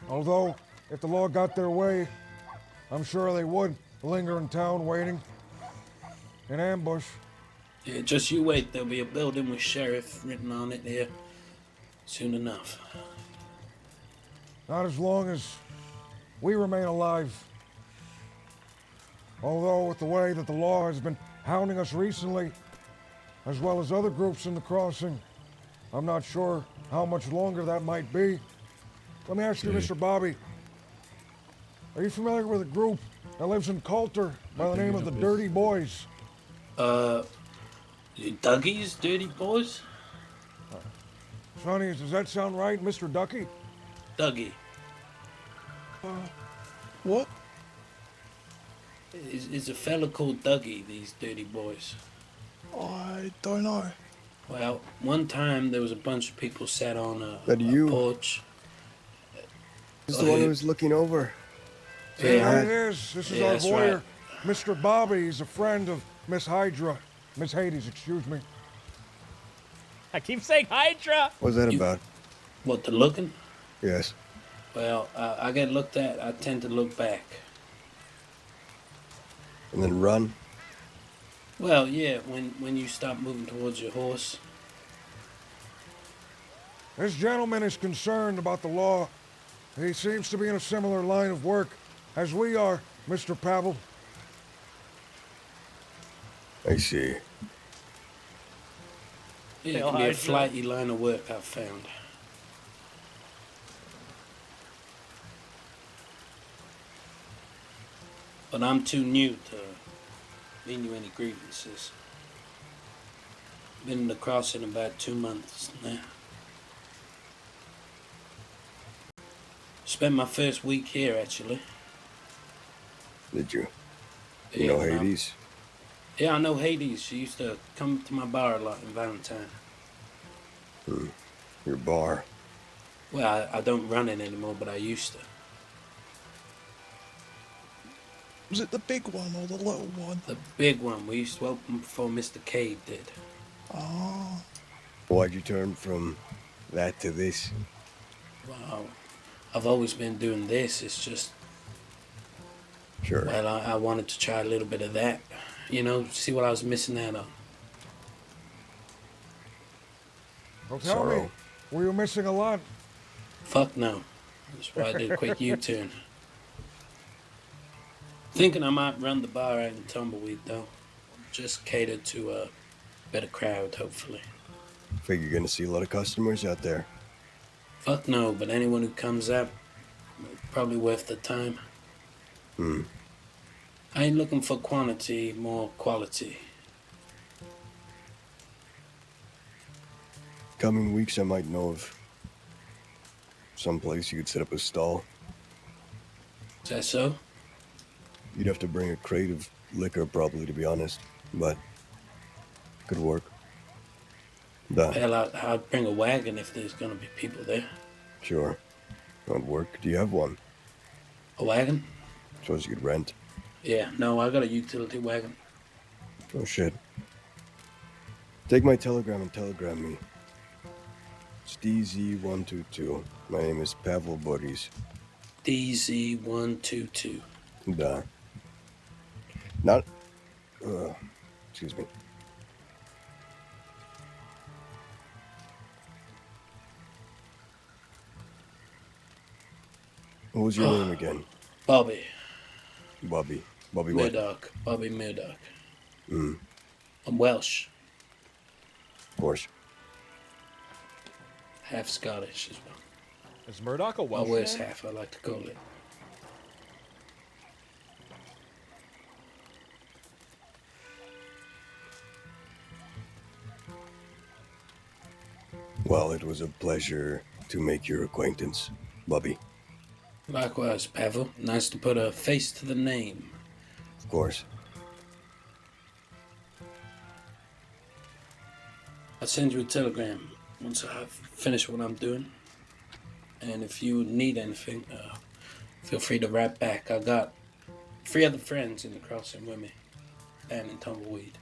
Although, if the law got their way, I'm sure they would linger in town waiting. In ambush. Yeah, just you wait. There'll be a building with sheriff written on it here soon enough. Not as long as we remain alive. Although, with the way that the law has been hounding us recently, as well as other groups in the crossing, I'm not sure how much longer that might be. Let me ask you, Mr. Bobby, are you familiar with a group that lives in Coulter by the name of the Dirty Boys? Dougie's Dirty Boys? Sonny, does that sound right, Mr. Ducky? Dougie. What? Is a fella called Dougie these Dirty Boys? I don't know. Well, one time there was a bunch of people sat on a you? porch. This is the one who was looking over. Yeah, it is. This is Yeah, our that's voyeur. right. Mr. Bobby is a friend of Miss Hydra. Miss Hades, excuse me. I keep saying Hydra. What's that about? What, the looking? Yes. Well, I get looked at, I tend to look back. And then run? Well, yeah, when you stop moving towards your horse. This gentleman is concerned about the law. He seems to be in a similar line of work as we are, Mr. Pavel. I see. Yeah, it can be a flighty line of work, I've found. But I'm too new to mean you any grievances. Been in the crossing about 2 months now. Spent my first week here, actually. Did you? You know Hades? Yeah, I know Hades. She used to come to my bar a lot in Valentine. Your bar. Well, I don't run it anymore, but I used to. Was it the big one or the little one? The big one. We used to open before Mr. Cade did. Oh. Why'd you turn from that to this? Well, I've always been doing this. It's just... Sure. Well, I wanted to try a little bit of that. You know, see what I was missing out on. Well, tell me, were you missing a lot? Fuck no. That's why I did a quick U-turn. Thinking I might run the bar out in Tumbleweed, though. Just cater to a better crowd, hopefully. Figure you're gonna see a lot of customers out there. Fuck no, but anyone who comes out, probably worth the time. I ain't looking for quantity, more quality. Coming weeks, I might know of some place you could set up a stall. Is that so? You'd have to bring a crate of liquor, probably, to be honest. But could work. Hell, I'd bring a wagon if there's gonna be people there. Sure. That'd work. Do you have one? A wagon? Suppose you could rent. Yeah, no, I got a utility wagon. Oh, shit. Take my telegram and telegram me. It's DZ122. My name is Pavel Boris. DZ122. Da. Excuse me. What was your name again? Bobby. Bobby. Bobby what? Murdoch. Bobby Murdoch. Hmm. I'm Welsh. Of course. Half Scottish as well. Is Murdoch a Welsh My worst name? half, I like to call it. Well, it was a pleasure to make your acquaintance, Bobby. Likewise, Pavel. Nice to put a face to the name. Of course. I'll send you a telegram once I've finished what I'm doing. And if you need anything, feel free to write back. I got 3 other friends in the crossing with me. Dan and Tumbleweed.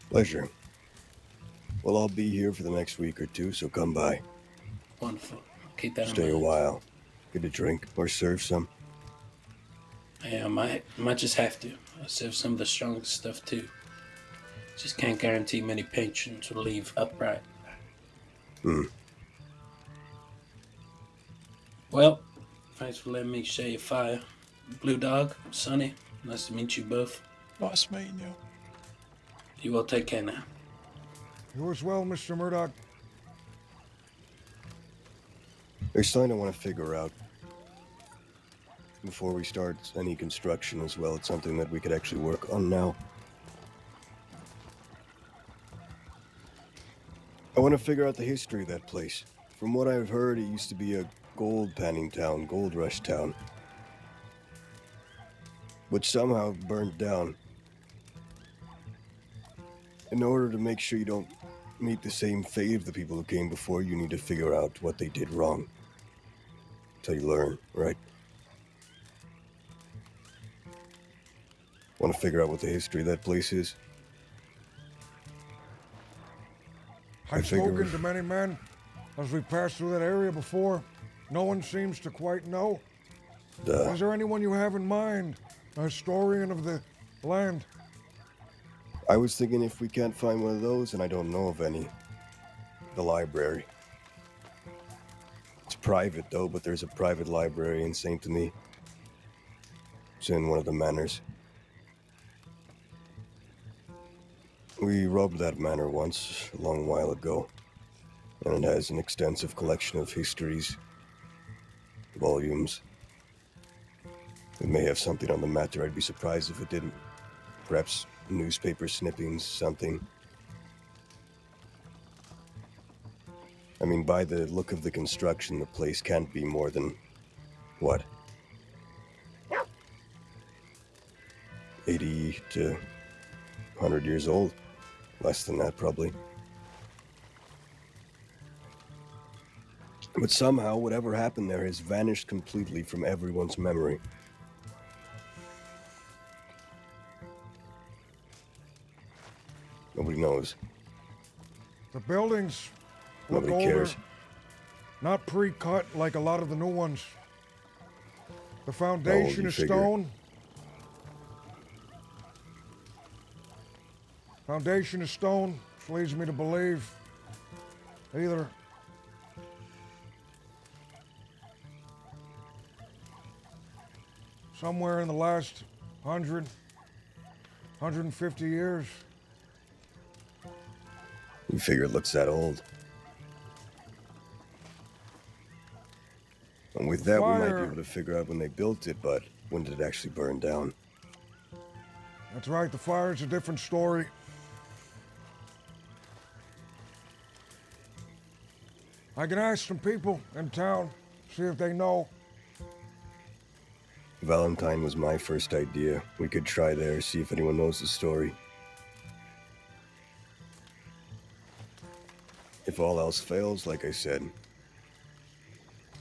Pleasure. Well, I'll be here for the next week or two, so come by. Wonderful. Keep that in Stay a mind. while. Get a drink or serve some. Yeah, I might just have to. I serve some of the strongest stuff too. Just can't guarantee many patrons will leave upright. Hmm. Well, thanks for letting me share your fire. Blue Dog, Sonny, nice to meet you both. Nice meeting you. You all take care now. You as well, Mr. Murdoch. There's something I want to figure out before we start any construction as well. It's something that we could actually work on now. I want to figure out the history of that place. From what I've heard, it used to be a gold panning town, gold rush town, which somehow burned down. In order to make sure you don't meet the same fate of the people who came before, you need to figure out what they did wrong. Till you learn, right? Want to figure out what the history of that place is? I've spoken to many men as we passed through that area before. No one seems to quite know. Duh. Is there anyone you have in mind? A historian of the land? I was thinking if we can't find one of those, and I don't know of any, the library. It's private though, but there's a private library in Saint Denis. It's in one of the manors. We robbed that manor once, a long while ago, and it has an extensive collection of histories, volumes. It may have something on the matter. I'd be surprised if it didn't. Perhaps newspaper snippings, something. I mean, by the look of the construction, the place can't be more than, what? 80 to 100 years old. Less than that, probably. But somehow, whatever happened there has vanished completely from everyone's memory. Nobody knows. The buildings look Nobody older. cares. Not pre-cut like a lot of the new ones. The foundation you is figure? stone. Foundation is stone, which leads me to believe either somewhere in the last 100, 150 years. You figure it looks that old. And with that, we might be Fire. able to figure out when they built it, but when did it actually burn down? That's right, the fire's a different story. I can ask some people in town, see if they know. Valentine was my first idea. We could try there, see if anyone knows the story. If all else fails, like I said,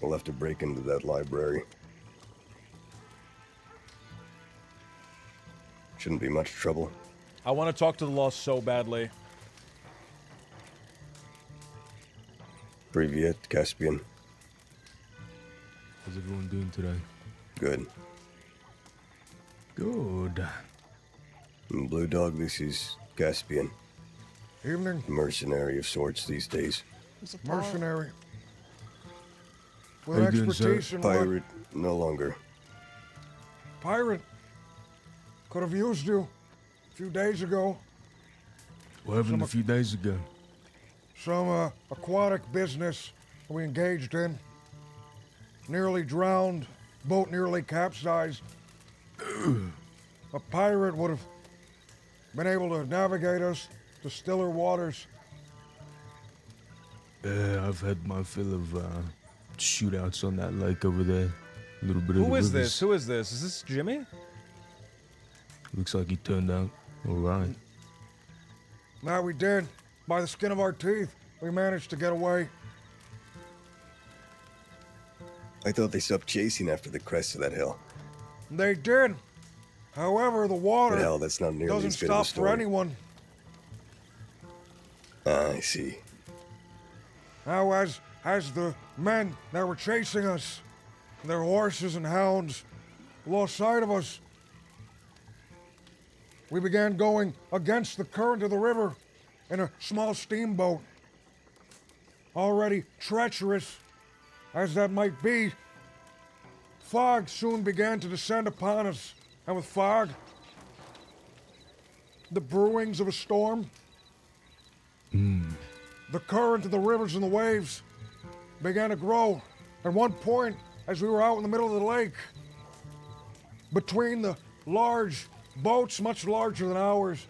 we'll have to break into that library. Shouldn't be much trouble. I want to talk to the law so badly. Privyet, Caspian. How's everyone doing today? Good. Good. Blue Dog, this is Caspian. Evening. Mercenary of sorts these days. Mercenary. How With you doing, sir? expertise in what? Pirate, no longer. Pirate. Could have used you a few days ago. What happened a few days ago? Some aquatic business we engaged in. Nearly drowned. Boat nearly capsized. A pirate would have been able to navigate us to stiller waters. I've had my fill of shootouts on that lake over there. A little bit of Who the is rivers. this? Who is this? Is this Jimmy? Looks like he turned out all right. Now we did. By the skin of our teeth, we managed to get away. I thought they stopped chasing after the crest of that hill. They did. However, the water But hell, that's not nearly doesn't as good of a stop for story. anyone. I see. Now, as the men that were chasing us, their horses and hounds, lost sight of us, we began going against the current of the river in a small steamboat. Already treacherous as that might be, fog soon began to descend upon us, and with fog, the brewings of a storm, the current of the rivers and the waves began to grow. At one point, as we were out in the middle of the lake, between the large boats, much larger than ours,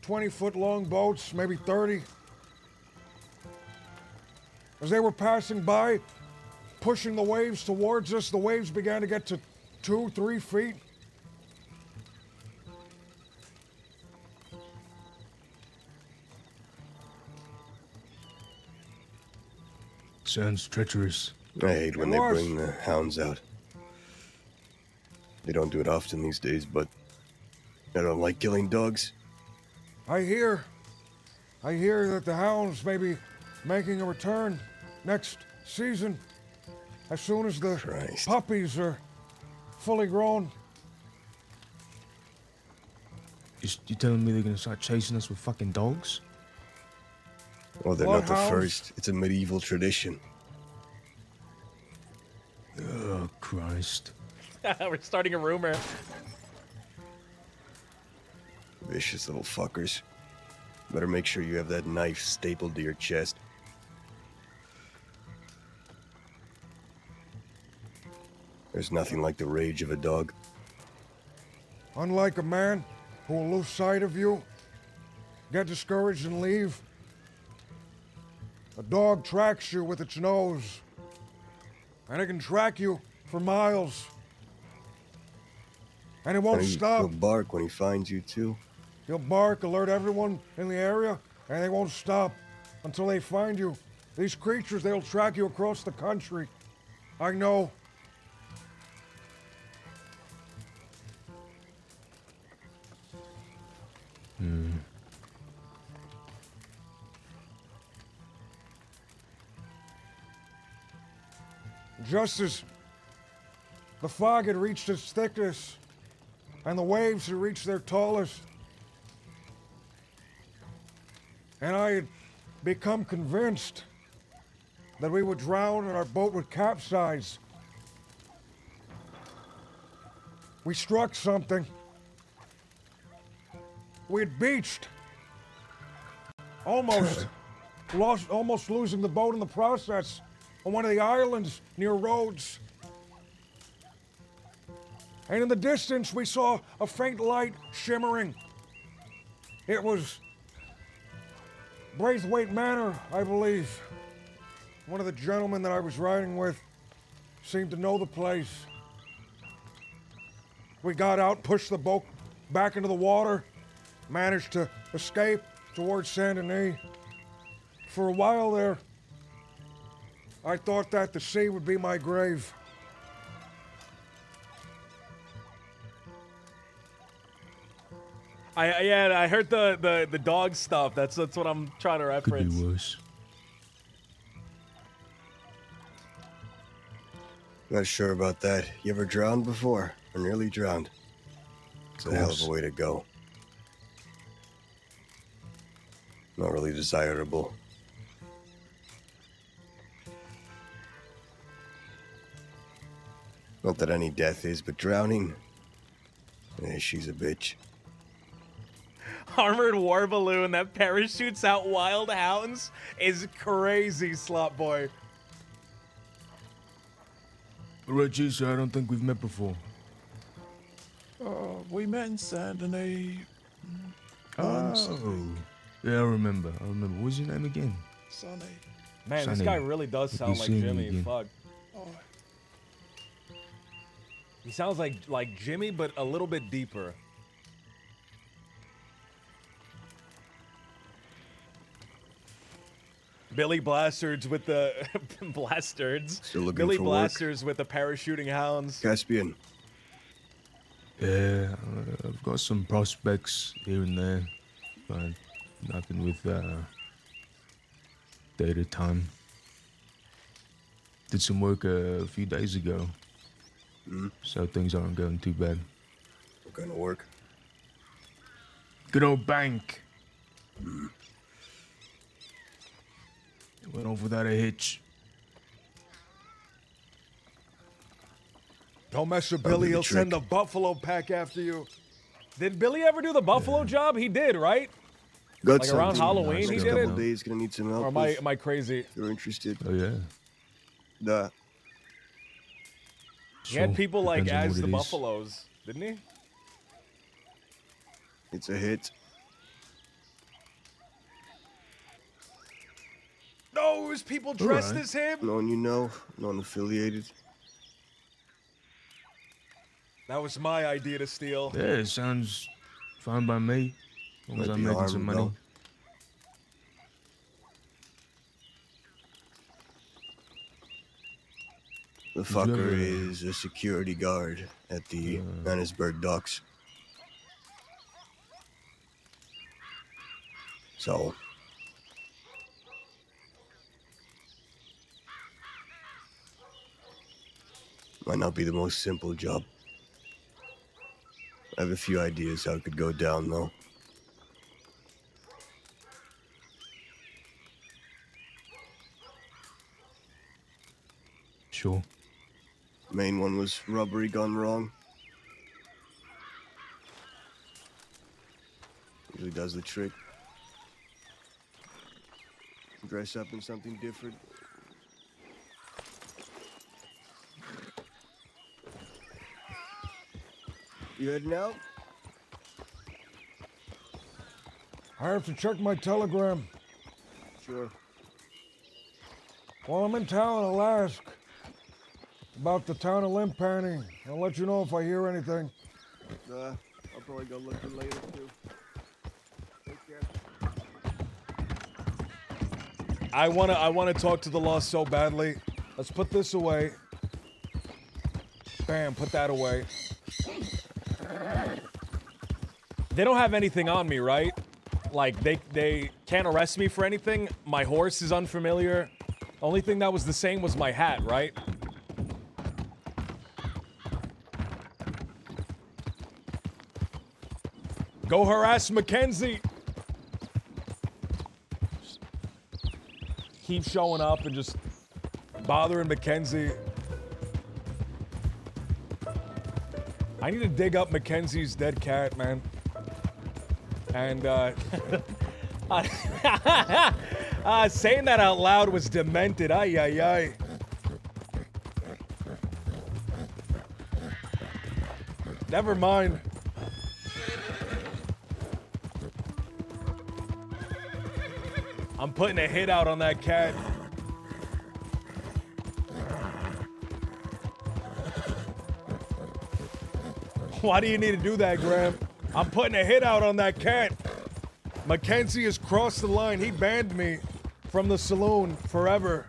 20-foot long boats, maybe 30, as they were passing by, pushing the waves towards us, the waves began to get to 2-3 feet. Sounds treacherous. I hate when It they was. bring the hounds out. They don't do it often these days, but I don't like killing dogs. I hear that the hounds may be making a return next season, as soon as the Christ. puppies are fully grown. You telling me they're gonna start chasing us with fucking dogs? Well, they're not the Bloodhounds? first. It's a medieval tradition. Oh, Christ. We're starting a rumor. Vicious little fuckers. Better make sure you have that knife stapled to your chest. There's nothing like the rage of a dog. Unlike a man who will lose sight of you, get discouraged and leave, a dog tracks you with its nose, and it can track you for miles. And it won't And stop. he'll bark when he finds you, too. He'll bark, alert everyone in the area, and they won't stop until they find you. These creatures, they'll track you across the country. I know. Just as the fog had reached its thickness and the waves had reached their tallest, and I had become convinced that we would drown and our boat would capsize, we struck something. We had beached, almost losing the boat in the process on one of the islands near Rhodes. And in the distance, we saw a faint light shimmering. It was Braithwaite Manor, I believe. One of the gentlemen that I was riding with seemed to know the place. We got out, pushed the boat back into the water, managed to escape towards Saint Denis. For a while there, I thought that the sea would be my grave. I heard the dog stuff. That's what I'm trying to Could reference. be worse. Not sure about that. You ever drowned before? Or nearly drowned? It's a hell of course. a way to go. Not really desirable. Not that any death is, but drowning. She's a bitch. Armored war balloon that parachutes out wild hounds is crazy, Slot Boy. Reggie, sir, I don't think we've met before. We met in Saint Denis. Oh. Yeah, I remember. What was your name again? Sonny. Man, this Sonny. guy really does Good sound to like see you Jimmy. again. Fuck. Oh, He sounds like Jimmy, but a little bit deeper. Billy Blastards with the Blastards. Still looking Billy for work? Blasters with the parachuting hounds. Caspian. Yeah, I've got some prospects here and there, but nothing with data time. Did some work a few days ago, so things aren't going too bad. What kind of work? Good old bank. Went off without a hitch. Don't mess with That'll Billy. be the He'll send the trick. Buffalo pack after you. Did Billy ever do the Buffalo job? He did, right? Got Like around something. Halloween, he Next did couple it? days, gonna need some help. Or am I crazy? If you're interested. Oh yeah. Nah. He had people like depends on as what the it is. Buffaloes, didn't he? It's a hit. No, it was people dressed Alright. as him. No one you know, non-affiliated. That was my idea to steal. Yeah, it sounds fine by me. As long as Might I'm be making some armed, money. The Did you fucker ever- is a security guard at the Johannesburg docks. So, might not be the most simple job. I have a few ideas how it could go down, though. Sure. Main one was robbery gone wrong. Usually does the trick. Dress up in something different. You heading out? I have to check my telegram. Sure. Well, I'm in town, I'll ask about the town of Limpani. I'll let you know if I hear anything. I'll probably go looking later too. Take care. I wanna talk to the law so badly. Let's put this away. Bam, put that away. They don't have anything on me, right? Like they can't arrest me for anything. My horse is unfamiliar. Only thing that was the same was my hat, right? Go harass Mackenzie. Keep showing up and just bothering Mackenzie. I need to dig up Mackenzie's dead cat, man. And saying that out loud was demented. Ay, ay, ay. Never mind. I'm putting a hit out on that cat. Why do you need to do that, Graham? I'm putting a hit out on that cat. Mackenzie has crossed the line. He banned me from the saloon forever.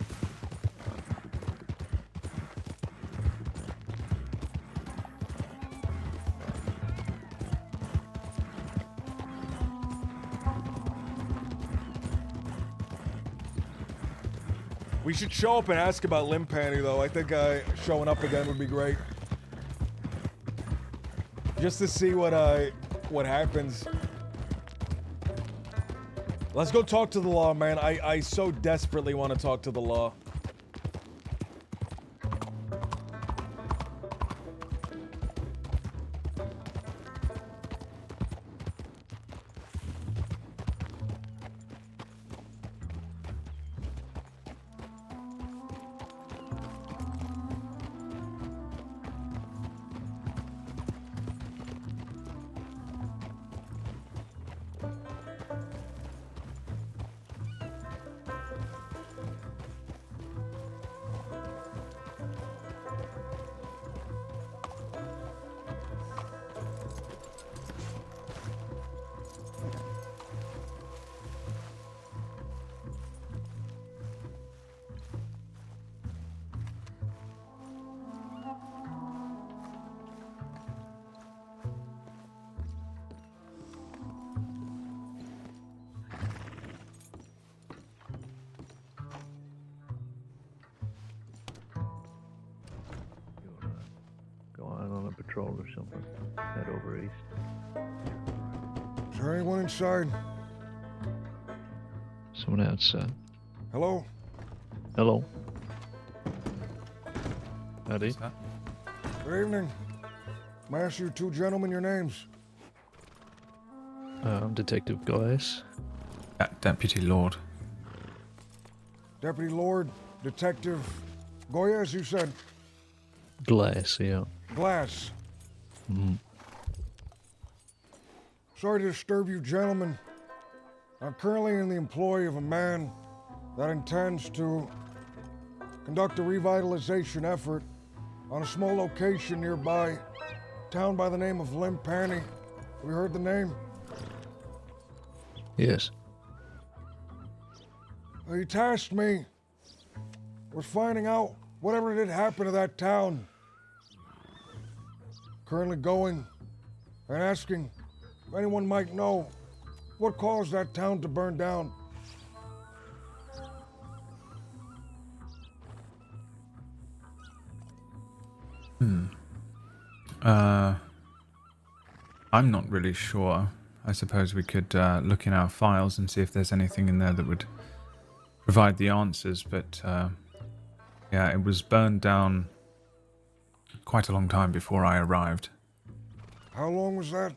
We should show up and ask about Limpani, though. I think showing up again would be great. Just to see what happens. Let's go talk to the law, man. I so desperately want to talk to the law. Go on a patrol or something. Head over east. Is there anyone inside? Someone outside. Hello? Hello. Howdy. Good evening. May I ask you two gentlemen your names? I'm Detective Glass. Deputy Lord. Deputy Lord, Detective Goya, as you said. Glass, yeah. Glass. Mm-hmm. Sorry to disturb you, gentlemen. I'm currently in the employ of a man that intends to conduct a revitalization effort on a small location nearby, a town by the name of Limpani. Have you heard the name? Yes. He tasked me with finding out whatever did happen to that town. Currently going and asking if anyone might know what caused that town to burn down. I'm not really sure. I suppose we could look in our files and see if there's anything in there that would provide the answers, but yeah, it was burned down quite a long time before I arrived. How long was that?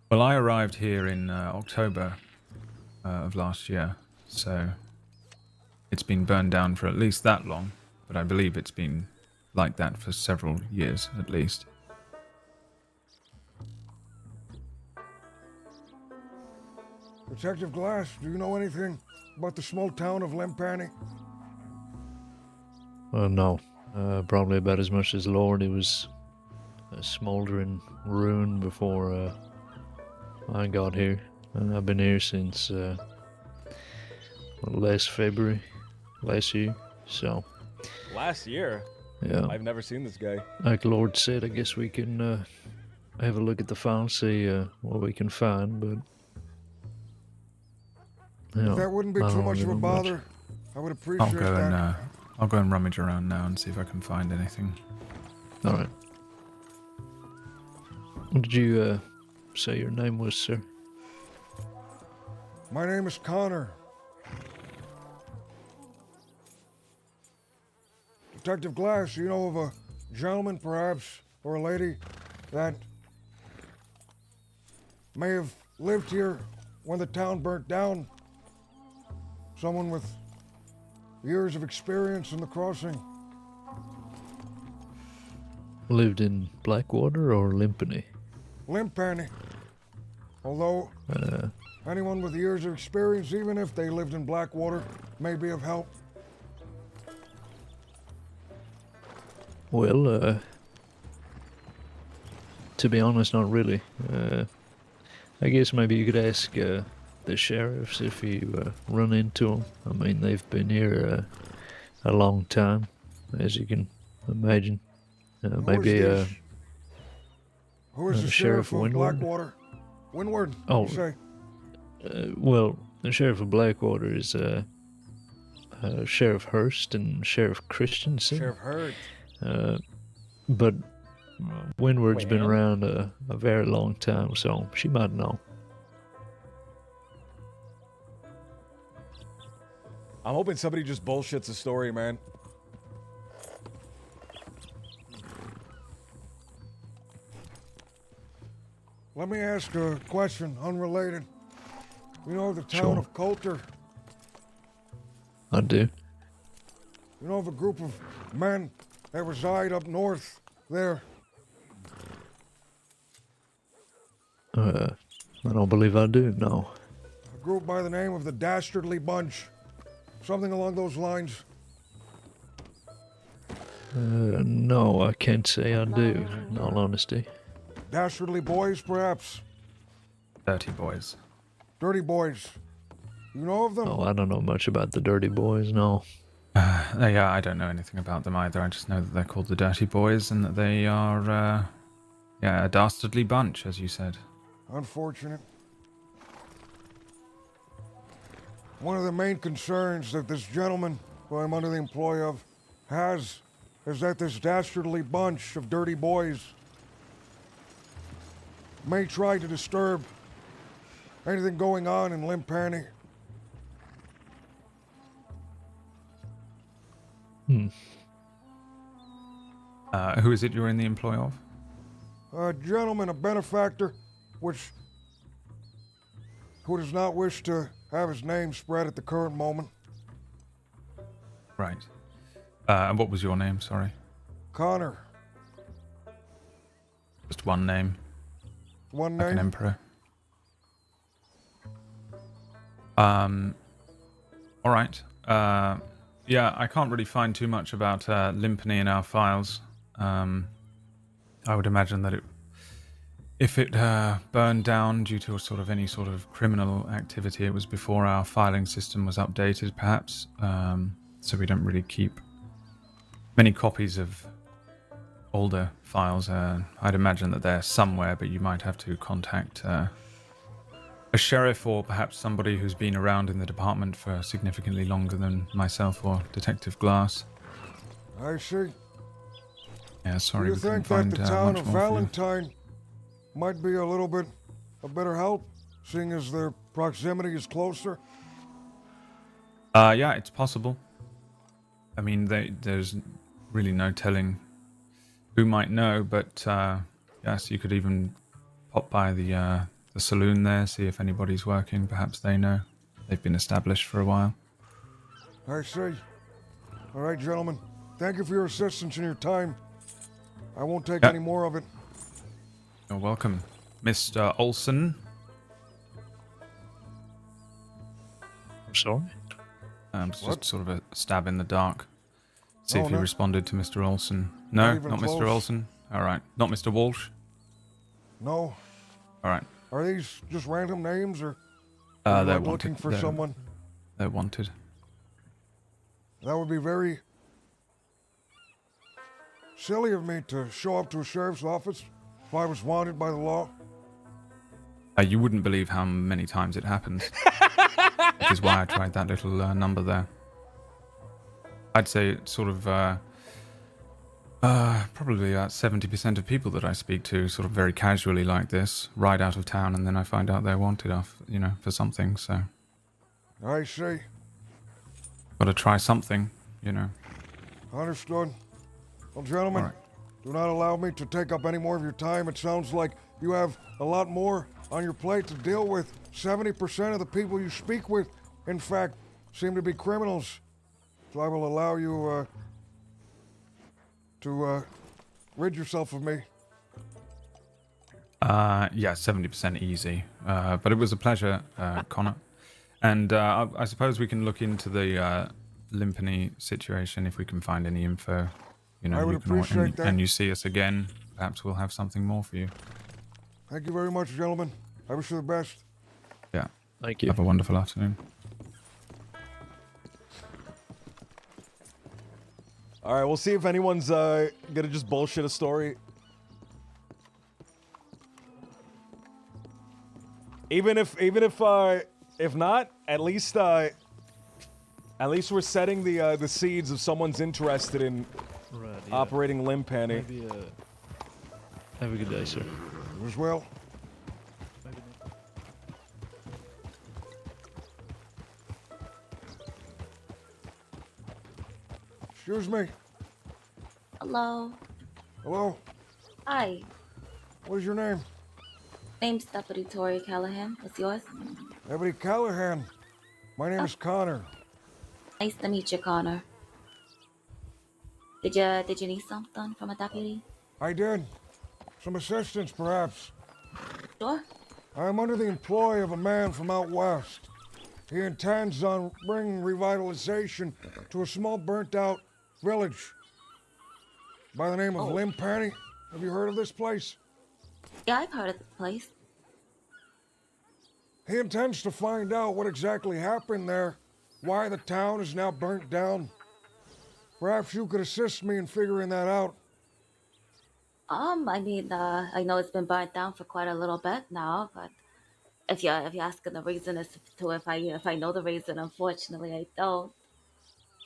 Well, I arrived here in October of last year, so it's been burned down for at least that long, but I believe it's been like that for several years at least. Detective Glass, do you know anything about the small town of Limpani? No. Probably about as much as Lord. It was a smoldering ruin before I got here. I've been here since last February, last year. So. Last year? Yeah. I've never seen this guy. Like Lord said, I guess we can have a look at the file, see what we can find, but. If that wouldn't be too much of a bother, I would appreciate that. I'll go and rummage around now and see if I can find anything. All right. What did you say your name was, sir? My name is Connor. Detective Glass, you know of a gentleman, perhaps, or a lady that may have lived here when the town burnt down? Someone with years of experience in the crossing. Lived in Blackwater or Limpani? Limpani. Although anyone with years of experience, even if they lived in Blackwater, may be of help. Well, to be honest, not really. I guess maybe you could ask the sheriffs if you run into them. I mean, they've been here a long time, as you can imagine. Maybe who is the sheriff of Windward? Blackwater? Windward, oh, you say? Well, the sheriff of Blackwater is Sheriff Hurst and Sheriff Christensen. Sheriff Hurst. But Windward's been Well. around a very long time, so she might know. I'm hoping somebody just bullshits the story, man. Let me ask a question, unrelated. You know the town Sure. of Coulter? I do. You know of a group of men that reside up north there? I don't believe I do, no. A group by the name of the Dastardly Bunch. Something along those lines. No, I can't say I do, in all honesty. Dastardly Boys, perhaps? Dirty boys. Dirty Boys. You know of them? Oh, I don't know much about the Dirty Boys, no. Yeah, I don't know anything about them either. I just know that they're called the Dirty Boys and that they are, yeah, a dastardly bunch, as you said. Unfortunate. One of the main concerns that this gentleman, who I'm under the employ of, has is that this dastardly bunch of dirty boys may try to disturb anything going on in Limpani. Who is it you're in the employ of? A gentleman, a benefactor, who does not wish to have his name spread at the current moment. Right. And what was your name, sorry? Connor. Just one name. One like name? an emperor. Alright. Yeah, I can't really find too much about Limpany in our files. I would imagine that if it burned down due to any sort of criminal activity, it was before our filing system was updated, perhaps. So we don't really keep many copies of older files. I'd imagine that they're somewhere, but you might have to contact a sheriff or perhaps somebody who's been around in the department for significantly longer than myself or Detective Glass. I see. Yeah, sorry, Do you we couldn't think that find the town much of more for you. Valentine might be a little bit of better help, seeing as their proximity is closer? Yeah, it's possible. I mean, there's really no telling who might know, but yes, you could even pop by the saloon there, see if anybody's working. Perhaps they know. They've been established for a while. I see. All right, gentlemen. Thank you for your assistance and your time. I won't take any more of it. You're welcome. Mr. Olson. I'm sorry? It's just sort of a stab in the dark. See Oh, if he no. responded to Mr. Olson. No, even not Mr. close. Olson. All right. Not Mr. Walsh. No. All right. Are these just random names, or They're are you, like, wanted. looking for They're- someone? They're wanted. That would be very silly of me to show up to a sheriff's office if I was wanted by the law. You wouldn't believe how many times it happens. Which is why I tried that little number there. I'd say it's sort of probably about 70% of people that I speak to, sort of very casually like this, ride out of town, and then I find out they're wanted for something. So I see. got to try something, Understood. Well, gentlemen, do not allow me to take up any more of your time. It sounds like you have a lot more on your plate to deal with. 70% of the people you speak with, in fact, seem to be criminals. So I will allow you to rid yourself of me. Yeah, 70% easy. But it was a pleasure, Connor. And I suppose we can look into the Limpany situation if we can find any info. I would appreciate that. And you see us again, perhaps we'll have something more for you. Thank you very much, gentlemen. I wish you the best. Yeah. Thank you. Have a wonderful afternoon. All right, we'll see if anyone's gonna just bullshit a story. Even if not, at least we're setting the seeds of someone's interested in operating Limpany. Have a good day, sir. You as well. Excuse me. Hello. Hello? Hi. What is your name? Name's Deputy Tori Callahan. What's yours? Deputy Callahan. My name is Connor. Nice to meet you, Connor. Did you need something from a deputy? I did. Some assistance, perhaps. Sure. I'm under the employ of a man from out west. He intends on bringing revitalization to a small burnt-out village by the name of Limpanny. Have you heard of this place? Yeah, I've heard of the place. He intends to find out what exactly happened there, why the town is now burnt down. Perhaps you could assist me in figuring that out. I mean, I know it's been burnt down for quite a little bit now, but if you're asking the reason as to if I know the reason, unfortunately I don't.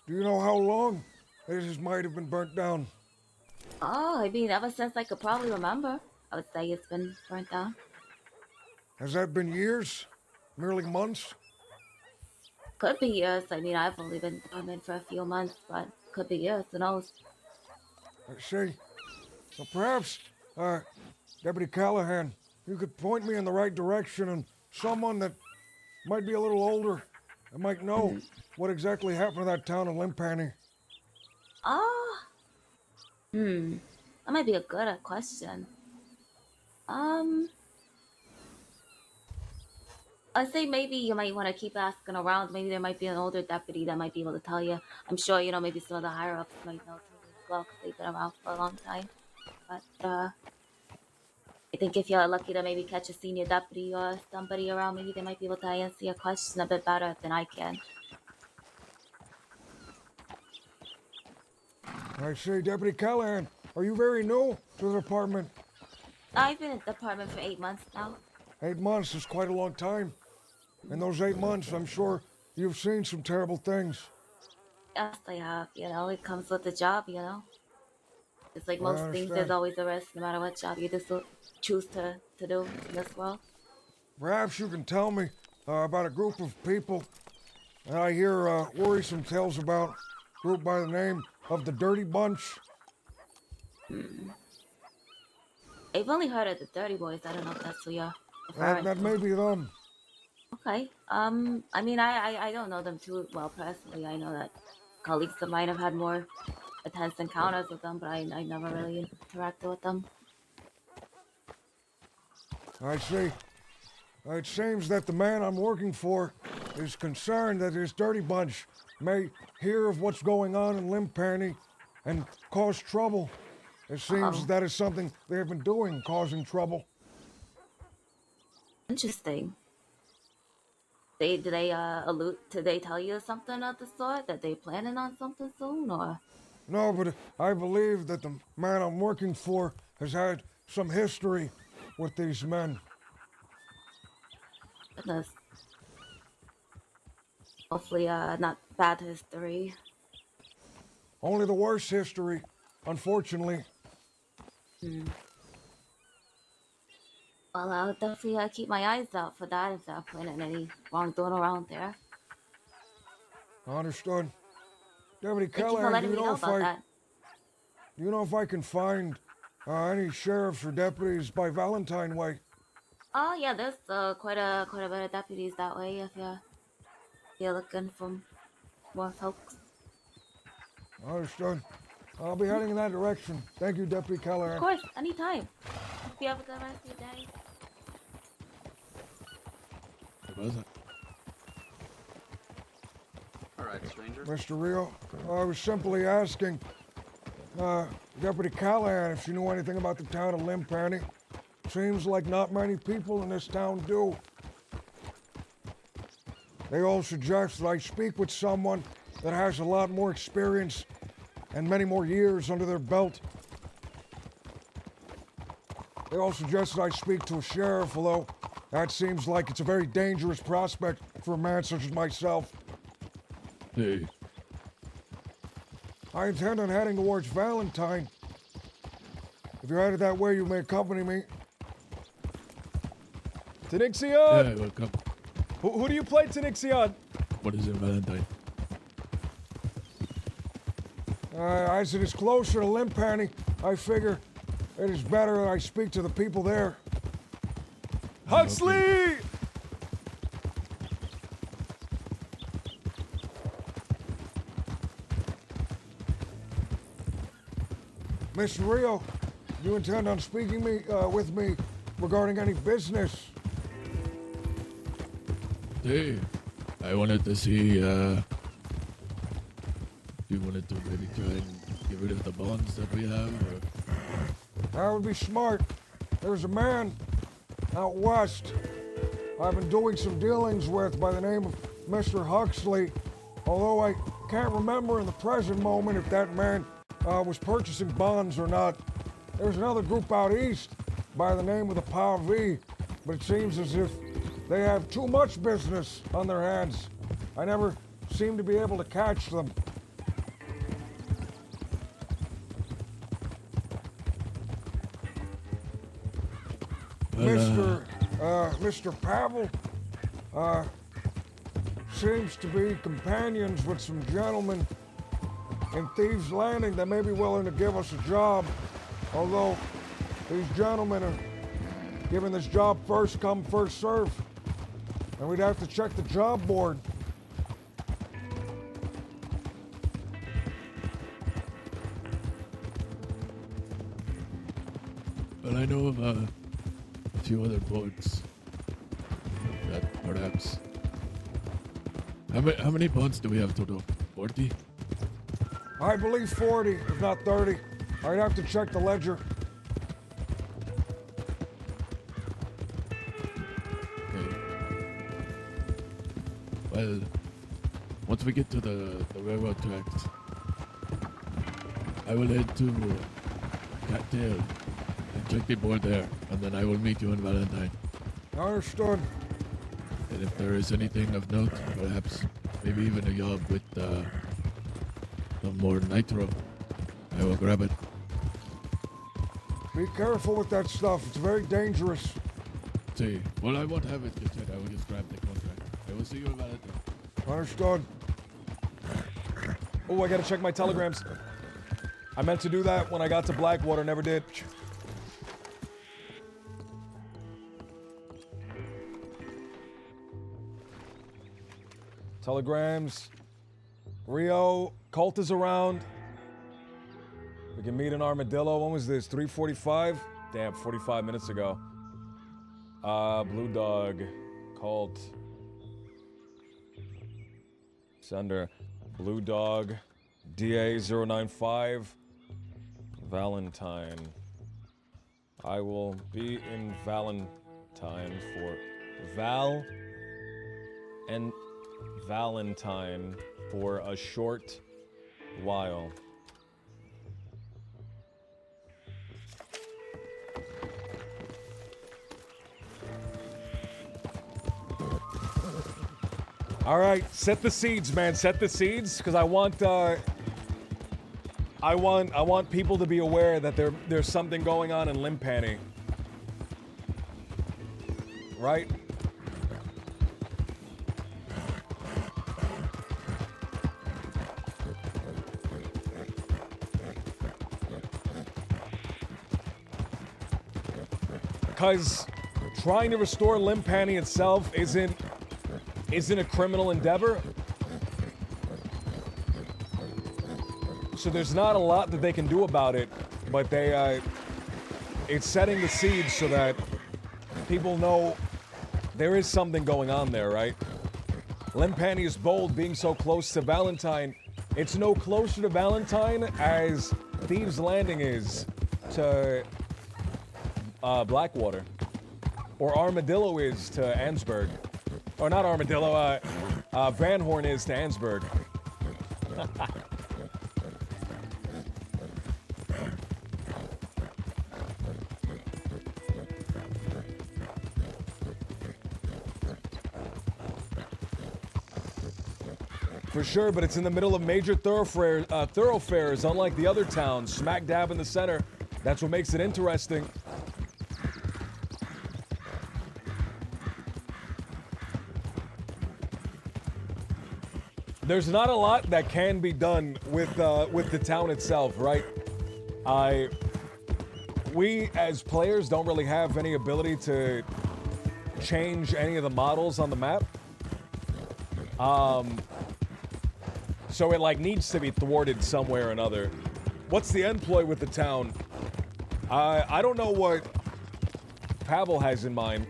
Do you know how long it might have been burnt down? Oh, I mean, ever since I could probably remember, I would say it's been burnt down. Has that been years? Merely months? Could be years. I mean, I've only been in for a few months, but could be years. Who knows? I see. So perhaps, Deputy Callahan, you could point me in the right direction and someone that might be a little older and might know what exactly happened to that town of Limpanny. That might be a good question. I'd say maybe you might want to keep asking around. Maybe there might be an older deputy that might be able to tell you. I'm sure, maybe some of the higher ups might know too as well because they've been around for a long time. But, I think if you're lucky to maybe catch a senior deputy or somebody around, maybe they might be able to answer your question a bit better than I can. I see. Deputy Callahan, are you very new to the department? I've been in the department for 8 months now. 8 months is quite a long time. In those 8 months, I'm sure you've seen some terrible things. Yes, I have. It comes with the job, It's like I most things, there's understand. always a risk, no matter what job you choose to do in this world. Perhaps you can tell me about a group of people that I hear worrisome tales about. A group by the name of the Dirty Bunch. I've only heard of the Dirty Boys. I don't know if that's who you're That referring to. may be them. Okay. I mean, I don't know them too well personally. I know that colleagues of mine have had more intense encounters with them, but I never really interacted with them. I see. It seems that the man I'm working for is concerned that his Dirty Bunch may hear of what's going on in Limpanny and cause trouble. It seems that is something they have been doing, causing trouble. Interesting. Did they tell you something of the sort? That they planning on something soon, or? No, but I believe that the man I'm working for has had some history with these men. Goodness. Hopefully, not bad history. Only the worst history, unfortunately. Well, I'll definitely keep my eyes out for that if they're planning any wrongdoing around there. Understood. Deputy Thank you for Callahan, letting me know about that. do you know if I can find any sheriffs or deputies by Valentine Way? Oh yeah, there's quite a bit of deputies that way if you're looking for more folks. Understood. I'll be heading in that direction. Thank you, Deputy Callahan. Of course, anytime. Hope you have a good rest of your day. All right, stranger. Mr. Rio, I was simply asking Deputy Callahan if she knew anything about the town of Limpanny. Seems like not many people in this town do. They all suggest that I speak with someone that has a lot more experience and many more years under their belt. They all suggest that I speak to a sheriff, although that seems like it's a very dangerous prospect for a man such as myself. Hey. I intend on heading towards Valentine. If you're headed that way, you may accompany me. Tenixion! Yeah, welcome. Who do you play, Tenixion? What is it, Valentine? As it is closer to Limpani, I figure it is better that I speak to the people there. Huxley! Mr. Rio, you intend on speaking with me regarding any business? Hey, I wanted to see, if you wanted to maybe try and get rid of the bonds that we have, or... That would be smart. There's a man out west I've been doing some dealings with by the name of Mr. Huxley, although I can't remember in the present moment if that man was purchasing bonds or not. There's another group out east by the name of the Pavi, but it seems as if they have too much business on their hands. I never seem to be able to catch them. Mr. Pavel seems to be companions with some gentlemen in Thieves Landing that may be willing to give us a job, although these gentlemen are giving this job first come, first serve, and we'd have to check the job board. Well, I know of a few other boats that perhaps... How many bonds do we have total? 40? I believe 40, if not 30. I'd have to check the ledger. Okay. Well, once we get to the railroad tracks, I will head to Cattail and check the board there, and then I will meet you in Valentine. Understood. And if there is anything of note, perhaps maybe even a job with some more nitro, I will grab it. Be careful with that stuff. It's very dangerous. See, well, I won't have it just yet. I will just grab the contract. I will see you in Valentine. Understood. Oh, I gotta check my telegrams. I meant to do that when I got to Blackwater, never did. Telegrams. Rio, Colt is around. We can meet in Armadillo. When was this? 3:45? Damn, 45 minutes ago. Blue Dog, Colt. Sender. Blue Dog, DA 095. Valentine. I will be in Valentine for Val and Valentine for a short while. All right, set the seeds, man. Set the seeds, because I want people to be aware that there's something going on in Limpani. Right? Because trying to restore Limpani itself isn't a criminal endeavor. So there's not a lot that they can do about it, but it's setting the seeds so that people know there is something going on there, right? Limpani is bold, being so close to Valentine. It's no closer to Valentine as Thieves Landing is to Blackwater, or Armadillo is to Ansburg. Or not Armadillo, Van Horn is to Ansburg. For sure, but it's in the middle of major thoroughfares, unlike the other towns, smack dab in the center. That's what makes it interesting. there's not a lot that can be done with the town itself, right? We as players don't really have any ability to change any of the models on the map. So it like needs to be thwarted somewhere or another. What's the end ploy with the town? I don't know what Pavel has in mind.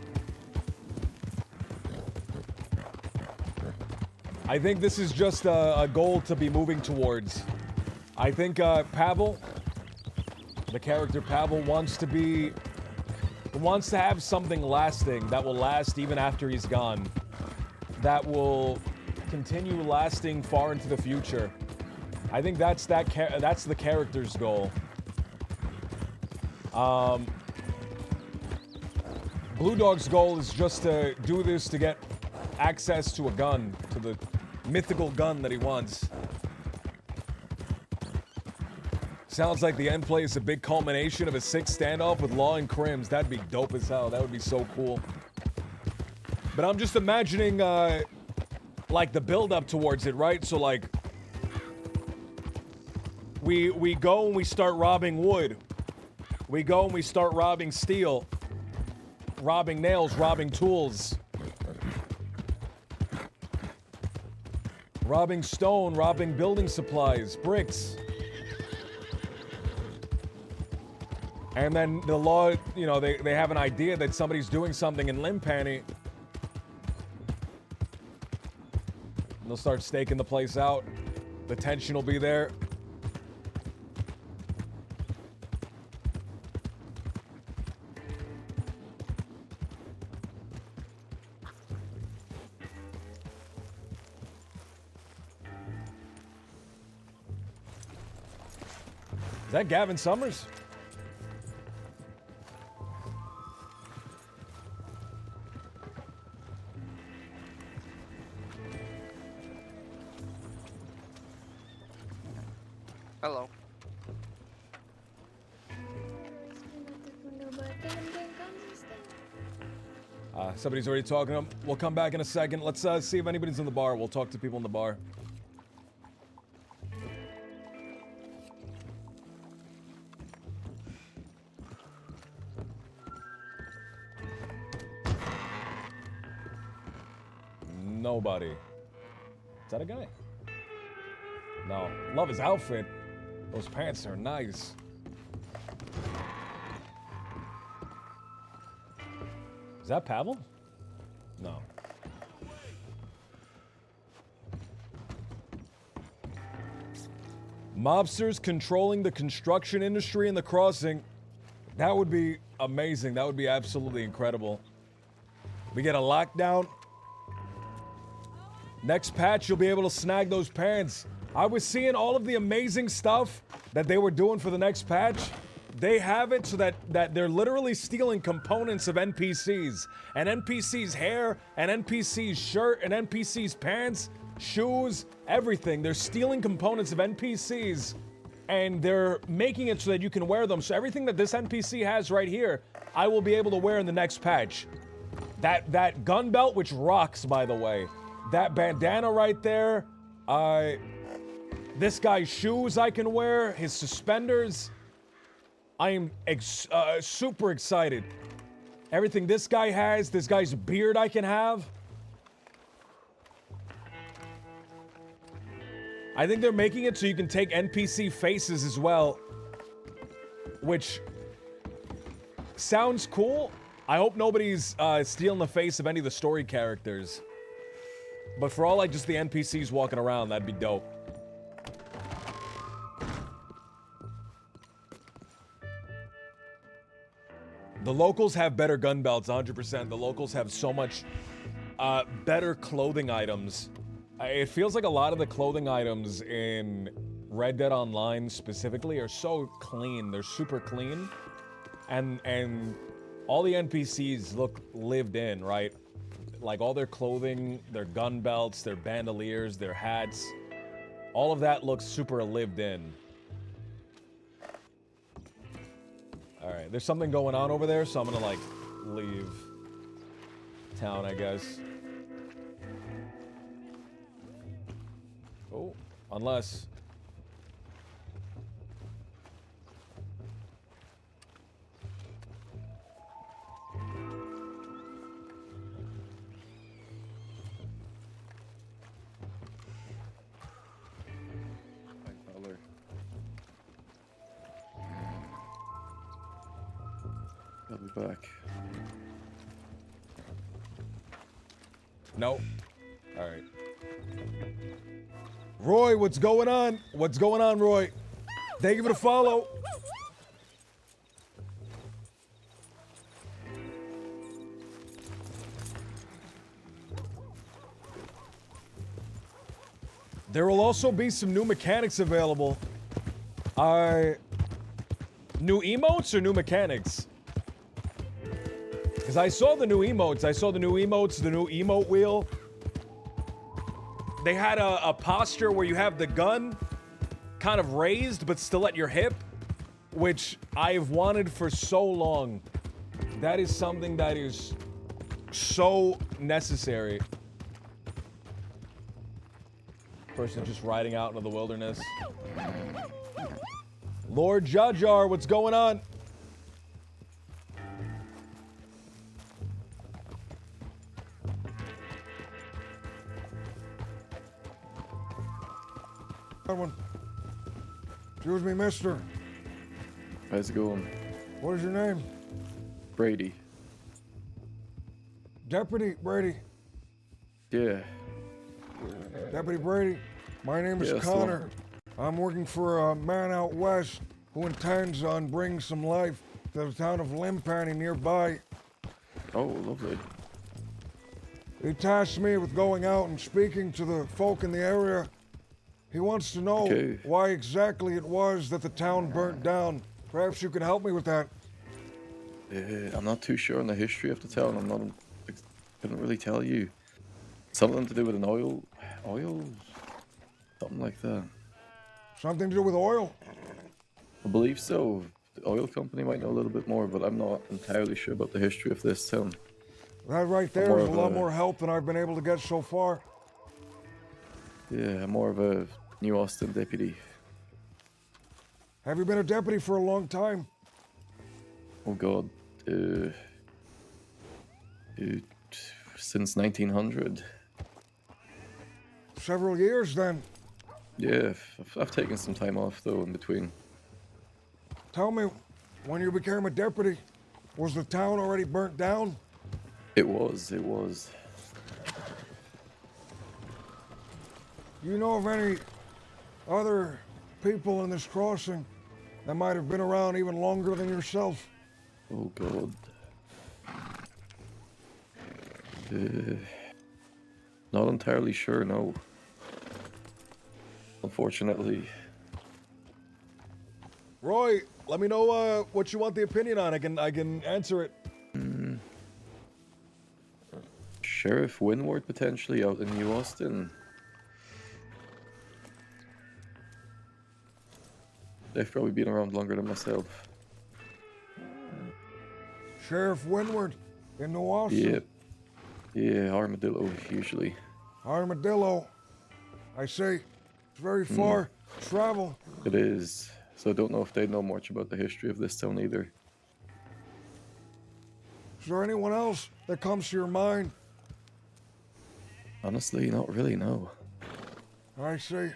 I think this is just a goal to be moving towards. I think Pavel, the character Pavel, wants to have something lasting that will last even after he's gone. That will continue lasting far into the future. I think that's the character's goal. Blue Dog's goal is just to do this to get access to a gun, to the mythical gun that he wants. Sounds like the end play is a big culmination of a 6 standoff with Law and Crims. That'd be dope as hell. That would be so cool. But I'm just imagining, like, the build-up towards it, right? So, like, we go and we start robbing wood. We go and we start robbing steel. Robbing nails, robbing tools. Robbing stone, robbing building supplies, bricks. And then the law, you know, they have an idea that somebody's doing something in Limpani. They'll start staking the place out. The tension will be there. Is that Gavin Summers? Hello. Somebody's already talking to him. We'll come back in a second. Let's see if anybody's in the bar. We'll talk to people in the bar. Nobody. Is that a guy? No. Love his outfit. Those pants are nice. Is that Pavel? No. Mobsters controlling the construction industry in the crossing. That would be amazing. That would be absolutely incredible. We get a lockdown. Next patch, you'll be able to snag those pants. I was seeing all of the amazing stuff that they were doing for the next patch. They have it so that they're literally stealing components of NPCs. An NPC's hair, an NPC's shirt, an NPC's pants, shoes, everything. They're stealing components of NPCs and they're making it so that you can wear them. So everything that this NPC has right here, I will be able to wear in the next patch. That gun belt, which rocks, by the way. That bandana right there. This guy's shoes I can wear. His suspenders. I am super excited. Everything this guy has. This guy's beard I can have. I think they're making it so you can take NPC faces as well. Which sounds cool. I hope nobody's stealing the face of any of the story characters. But for all like just the NPCs walking around, that'd be dope. The locals have better gun belts, 100%. The locals have so much better clothing items. It feels like a lot of the clothing items in Red Dead Online specifically are so clean. They're super clean. And all the NPCs look lived in, right? Like all their clothing, their gun belts, their bandoliers, their hats. All of that looks super lived in. Alright, there's something going on over there, so I'm gonna like leave town, I guess. Oh, unless. I'll be back. No. All right. Roy, what's going on? What's going on, Roy? Thank you for the follow. There will also be some new mechanics available. New emotes or new mechanics? Because I saw the new emotes. I saw the new emotes, the new emote wheel. They had a posture where you have the gun kind of raised but still at your hip, which I've wanted for so long. That is something that is so necessary. Person just riding out into the wilderness. Lord Jar Jar, what's going on? One. Excuse me, mister. How's it going? What is your name? Brady. Deputy Brady. Yeah. Deputy Brady. My name is Yeah, that's the one. Connor. I'm working for a man out west who intends on bringing some life to the town of Limpani nearby. Oh, lovely. He tasked me with going out and speaking to the folk in the area. He wants to know why exactly it was that the town burnt down. Perhaps you could help me with that. I'm not too sure on the history of the town. I couldn't really tell you. Something to do with an oil, something like that. Something to do with oil? I believe so. The oil company might know a little bit more, but I'm not entirely sure about the history of this town. That right there is a lot more help than I've been able to get so far. Yeah, I'm more of a New Austin deputy. Have you been a deputy for a long time? Oh God, since 1900. Several years then. Yeah, I've taken some time off though in between. Tell me, when you became a deputy, was the town already burnt down? It was. You know of any other people in this crossing that might have been around even longer than yourself? Oh God. Not entirely sure, no. Unfortunately. Roy, let me know what you want the opinion on. I can answer it. Sheriff Winward potentially out in New Austin. They've probably been around longer than myself. Sheriff Winward in New Austin? Yeah, Armadillo usually. Armadillo. I say, it's very far to travel. It is. So I don't know if they know much about the history of this town either. Is there anyone else that comes to your mind? Honestly, not really, no. I see.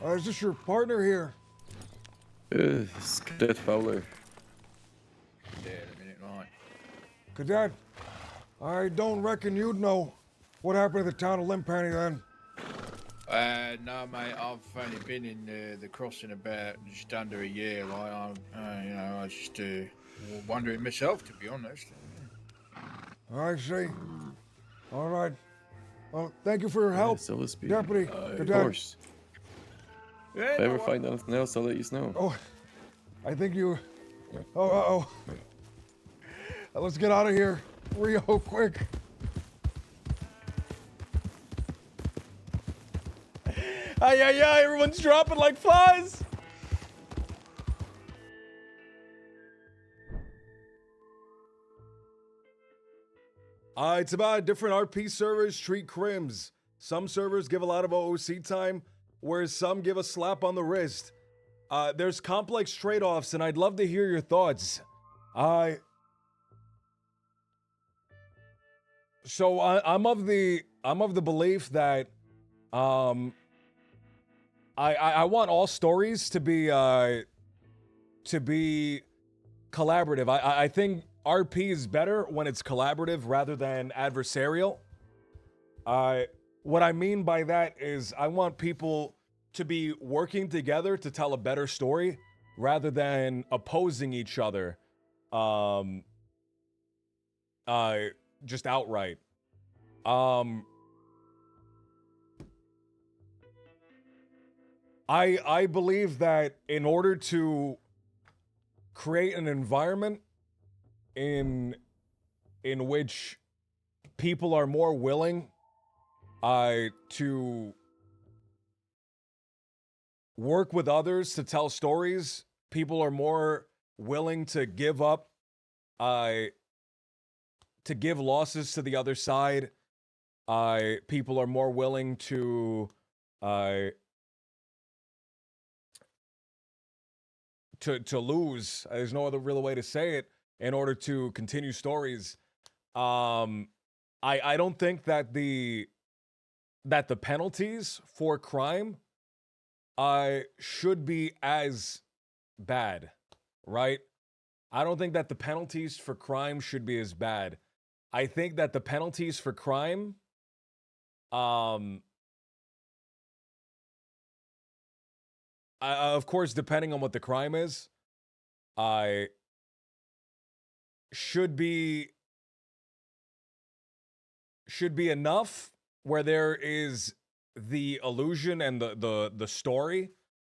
Is this your partner here? It's Cadet Fowler. Cadet, I don't reckon you'd know what happened to the town of Limpani then. No, mate. I've only been in the crossing about just under a year. Like, I was just wondering myself, to be honest. I see. All right. Well, thank you for your help, Deputy. Of course. If I ever find anything else, I'll let you know. Oh, I think you... Oh. Let's get out of here real quick. Ay, everyone's dropping like flies. It's about different RP servers treat crims. Some servers give a lot of OOC time, whereas some give a slap on the wrist. There's complex trade-offs, and I'd love to hear your thoughts. So I'm of the belief that I want all stories to be collaborative. I think RP is better when it's collaborative rather than adversarial. What I mean by that is I want people to be working together to tell a better story rather than opposing each other just outright. I believe that in order to create an environment in which people are more willing to work with others to tell stories, people are more willing to give up, to give losses to the other side. People are more willing to lose. There's no other real way to say it in order to continue stories. I don't think that the penalties for crime should be as bad, right? I don't think that the penalties for crime should be as bad. I think that the penalties for crime of course, depending on what the crime is, should be enough where there is the illusion and the story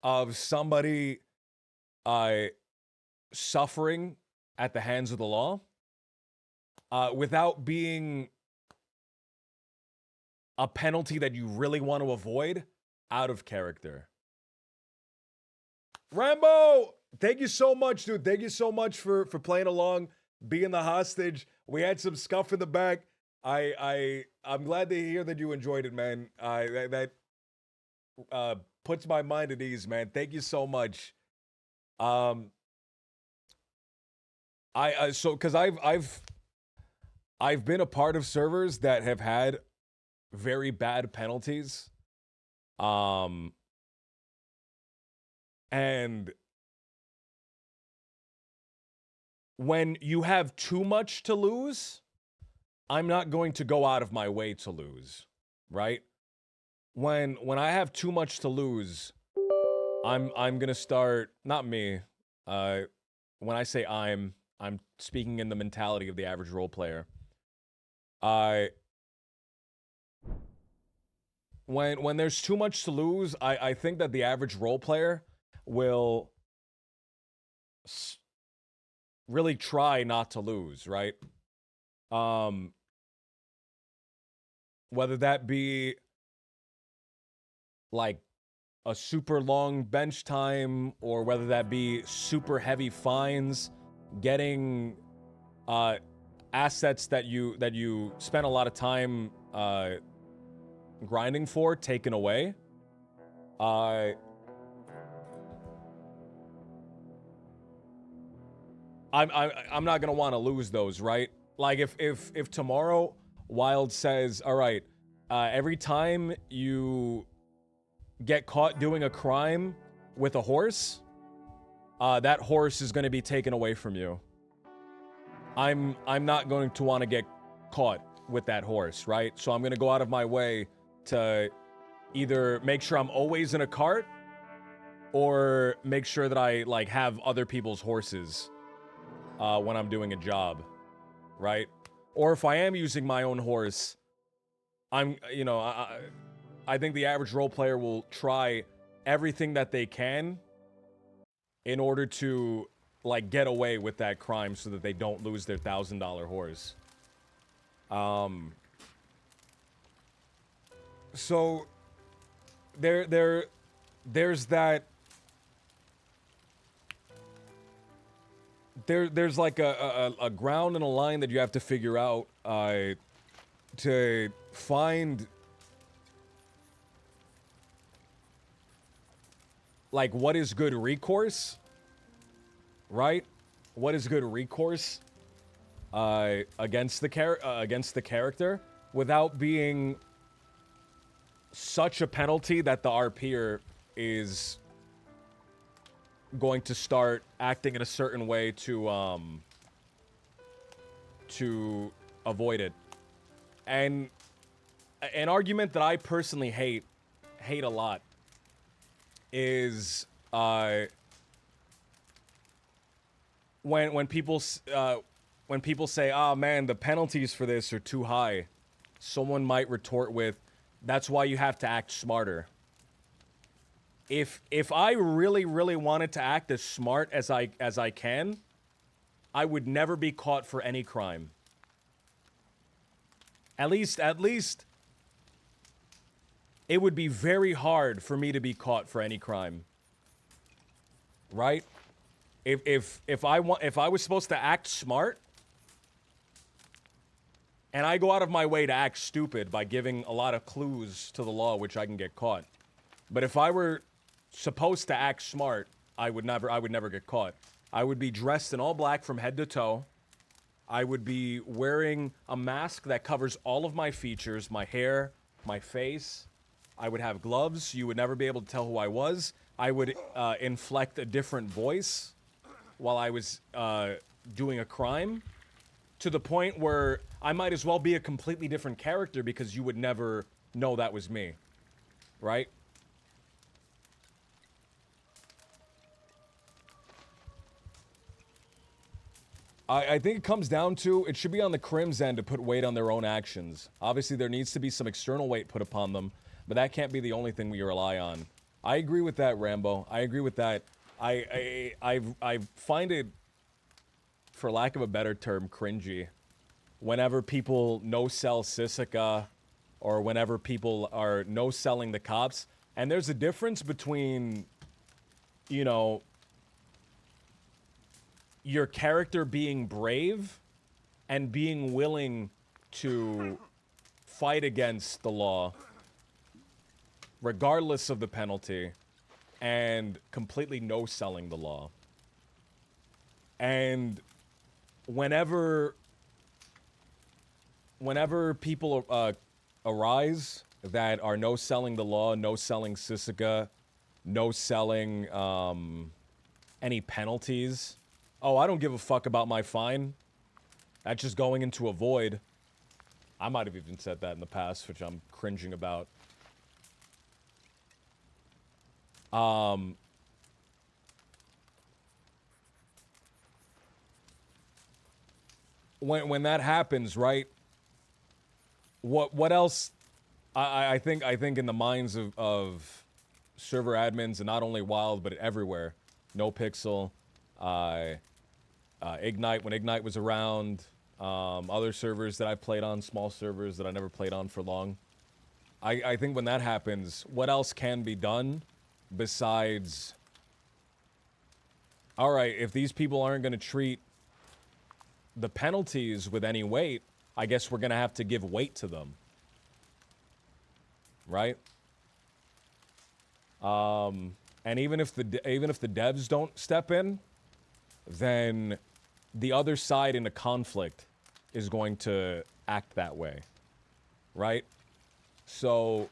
of somebody suffering at the hands of the law without being a penalty that you really want to avoid out of character. Rambo, thank you so much, dude. Thank you so much for playing along, being the hostage. We had some scuff in the back. I'm glad to hear that you enjoyed it, man. That puts my mind at ease, man. Thank you so much. So because I've been a part of servers that have had very bad penalties. And when you have too much to lose, I'm not going to go out of my way to lose, right? When I have too much to lose, I'm gonna start, not me. When I say I'm speaking in the mentality of the average role player. When there's too much to lose, I think that the average role player will really try not to lose, right? Whether that be like a super long bench time or whether that be super heavy fines, getting assets that you spent a lot of time grinding for taken away. I'm not gonna want to lose those, right? Like if tomorrow Wild says, all right, every time you get caught doing a crime with a horse, that horse is going to be taken away from you. I'm not going to want to get caught with that horse, right? So I'm going to go out of my way to either make sure I'm always in a cart or make sure that I like have other people's horses when I'm doing a job, right? Or if I am using my own horse, I think the average role player will try everything that they can in order to like get away with that crime so that they don't lose their $1,000 horse. So there's that. There's like a ground and a line that you have to figure out to find like, what is good recourse, right? What is good recourse against the character without being such a penalty that the RPer is going to start acting in a certain way to avoid it. And an argument that I personally hate a lot is when people say, "Oh man, the penalties for this are too high," someone might retort with, "That's why you have to act smarter." If I really wanted to act as smart as I can, I would never be caught for any crime. At least it would be very hard for me to be caught for any crime. Right? If I was supposed to act smart and I go out of my way to act stupid by giving a lot of clues to the law which I can get caught. But if I were supposed to act smart, I would never get caught. I would be dressed in all black from head to toe. I would be wearing a mask that covers all of my features, my hair, my face. I would have gloves. You would never be able to tell who I was. I would inflect a different voice while I was doing a crime, to the point where I might as well be a completely different character because you would never know that was me. Right? I think it comes down to, it should be on the Crim's end to put weight on their own actions. Obviously, there needs to be some external weight put upon them, but that can't be the only thing we rely on. I agree with that, Rambo. I agree with that. I find it, for lack of a better term, cringy whenever people no-sell Sisika or whenever people are no-selling the cops. And there's a difference between, you know, your character being brave and being willing to fight against the law regardless of the penalty and completely no-selling the law. And whenever people arise that are no-selling the law, no-selling Sisika, no-selling any penalties, oh, I don't give a fuck about my fine. That's just going into a void. I might have even said that in the past, which I'm cringing about. When that happens, right? What else? I think in the minds of server admins, and not only Wild but everywhere, NoPixel, Ignite when Ignite was around, other servers that I played on, small servers that I never played on for long. I think when that happens, what else can be done besides, all right, if these people aren't going to treat the penalties with any weight, I guess we're going to have to give weight to them. Right? And even if the devs don't step in, then the other side in a conflict is going to act that way. Right? So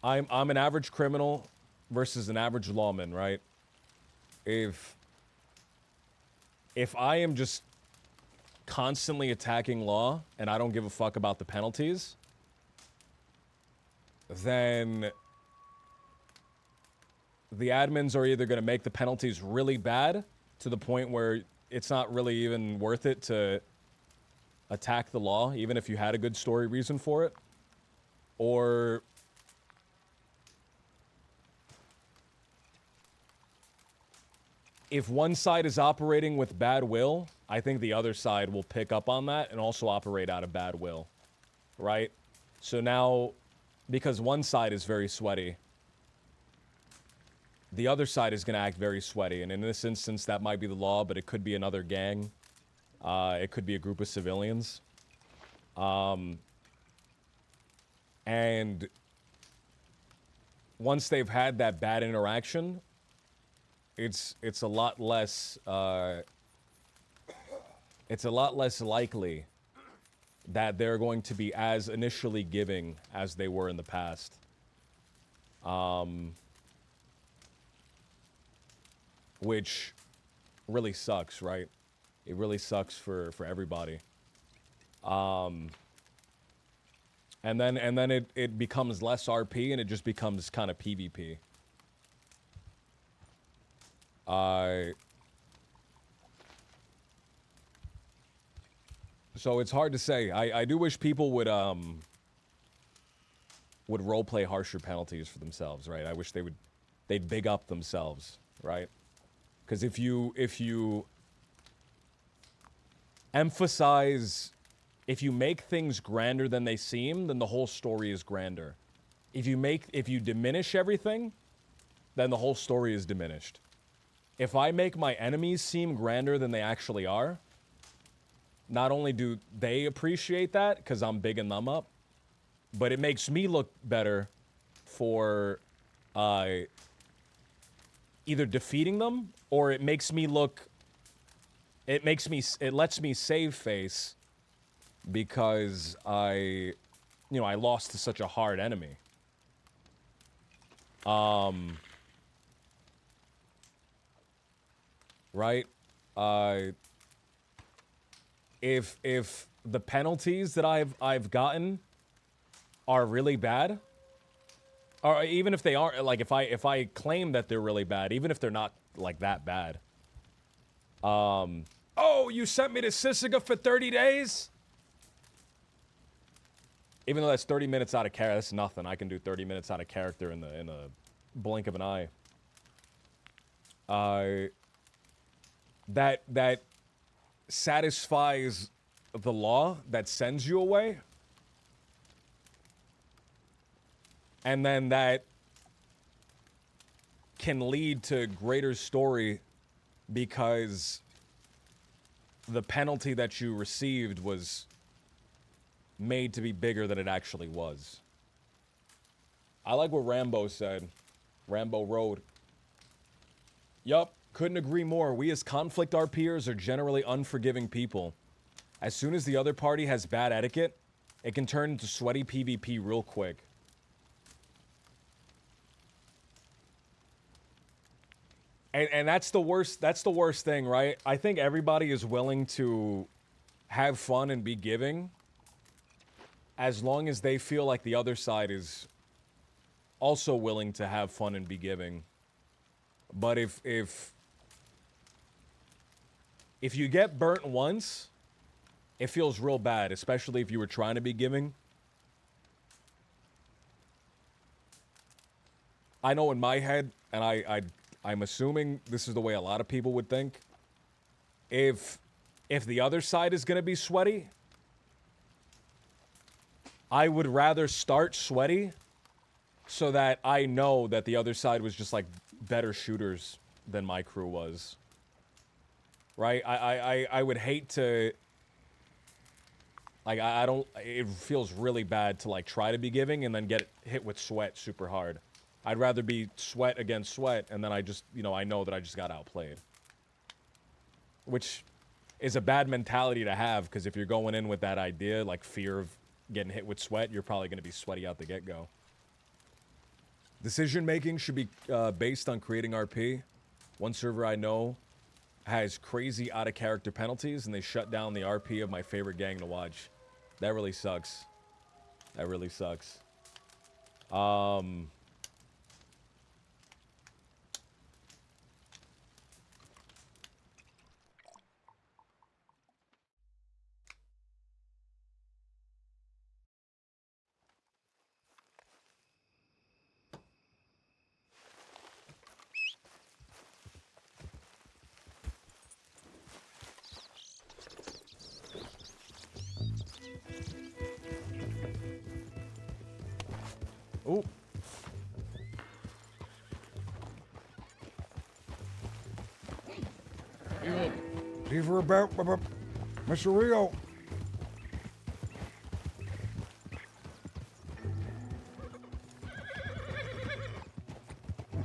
I'm an average criminal versus an average lawman, right? If I am just constantly attacking law and I don't give a fuck about the penalties, then the admins are either going to make the penalties really bad to the point where it's not really even worth it to attack the law, even if you had a good story reason for it, or if one side is operating with bad will, I think the other side will pick up on that and also operate out of bad will, right? So now, because one side is very sweaty, the other side is going to act very sweaty. And in this instance, that might be the law, but it could be another gang. It could be a group of civilians. And once they've had that bad interaction, it's a lot less likely that they're going to be as initially giving as they were in the past. Which really sucks, right? It really sucks for everybody. And then it becomes less RP and it just becomes kind of PvP. So it's hard to say. I do wish people would roleplay harsher penalties for themselves, right? I wish they'd big up themselves, right? Because if you emphasize, if you make things grander than they seem, then the whole story is grander. If you diminish everything, then the whole story is diminished. If I make my enemies seem grander than they actually are, not only do they appreciate that because I'm bigging them up, but it makes me look better for either defeating them, or it makes me look, it lets me save face because I lost to such a hard enemy. Right? If the penalties that I've gotten are really bad, or even if they aren't, like if I claim that they're really bad, even if they're not like that bad. Oh, you sent me to Sisiga for 30 days? Even though that's 30 minutes out of character, that's nothing. I can do 30 minutes out of character in a blink of an eye. That satisfies the law that sends you away. And then that can lead to greater story because the penalty that you received was made to be bigger than it actually was. I like what Rambo said. Rambo Road. Yup, couldn't agree more. We as conflict RPers are generally unforgiving people. As soon as the other party has bad etiquette, it can turn into sweaty PvP real quick. And that's the worst thing, right? I think everybody is willing to have fun and be giving as long as they feel like the other side is also willing to have fun and be giving. But if you get burnt once, it feels real bad, especially if you were trying to be giving. I know in my head, and I'm assuming this is the way a lot of people would think. If the other side is gonna be sweaty, I would rather start sweaty so that I know that the other side was just like better shooters than my crew was. Right? I would hate to, like, I don't, it feels really bad to like try to be giving and then get hit with sweat super hard. I'd rather be sweat against sweat and then I just, I know that I just got outplayed. Which is a bad mentality to have, because if you're going in with that idea, like fear of getting hit with sweat, you're probably going to be sweaty out the get-go. Decision making should be based on creating RP. One server I know has crazy out-of-character penalties, and they shut down the RP of my favorite gang to watch. That really sucks. That really sucks. Ooh. See for about Mr. Rio.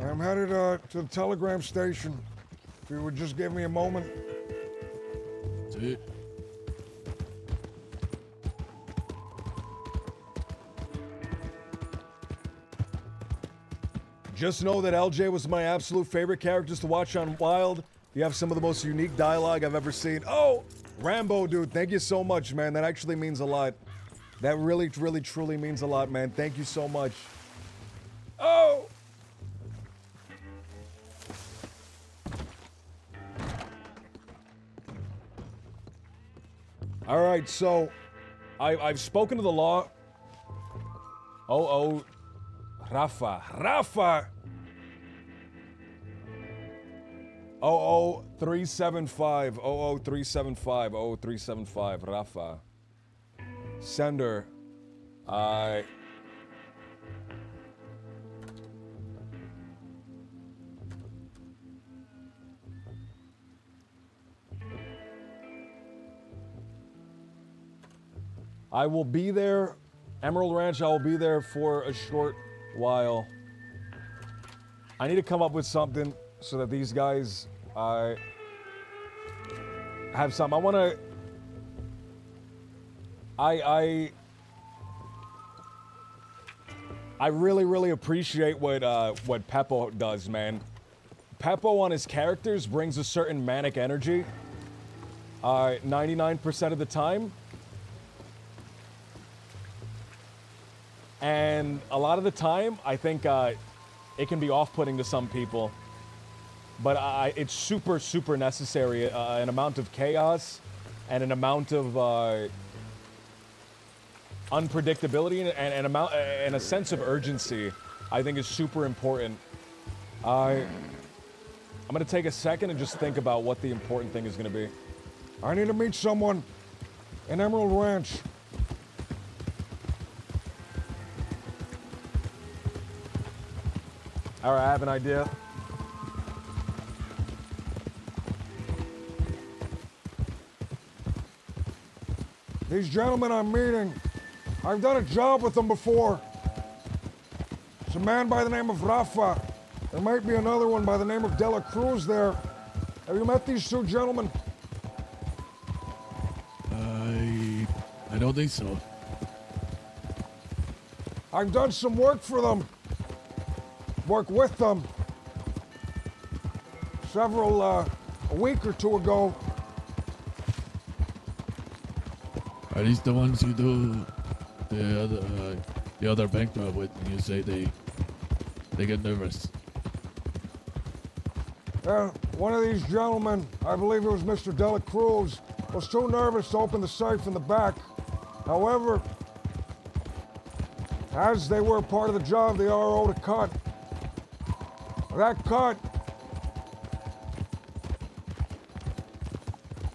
I'm headed to the telegram station. If you would just give me a moment. That's it. Just know that LJ was my absolute favorite characters to watch on Wild. You have some of the most unique dialogue I've ever seen. Oh, Rambo, dude, thank you so much, man. That actually means a lot. That really, really, truly means a lot, man. Thank you so much. Oh! All right, so I've spoken to the law. Oh, Rafa. 00375 00375 Rafa. Sender. I will be there, Emerald Ranch, I will be there for a short while. I need to come up with something so that these guys have some. I want to... I really, really appreciate what Peppo does, man. Peppo on his characters brings a certain manic energy 99% of the time. And a lot of the time, I think it can be off-putting to some people. But it's super, super necessary. An amount of chaos and an amount of unpredictability and a sense of urgency, I think, is super important. I'm going to take a second and just think about what the important thing is going to be. I need to meet someone in Emerald Ranch. All right, I have an idea. These gentlemen I'm meeting, I've done a job with them before. It's a man by the name of Rafa. There might be another one by the name of Dela Cruz there. Have you met these two gentlemen? I don't think so. I've done some work for them. Work with them. A week or two ago. Are these the ones you do the other bank job with, and you say they get nervous? Yeah, one of these gentlemen, I believe it was Mr. Dela Cruz, was too nervous to open the safe in the back. However, as they were part of the job, they are owed a cut. That cut,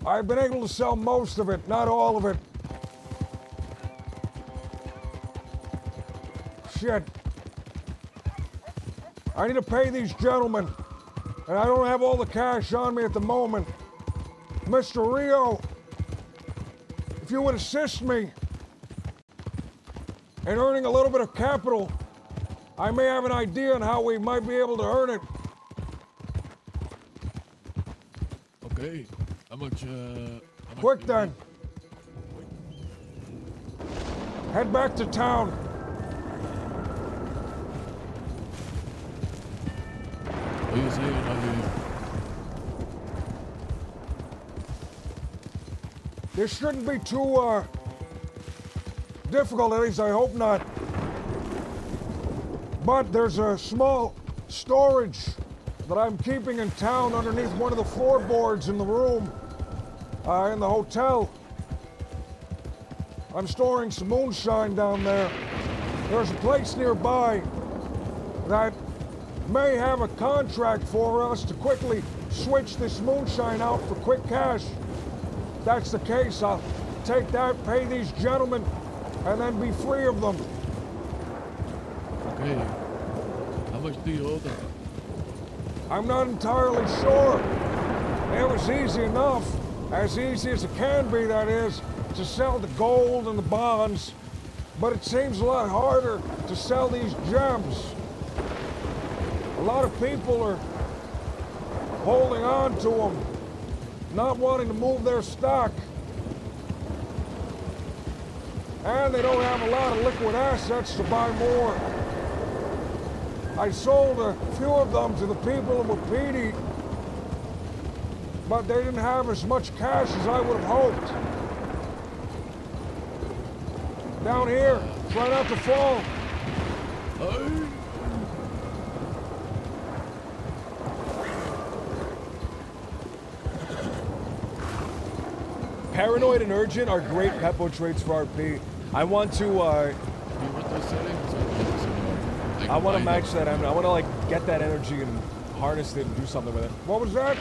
I've been able to sell most of it, not all of it. Shit. I need to pay these gentlemen, and I don't have all the cash on me at the moment. Mr. Rio, if you would assist me in earning a little bit of capital, I may have an idea on how we might be able to earn it. Okay. How much Quick then. Head back to town. What are you saying? This shouldn't be too difficult, at least I hope not. But there's a small storage that I'm keeping in town underneath one of the floorboards in the room, in the hotel. I'm storing some moonshine down there. There's a place nearby that may have a contract for us to quickly switch this moonshine out for quick cash. If that's the case, I'll take that, pay these gentlemen, and then be free of them. Okay. How much do you owe them? I'm not entirely sure. It was easy enough, as easy as it can be, that is, to sell the gold and the bonds, but it seems a lot harder to sell these gems. lot of people are holding on to them, not wanting to move their stock. And they don't have a lot of liquid assets to buy more. I sold a few of them to the people in Wapiti, but they didn't have as much cash as I would have hoped. Down here, try not to fall. Paranoid and urgent are great pepo traits for RP. I want to, I want to match that. I want to, like, get that energy and harness it and do something with it. What was that?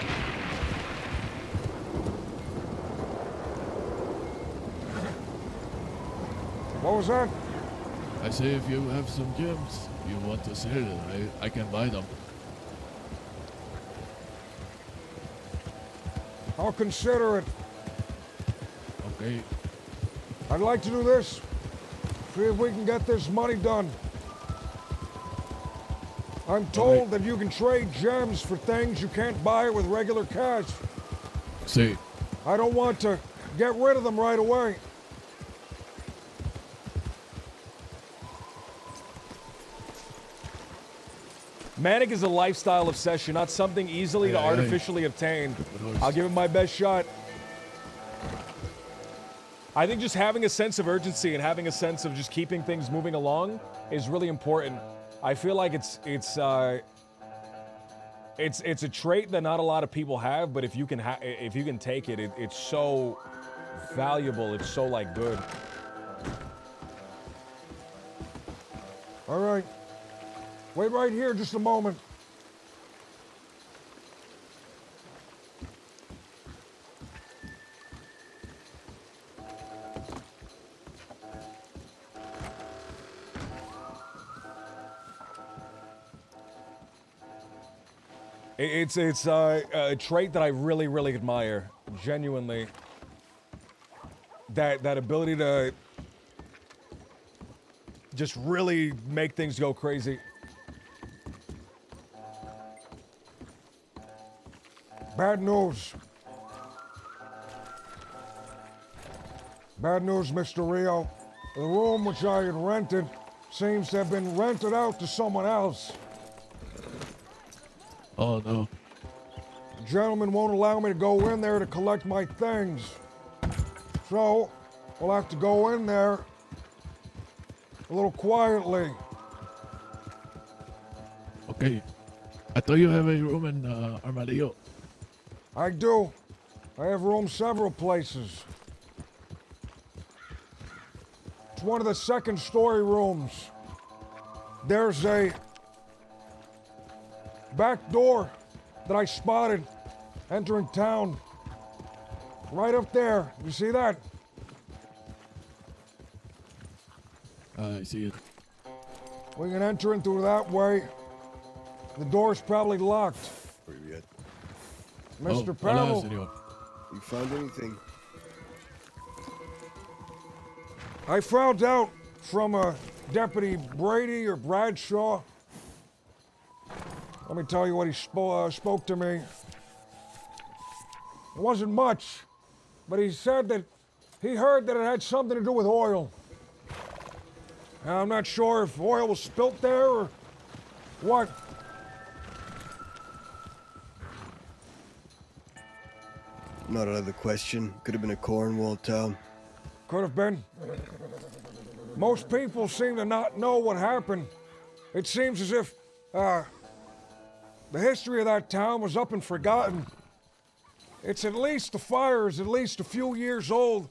What was that? I say if you have some gems you want to sell, I can buy them. I'll consider it. Okay. I'd like to do this. See if we can get this money done. I'm told that you can trade gems for things you can't buy with regular cash. See. I don't want to get rid of them right away. Manic is a lifestyle obsession, not something easily to artificially obtain. I'll give it my best shot. I think just having a sense of urgency and having a sense of just keeping things moving along is really important. I feel like it's a trait that not a lot of people have, but if you can take it, it's so valuable. It's so like good. All right. Wait right here just a moment. It's a trait that I really, really admire, genuinely. That ability to just really make things go crazy. Bad news. Bad news, Mr. Rio. The room which I had rented seems to have been rented out to someone else. Oh, no. The gentleman won't allow me to go in there to collect my things. So, we'll have to go in there a little quietly. Okay. I thought you have a room in Armadillo. I do. I have room several places. It's one of the second-story rooms. There's a back door that I spotted entering town. Right up there. You see that? I see it. We can enter in through that way. The door's probably locked. Where you at? Mr. Powell. You found anything? I found out from Deputy Brady or Bradshaw. Let me tell you what he spoke to me. It wasn't much, but he said that he heard that it had something to do with oil. Now, I'm not sure if oil was spilt there or what. Not out of the question. Could have been a Cornwall town. Could have been. Most people seem to not know what happened. It seems as if the history of that town was up and forgotten. It's at least, the fire is at least a few years old.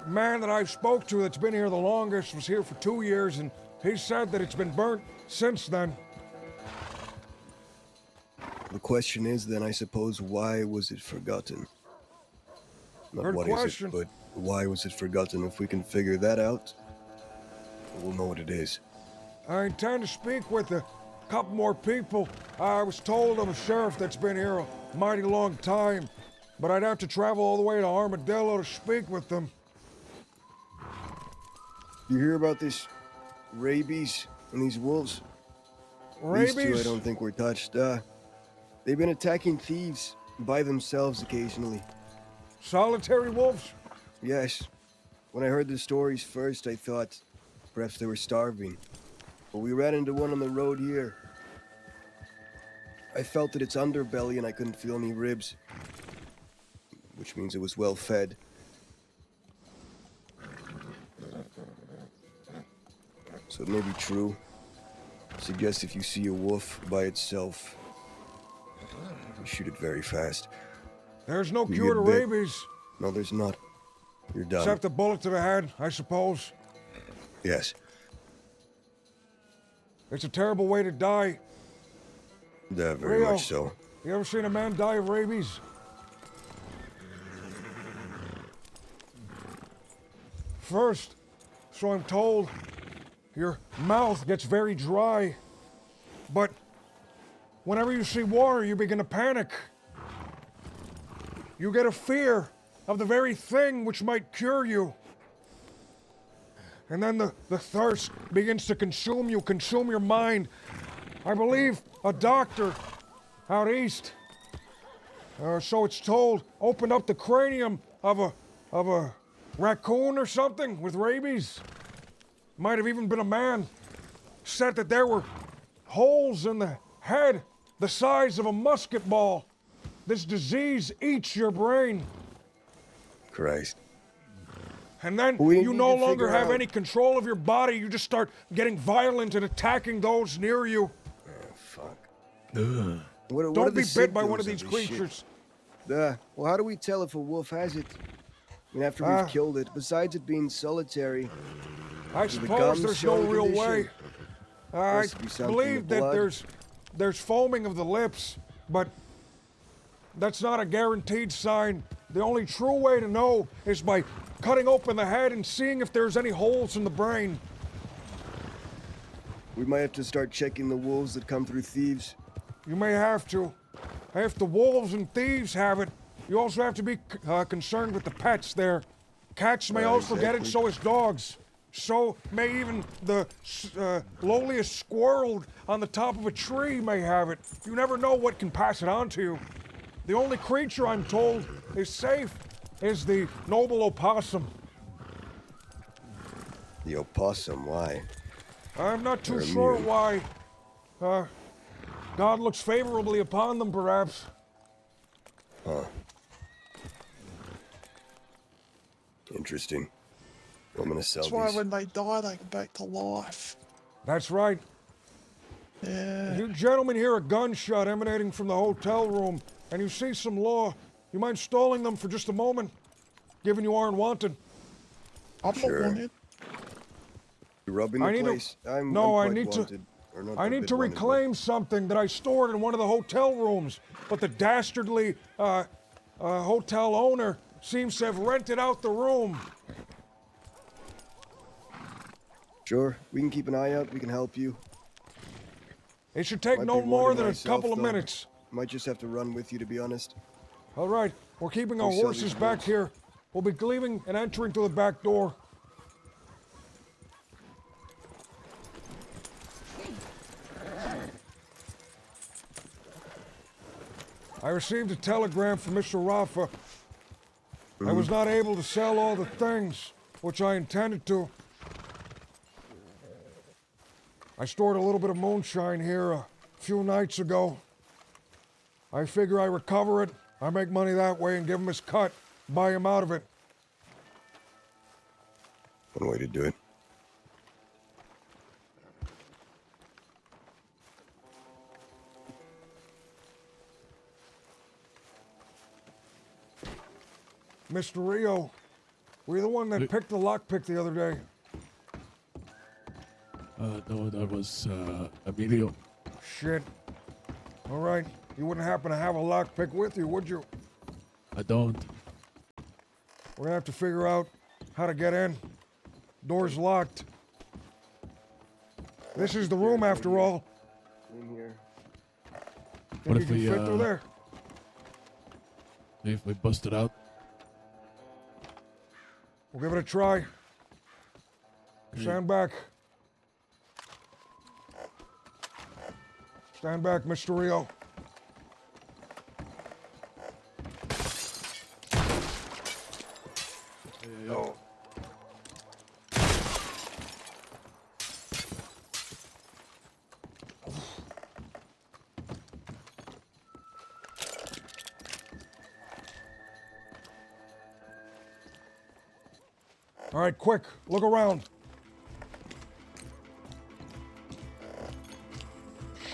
The man that I've spoke to that's been here the longest was here for 2 years, and he said that it's been burnt since then. The question is then, I suppose, why was it forgotten? Not Good what is question. it, but why was it forgotten? If we can figure that out, we'll know what it is. I intend to speak with a couple more people. I was told of a sheriff that's been here a mighty long time, but I'd have to travel all the way to Armadillo to speak with them. You hear about this rabies and these wolves? These two, I Rabies? don't think we're touched. They've been attacking thieves by themselves occasionally. Solitary wolves? Yes. When I heard the stories first, I thought perhaps they were starving. But we ran into one on the road here. I felt at its underbelly and I couldn't feel any ribs, which means it was well fed. So it may be true. I suggest if you see a wolf by itself, you shoot it very fast. There's no You cure to get bit. rabies. No, there's not. You're done. Except a bullet to the head, I suppose. Yes. It's a terrible way to die. Yeah, very Rio, much so. you ever seen a man die of rabies? First, so I'm told, your mouth gets very dry. But whenever you see water, you begin to panic. You get a fear of the very thing which might cure you. And then the thirst begins to consume you, consume your mind. I believe a doctor out east, so it's told, opened up the cranium of a raccoon or something with rabies. Might have even been a man. Said that there were holes in the head the size of a musket ball. This disease eats your brain. Christ. And then We you need no to longer figure have out- any control of your body. You just start getting violent and attacking those near you. Fuck. Ugh. What are Don't the be bit by one of symptoms these this shit? creatures. Well, how do we tell if a wolf has it? I mean, after we've killed it, besides it being solitary, I do the suppose gums there's show no any real condition? way. I Must be something in believe the that blood. there's foaming of the lips, but that's not a guaranteed sign. The only true way to know is by cutting open the head and seeing if there's any holes in the brain. We might have to start checking the wolves that come through thieves. You may have to. If the wolves and thieves have it, you also have to be concerned with the pets there. Cats may also get it, Exactly. so as dogs. So may even the lowliest squirrel on the top of a tree may have it. You never know what can pass it on to you. The only creature I'm told is safe is the noble opossum. The opossum, why? I'm not too They're sure immune. why. God looks favorably upon them, perhaps. Huh. Interesting. I'm gonna sell That's why these. when they die, they come back to life. That's right. Yeah. If you gentlemen hear a gunshot emanating from the hotel room and you see some law, you mind stalling them for just a moment, given you aren't wanted? I'm Sure. not wanted. You're rubbing the I need to- place. I'm No, I quite need to. wanted. Or not I a need bit to wanted, but- reclaim something that I stored in one of the hotel rooms, but the dastardly hotel owner seems to have rented out the room. Sure, we can keep an eye out. We can help you. It should take Might no be more wanted than a myself, couple of though. minutes. Might just have to run with you, to be honest. All right, we're keeping our We sell horses these back goods. here. We'll be leaving and entering through the back door. I received a telegram from Mr. Rafa. I was not able to sell all the things, which I intended to. I stored a little bit of moonshine here a few nights ago. I figure I recover it, I make money that way and give him his cut, buy him out of it. One way to do it. Mr. Rio, were you the one that picked the lockpick the other day? No, that was Emilio. Shit. All right, you wouldn't happen to have a lockpick with you, would you? I don't. We're gonna have to figure out how to get in. Door's locked. This is the room, after all. In here. Think What you if can we, fit through there? If we bust it out? We'll give it a try. Stand back. Stand back, Mr. Rio. Oh. All right, quick, look around.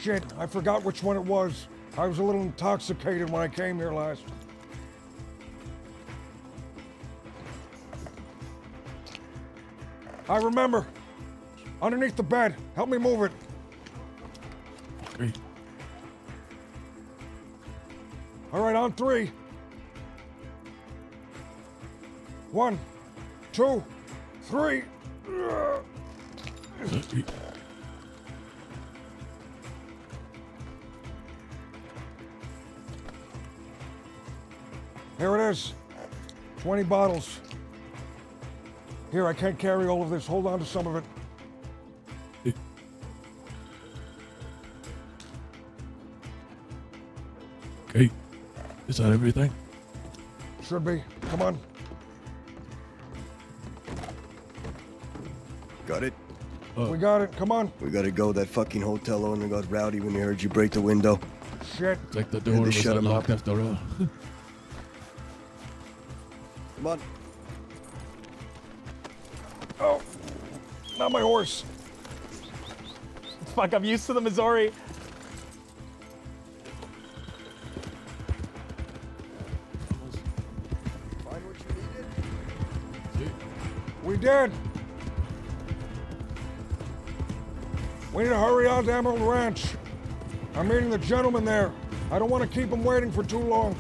Shit, I forgot which one it was. I was a little intoxicated when I came here last. I remember. Underneath the bed. Help me move it. Great. All right, on 3. 1, 2, 3. Here it is. 20 bottles. Here, I can't carry all of this. Hold on to some of it. Okay. Is that everything? Should be. Come on. Got it? We got it. Come on. We gotta go. That fucking hotel owner got rowdy when he heard you break the window. Shit. It's like the Had door to was shut him unlocked up. after all. Come on. Oh, not my horse. Fuck, I'm used to the Missouri. Find what you needed? We did. We need to hurry on to Emerald Ranch. I'm meeting the gentleman there. I don't want to keep him waiting for too long.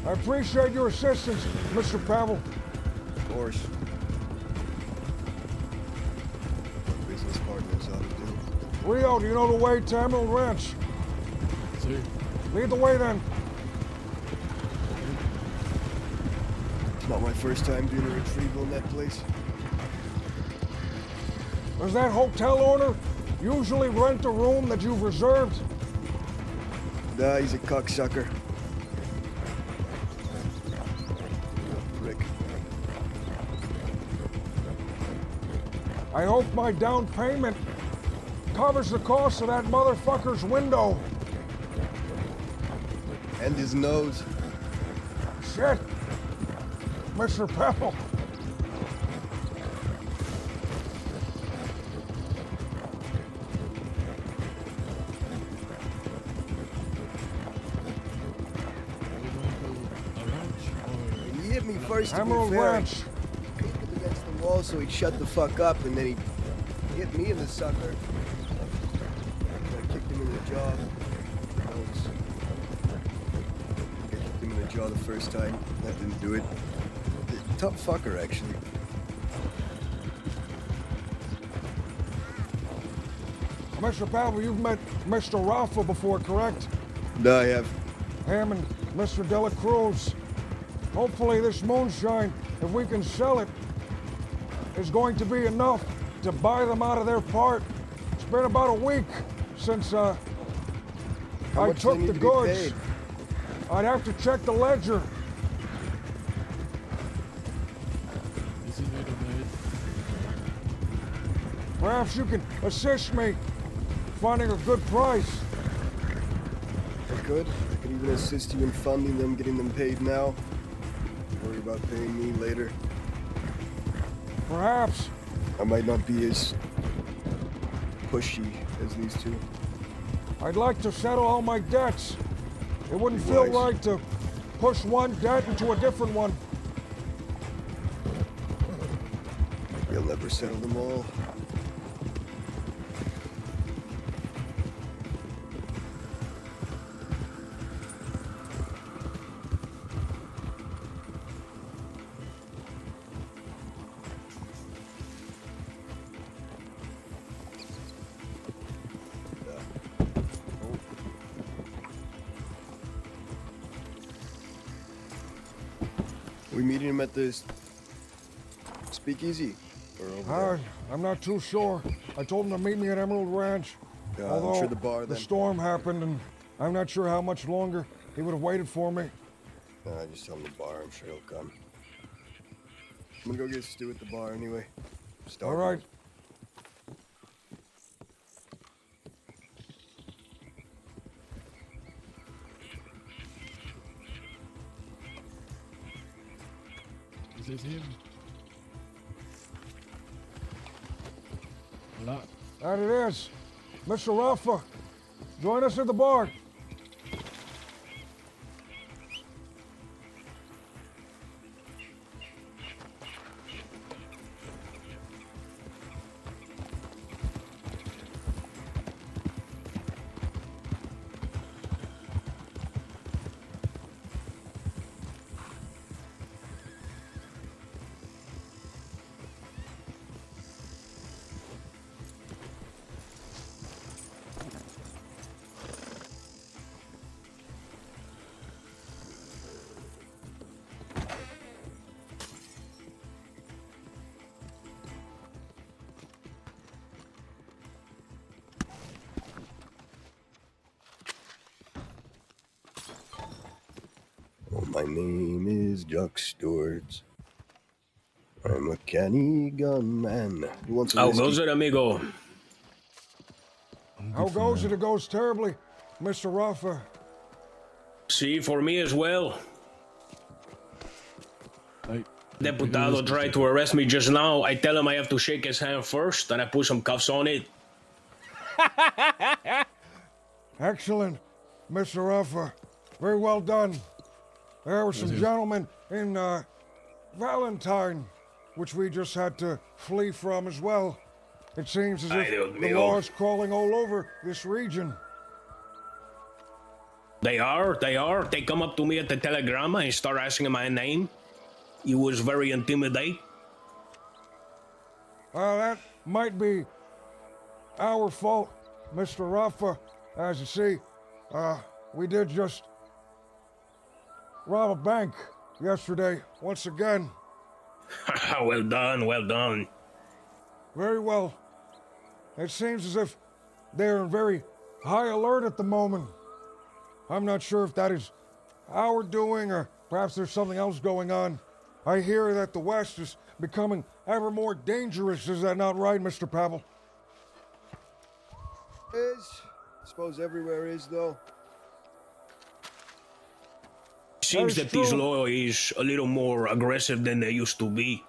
I appreciate your assistance, Mr. Pavel. Of course. What business partners ought to do. Rio, do you know the way to Emerald Ranch? See? Lead the way then. It's not my first time doing a retrieval in that place. Does that hotel owner usually rent a room that you've reserved? Nah, he's a cocksucker. Prick. I hope my down payment covers the cost of that motherfucker's window. And his nose. Shit. Mr. Pepple. He hit me first to Emerald be fair. Ranch. He hit me against the wall so he'd shut the fuck up, and then he hit me in the sucker. I kicked him in the jaw. I kicked him in the jaw the first time. That didn't do it. Tough fucker, actually. Mr. Pavel, you've met Mr. Rafa before, correct? No, I have. Him and Mr. Dela Cruz. Hopefully this moonshine, if we can sell it, is going to be enough to buy them out of their part. It's been about a week since How I much took they need the to be goods. paid? I'd have to check the ledger. Is he made of lead? Perhaps you can assist me finding a good price. I could. I could even assist you in funding them, getting them paid now. Worry about paying me later. Perhaps. I might not be as pushy as these two. I'd like to settle all my debts. It wouldn't feel Wise. right to push one debt into a different one. You'll never settle them all. We meeting him at the speakeasy. or over I'm not too sure. I told him to meet me at Emerald Ranch. there? Although I'm sure the bar the then. storm happened, and I'm not sure how much longer he would have waited for me. Just tell him the bar. I'm sure he'll come. I'm gonna go get Stu at the bar anyway. All right. Is it him? Hola. That it is. Mr. Rafa, join us at the bar. My name is Chuck Stewart. I'm a canny gunman. Who wants a How whiskey? goes it, amigo? How goes it? It goes terribly, Mr. Rafa. See, for me as well. Deputado tried to arrest me just now. I tell him I have to shake his hand first, and I put some cuffs on it. Excellent, Mr. Rafa. Very well done. There were some gentlemen in Valentine, which we just had to flee from as well. It seems as if the law is crawling all over this region. They are. They come up to me at the telegram and start asking my name. He was very intimidated. That might be our fault, Mr. Rafa. As you see, we did just rob a bank yesterday, once again. Well done, well done. Very well. It seems as if they're in very high alert at the moment. I'm not sure if that is our doing or perhaps there's something else going on. I hear that the West is becoming ever more dangerous. Is that not right, Mr. Pavel? Suppose everywhere is, though. Seems that these law is a little more aggressive than they used to be.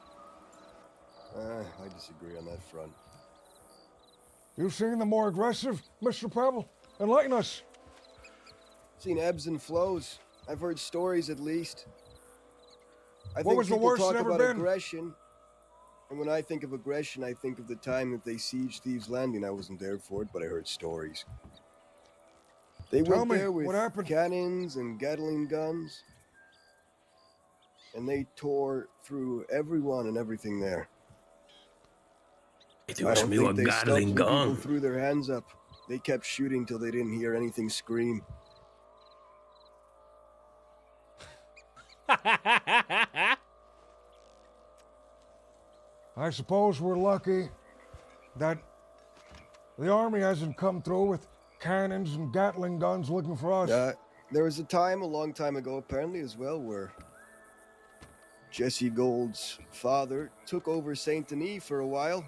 I disagree on that front. You've seen them more aggressive, Mr. Pavel? Enlighten us. Seen ebbs and flows. I've heard stories, at least. I What think was the people worst talk it ever about been? aggression, and when I think of aggression, I think of the time that they sieged Thieves' Landing. I wasn't there for it, but I heard stories. They Tell went me, there with what happened? cannons and Gatling guns, and they tore through everyone and everything there. It I was don't me think a they stopped Gatling when people gun. threw their hands up. They kept shooting till they didn't hear anything scream. I suppose we're lucky that the army hasn't come through with cannons and Gatling guns looking for us. There was a time, a long time ago apparently as well, where Jesse Gold's father took over Saint Denis for a while.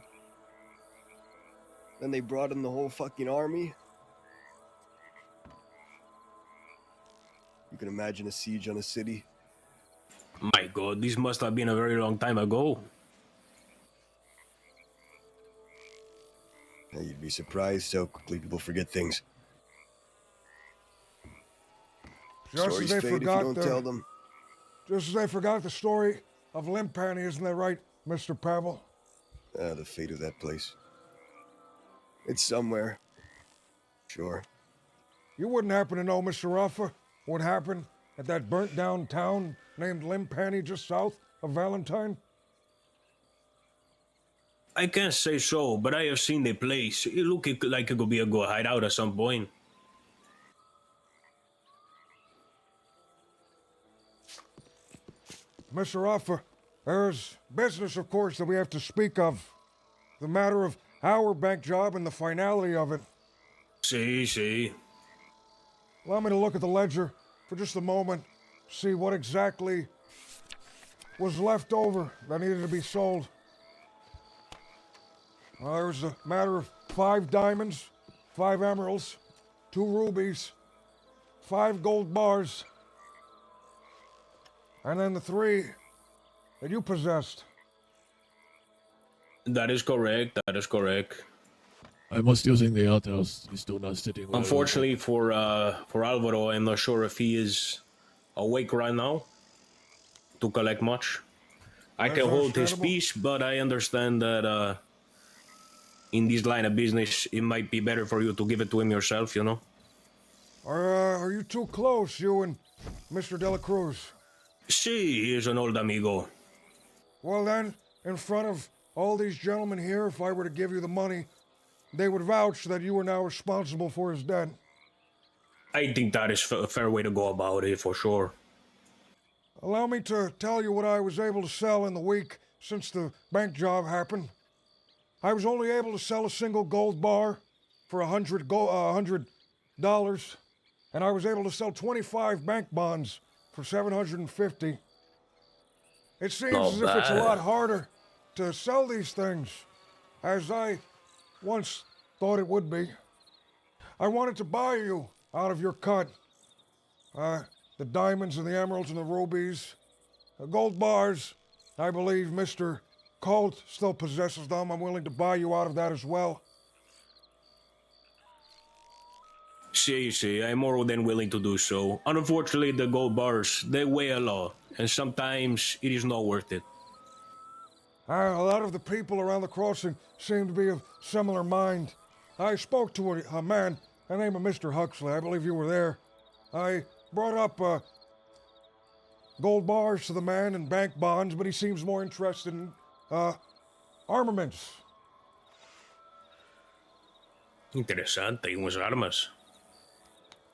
Then they brought in the whole fucking army. You can imagine a siege on a city. My God, this must have been a very long time ago. You'd be surprised how quickly people forget things. Just as Stories they fade if you forgot don't tell them. Just as they forgot the story of Limpani, isn't that right, Mr. Pavel? The fate of that place. It's somewhere. Sure. You wouldn't happen to know, Mr. Rafa, what happened at that burnt down town named Limpani just south of Valentine? I can't say so, but I have seen the place. It looked like it could be a good hideout at some point. Mr. Rafa, There's business, of course, that we have to speak of. The matter of our bank job and the finality of it. See. Allow me to look at the ledger for just a moment, see what exactly was left over that needed to be sold. There was a matter of 5 diamonds, 5 emeralds, 2 rubies, 5 gold bars, and then the 3 that you possessed. That is correct. I must using the outhouse. He's still not sitting well. Unfortunately for Alvaro, I'm not sure if he is awake right now to collect much. I That's can hold his understandable. peace, but I understand that in this line of business, it might be better for you to give it to him yourself, you know? Are you too close, you and Mr. De La Cruz? Sí, he is an old amigo. Well then, in front of all these gentlemen here, if I were to give you the money, they would vouch that you are now responsible for his death. I think that is a fair way to go about it, for sure. Allow me to tell you what I was able to sell in the week since the bank job happened. I was only able to sell a single gold bar for $100, and I was able to sell 25 bank bonds for $750. It seems Not as if it's a bad. lot harder to sell these things, as I once thought it would be. I wanted to buy you out of your cut. The diamonds and the emeralds and the rubies. The gold bars, I believe Mr. Colt still possesses them. I'm willing to buy you out of that as well. See, I'm more than willing to do so. Unfortunately, the gold bars, they weigh a lot, and sometimes it is not worth it. A lot of the people around the crossing seem to be of similar mind. I spoke to a man, the name of Mr. Huxley. I believe you were there. I brought up gold bars to the man and bank bonds, but he seems more interested in armaments. Interesante, unas armas.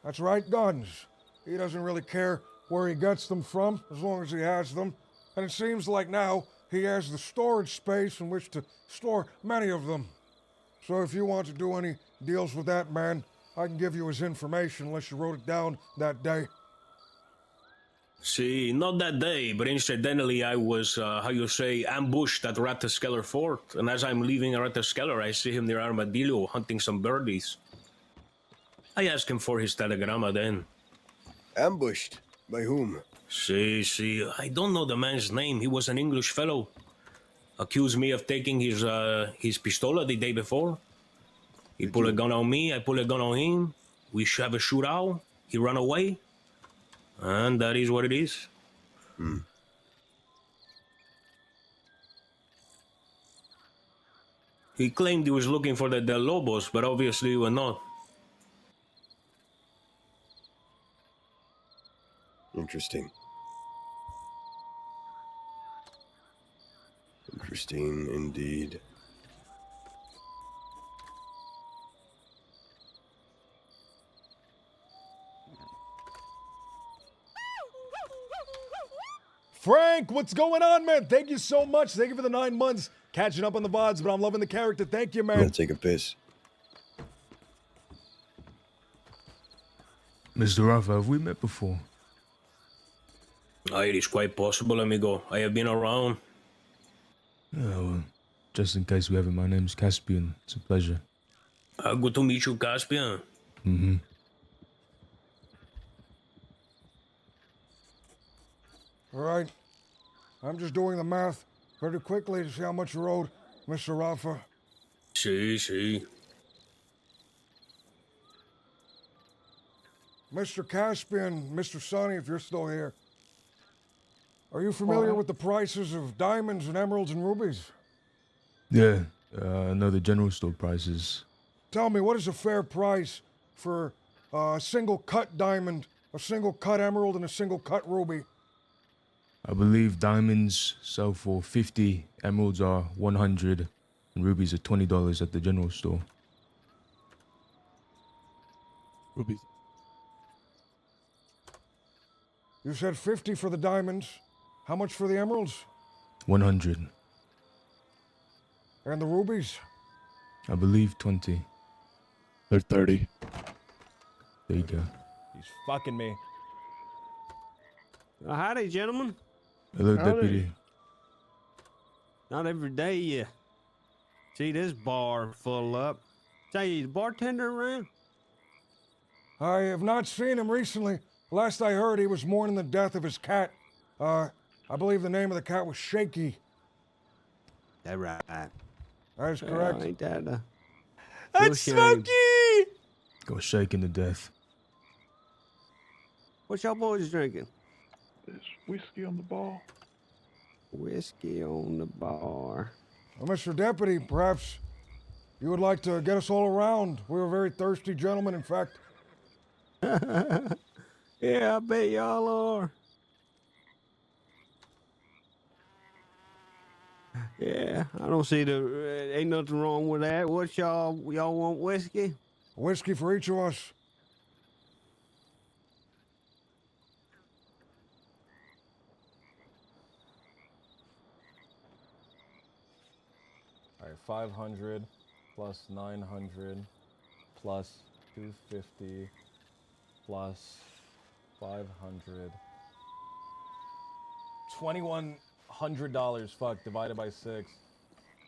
That's right, guns. He doesn't really care where he gets them from, as long as he has them. And it seems like now he has the storage space in which to store many of them. So if you want to do any deals with that man, I can give you his information unless you wrote it down that day. See, not that day, but incidentally, I was, ambushed at Rathskeller Fort, and as I'm leaving Rathskeller, I see him near Armadillo hunting some birdies. I asked him for his telegrama then. Ambushed? By whom? See, I don't know the man's name. He was an English fellow. Accused me of taking his pistola the day before. He pulled a gun on me, I pulled a gun on him. We have a shootout. He ran away. And that is what it is. He claimed he was looking for the Del Lobos, but obviously we were not. Interesting. Interesting indeed. Frank, what's going on, man? Thank you so much. Thank you for the 9 months. Catching up on the VODs, but I'm loving the character. Thank you, I'm man. gonna take a piss. Mr. Rafa, have we met before? It is quite possible, amigo. I have been around. Yeah, well, just in case we haven't, my name's Caspian. It's a pleasure. Good to meet you, Caspian. Mm-hmm. All right. I'm just doing the math very quickly to see how much you owed, Mr. Rafa. See. Mr. Caspian, Mr. Sonny, if you're still here. Are you familiar with the prices of diamonds and emeralds and rubies? Yeah, I know the general store prices. Tell me, what is a fair price for a single cut diamond, a single cut emerald, and a single cut ruby? I believe diamonds sell for 50, emeralds are 100, and rubies are $20 at the general store. Rubies. You said 50 for the diamonds. How much for the emeralds? 100. And the rubies? I believe 20. They're 30. There you go. He's fucking me. Howdy, gentlemen. Hello, Howdy. deputy. Not every day you see this bar full up. Say, you the bartender around? I have not seen him recently. Last I heard, he was mourning the death of his cat. I believe the name of the cat was Shaky. That right. That is correct. Ain't that a That's shame. Smokey! Got shaken to death. What y'all boys drinking? There's whiskey on the bar. Whiskey on the bar. Well, Mr. Deputy, perhaps you would like to get us all around. We're very thirsty gentlemen, in fact. Yeah, I bet y'all are. Yeah, I don't see ain't nothing wrong with that. What y'all want whiskey? Whiskey for each of us. All right, 500 plus 900 plus 250 plus 500. $2,100. Fuck, divided by 6.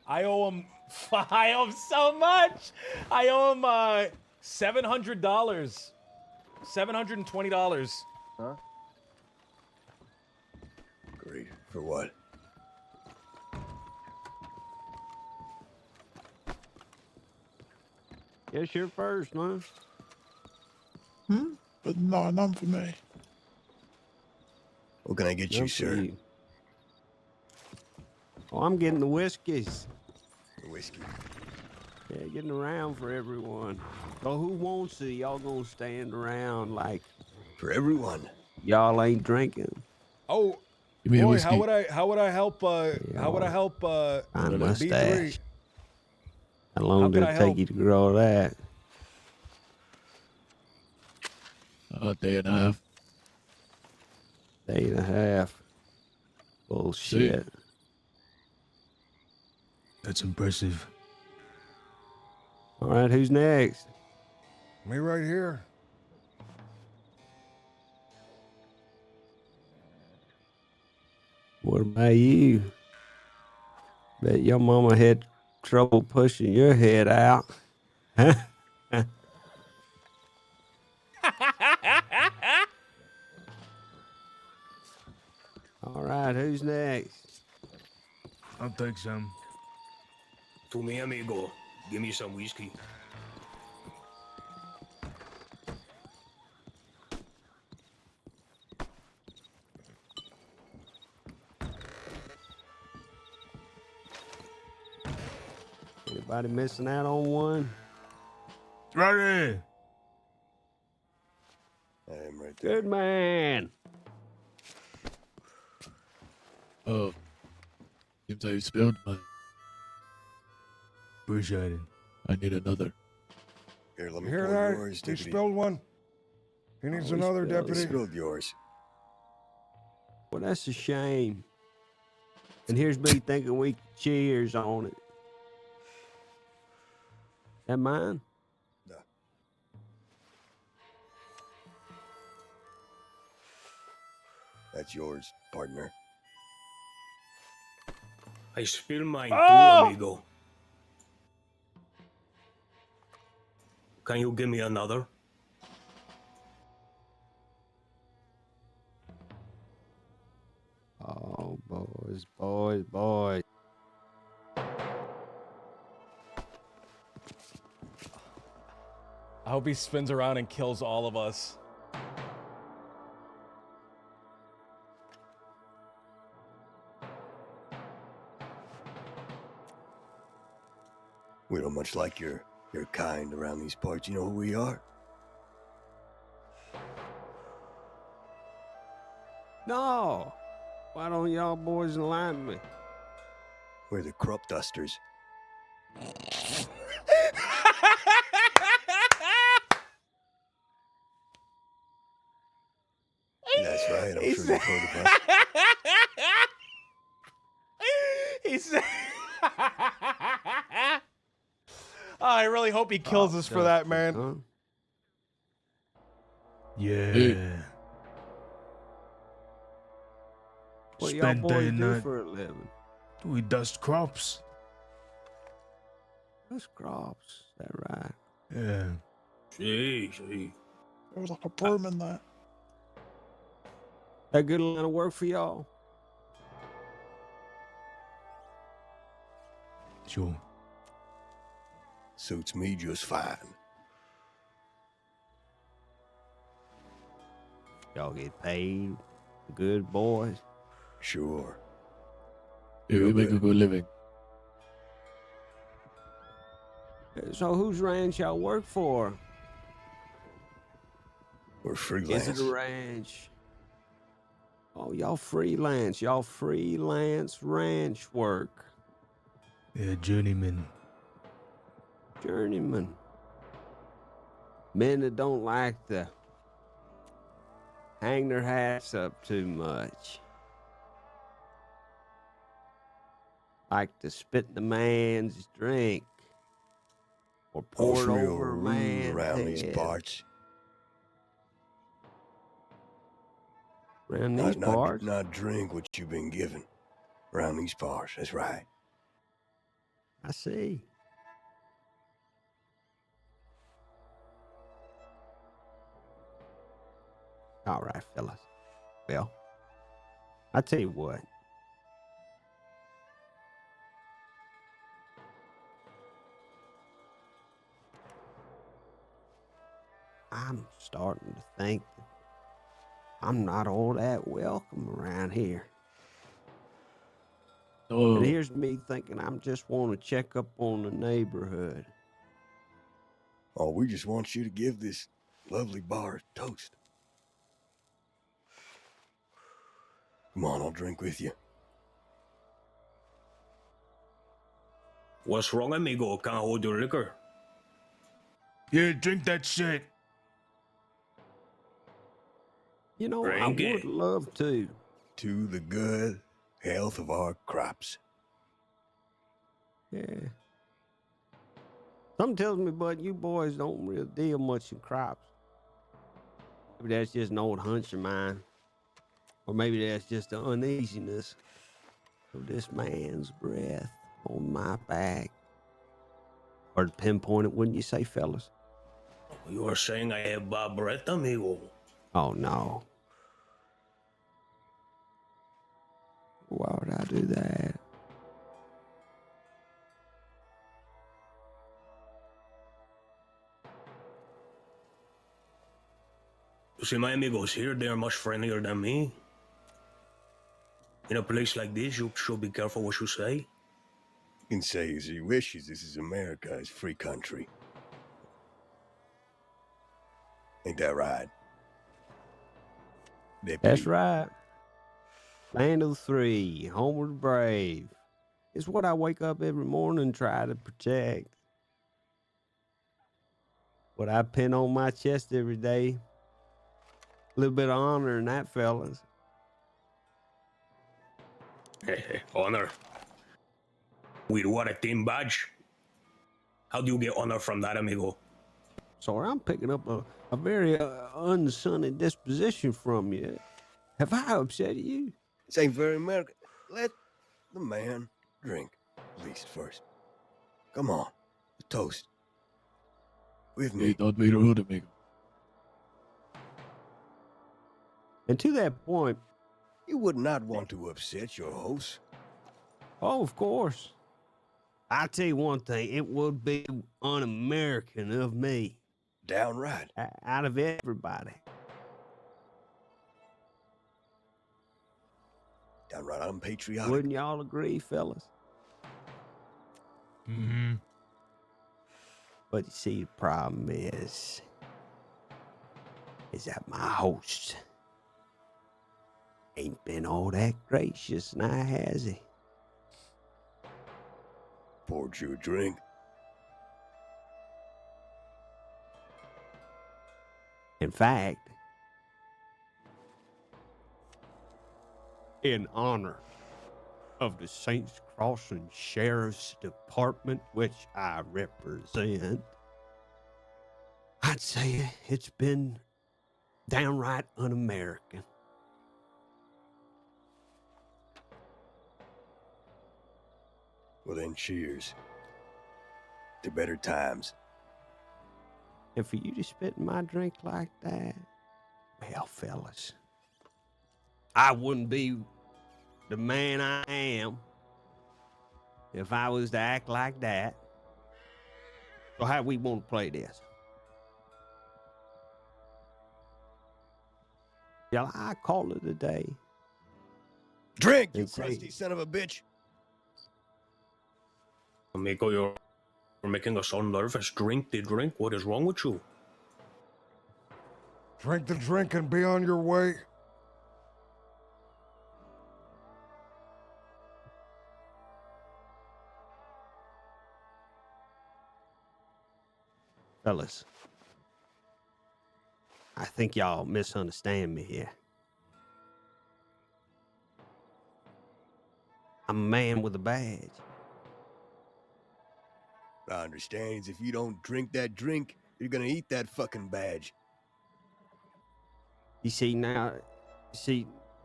I owe him. I owe him so much. I owe him $700. $720. Huh? Great. For what? Guess you're first, huh? But no, none for me. What can I get you, None for sir? you. Oh, I'm getting the whiskeys. The whiskey. Yeah, getting around for everyone. So who wants to? Y'all gonna stand around like For everyone. y'all ain't drinking? Oh, Give me a boy, whiskey. how would I help? How would I help? Find a B3? mustache. How How long can did I it help? take you to grow that? A day and a half. Day and a half. Bullshit. That's impressive. All right, who's next? Me right here. What about you? Bet your mama had trouble pushing your head out. All right, who's next? I'll take some. To me, amigo. Give me some whiskey. Anybody missing out on one? Right there. I am right there. Good man. Oh. Seems I spilled my. Appreciate it. I need another. Here, let You me hear pour that? yours, He deputy. spilled one. He needs Oh, he another, spilled- He deputy. spilled yours. Well, that's a shame. And here's me thinking we could cheers on it. That mine? No. That's yours, partner. I spill mine Oh! too, amigo. Can you give me another? Oh, boys. I hope he spins around and kills all of us. We don't much like your kind around these parts. You know who we are? No. Why don't y'all boys enlighten me? We're the crop dusters. That's right. I'm sure you've heard of us. He's. I really hope he kills us for that, man. Yeah. What y'all Spend day boys and do night. for a living? We dust crops. That's crops. Is that right? Yeah. See. There was like a broom in there. That good line of work for y'all? Sure. Suits me just fine. Y'all get paid? Good boys? Sure. Yeah, we make a good living. So whose ranch y'all work for? We're freelance. Is it a ranch? Oh, y'all freelance. Y'all freelance ranch work. Yeah, journeyman. Journeyman. Men that don't like to hang their hats up too much. Like to spit the man's drink. Or pour All's it real over a rude man's around these head. parts. Around these parts? Not drink what you've been given. Around these parts, that's right. I see. All right, fellas. Well, I tell you what. I'm starting to think that I'm not all that welcome around here. Oh. And here's me thinking I'm just want to check up on the neighborhood. Oh, we just want you to give this lovely bar a toast. Come on, I'll drink with you. What's wrong, amigo? Can't hold your liquor. Yeah, drink that shit. You know, Drink I it. would love to. To the good health of our crops. Yeah. Something tells me, bud, you boys don't really deal much in crops. Maybe that's just an old hunch of mine. Or maybe that's just the uneasiness of this man's breath on my back. Or to pinpoint it, wouldn't you say, fellas? You are saying I have bad breath, amigo. Oh, no. Why would I do that? You see, my amigos here, they are much friendlier than me. In a place like this, you should be careful what you say. You can say as you wishes. This is America. It's free country. Ain't that right? Deputy. That's right. Land of the free, home of the brave. It's what I wake up every morning and try to protect. What I pin on my chest every day. A little bit of honor in that, fellas. Honor. With what, a team badge? How do you get honor from that, amigo? Sorry, I'm picking up a very unsunny disposition from you. Have I upset you? This ain't very American. Let the man drink, at least first. Come on, a toast. With me. Hey, don't be rude, amigo. And to that point, you would not want to upset your host. Oh, of course. I'll tell you one thing, it would be un-American of me. Downright. Out of everybody. Downright unpatriotic. Wouldn't y'all agree, fellas? Mm-hmm. But you see, the problem is that my host ain't been all that gracious now, has he? Poured you a drink. In fact, in honor of the Saints Crossing Sheriff's Department, which I represent, I'd say it's been downright un-American. Well then, cheers. To better times. And for you to spit in my drink like that, well, fellas, I wouldn't be the man I am if I was to act like that. So how we want to play this? Shall I call it a day? Drink, you crusty son of a bitch. Amigo, you're making us all nervous. Drink the drink. What is wrong with you? Drink the drink and be on your way. Fellas, I think y'all misunderstand me here. I'm a man with a badge. What I understand is if you don't drink that drink, you're gonna eat that fucking badge. You see, now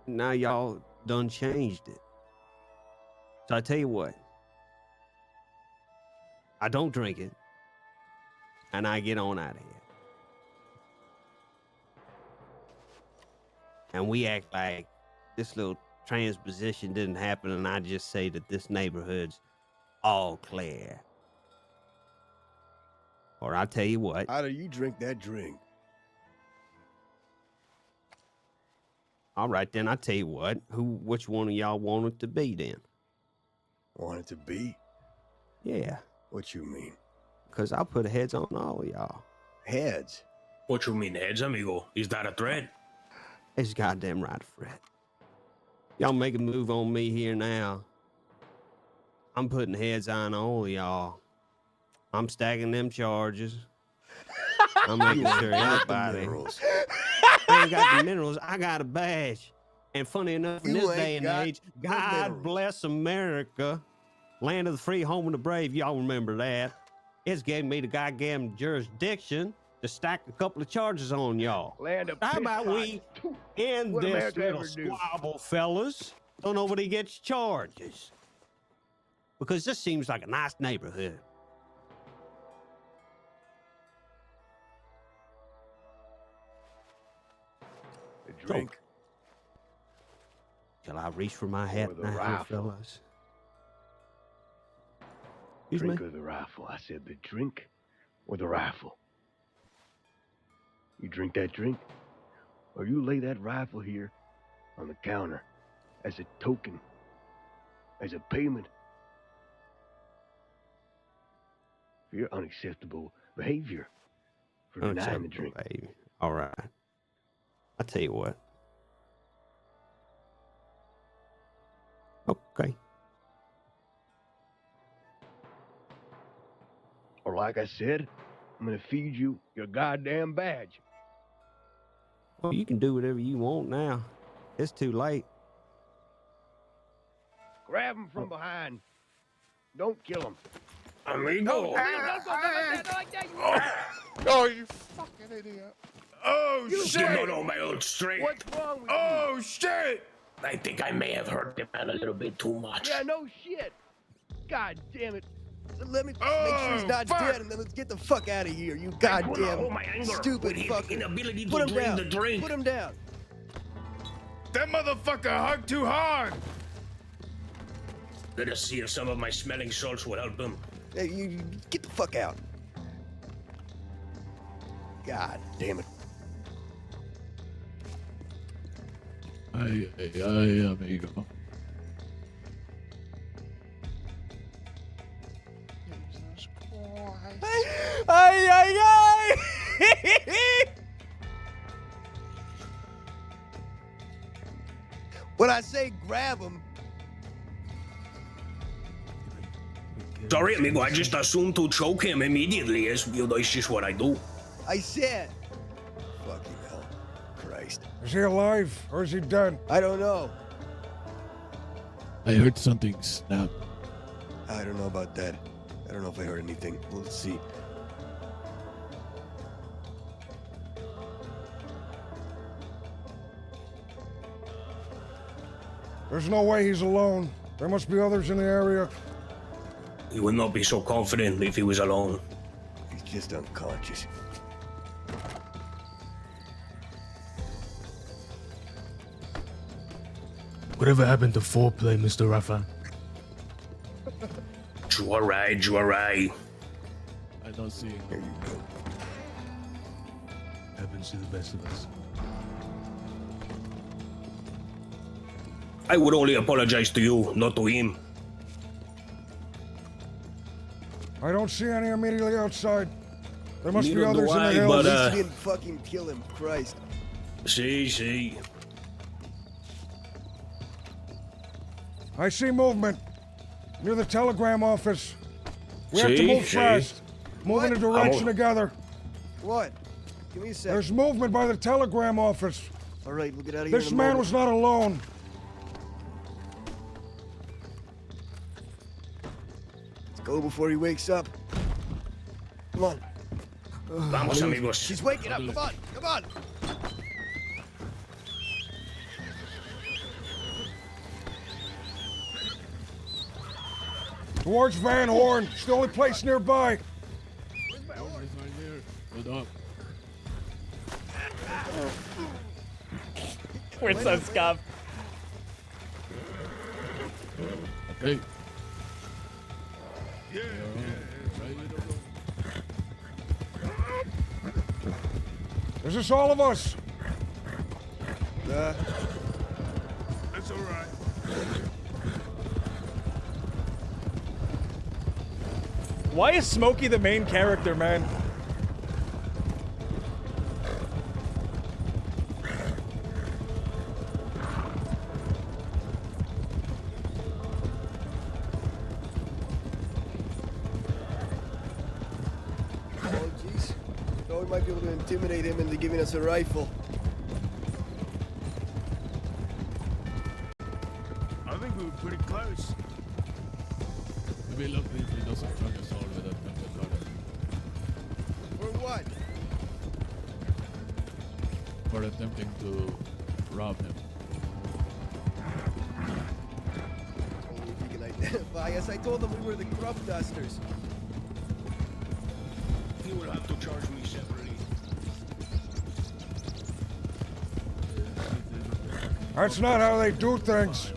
y'all done changed it. So I tell you what, I don't drink it, and I get on out of here. And we act like this little transposition didn't happen, and I just say that this neighborhood's all clear. Or I tell you what. How do you drink that drink? All right, then I tell you what. Which one of y'all want it to be then? Want it to be? Yeah. What you mean? Because I'll put heads on all of y'all. Heads? What you mean heads, amigo? Is that a threat? It's goddamn right, Fred. Y'all make a move on me here now. I'm putting heads on all of y'all. I'm stacking them charges. I'm making sure everybody. I ain't got the minerals. I got a badge. And funny enough, in this day and age, God bless America, land of the free, home of the brave. Y'all remember that? It's gave me the goddamn jurisdiction to stack a couple of charges on y'all. How about we end this little squabble, fellas, so nobody gets charges? Because this seems like a nice neighborhood. A drink. Shall I reach for my hat now, fellas? Excuse Drink me? or the rifle. I said the drink or the rifle. You drink that drink, or you lay that rifle here on the counter as a token, as a payment for your unacceptable behavior for denying the drink. Baby. All right. I'll tell you what. Okay. Or like I said, I'm gonna feed you your goddamn badge. Well, you can do whatever you want now. It's too late. Grab him from behind. Don't kill him. Amigo. Oh, you fucking idiot. Oh, shit. No, my old straight. What's wrong with Oh, shit. I think I may have hurt the man a little bit too much. Yeah, no shit. God damn it. So let me make sure he's not dead, and then let's get the fuck out of here. You goddamn stupid fucker. Put him down. Put him down. That motherfucker hugged too hard. Let us see if some of my smelling salts will help him. Hey, you get the fuck out. God damn it. Ay, amigo. Jesus Christ. Ay, ay, ay! When I say grab him. Sorry, amigo, I just assumed to choke him immediately. It's just what I do. I said. Fucking hell. Christ. Is he alive or is he dead? I don't know. I heard something snap. I don't know about that. I don't know if I heard anything. We'll see. There's no way he's alone. There must be others in the area. He would not be so confident if he was alone. He's just unconscious. Whatever happened to foreplay, Mr. Rafa? You are right, you are right. I don't see it. There you go. Happens to the best of us. I would only apologize to you, not to him. I don't see any immediately outside. There must be Neither do others in the I, hills. but, At least he didn't fucking kill him, Christ. See. I see movement near the telegram office. We have to See? move fast. Move in a direction Oh. together. What? Give me a sec. There's movement by the telegram office. All right, we'll get out of here. This man was not alone. Let's go before he wakes up. Come on. Vamos, amigos. He's waking up. Come on. Come on. Towards Van Horn. It's the only place nearby. Hold up. We're so scuffed. Okay. Is this all of us? That's all right. Why is Smokey the main character, man? Oh, jeez. Thought we might be able to intimidate him into giving us a rifle. I think we were pretty close. It'd be lovely if he doesn't drug us all with a pimple cutter. For what? For attempting to rob him. Only if he can identify us. I told him we were the crop dusters. He will have to charge me separately. That's not how they do things.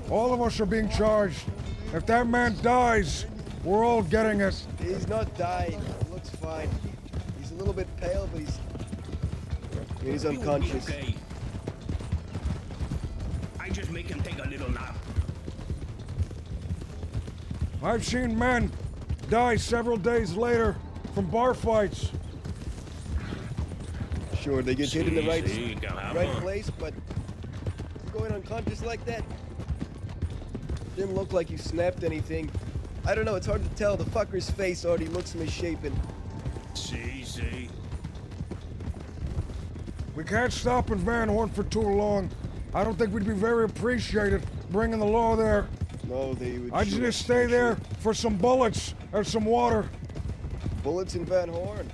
All of us are being charged. If that man dies, we're all getting it. He's not dying. He looks fine. He's a little bit pale, but he's He will be unconscious. okay. I just make him take a little nap. I've seen men die several days later from bar fights. Sure, they get hit in the See, right, see, can happen. right place, but going unconscious like that didn't look like you snapped anything. I don't know, it's hard to tell. The fucker's face already looks misshapen. See. We can't stop in Van Horn for too long. I don't think we'd be very appreciated bringing the law there. No, they would. I just shoot need to us, stay for there sure. for some bullets and some water. Bullets in Van Horn.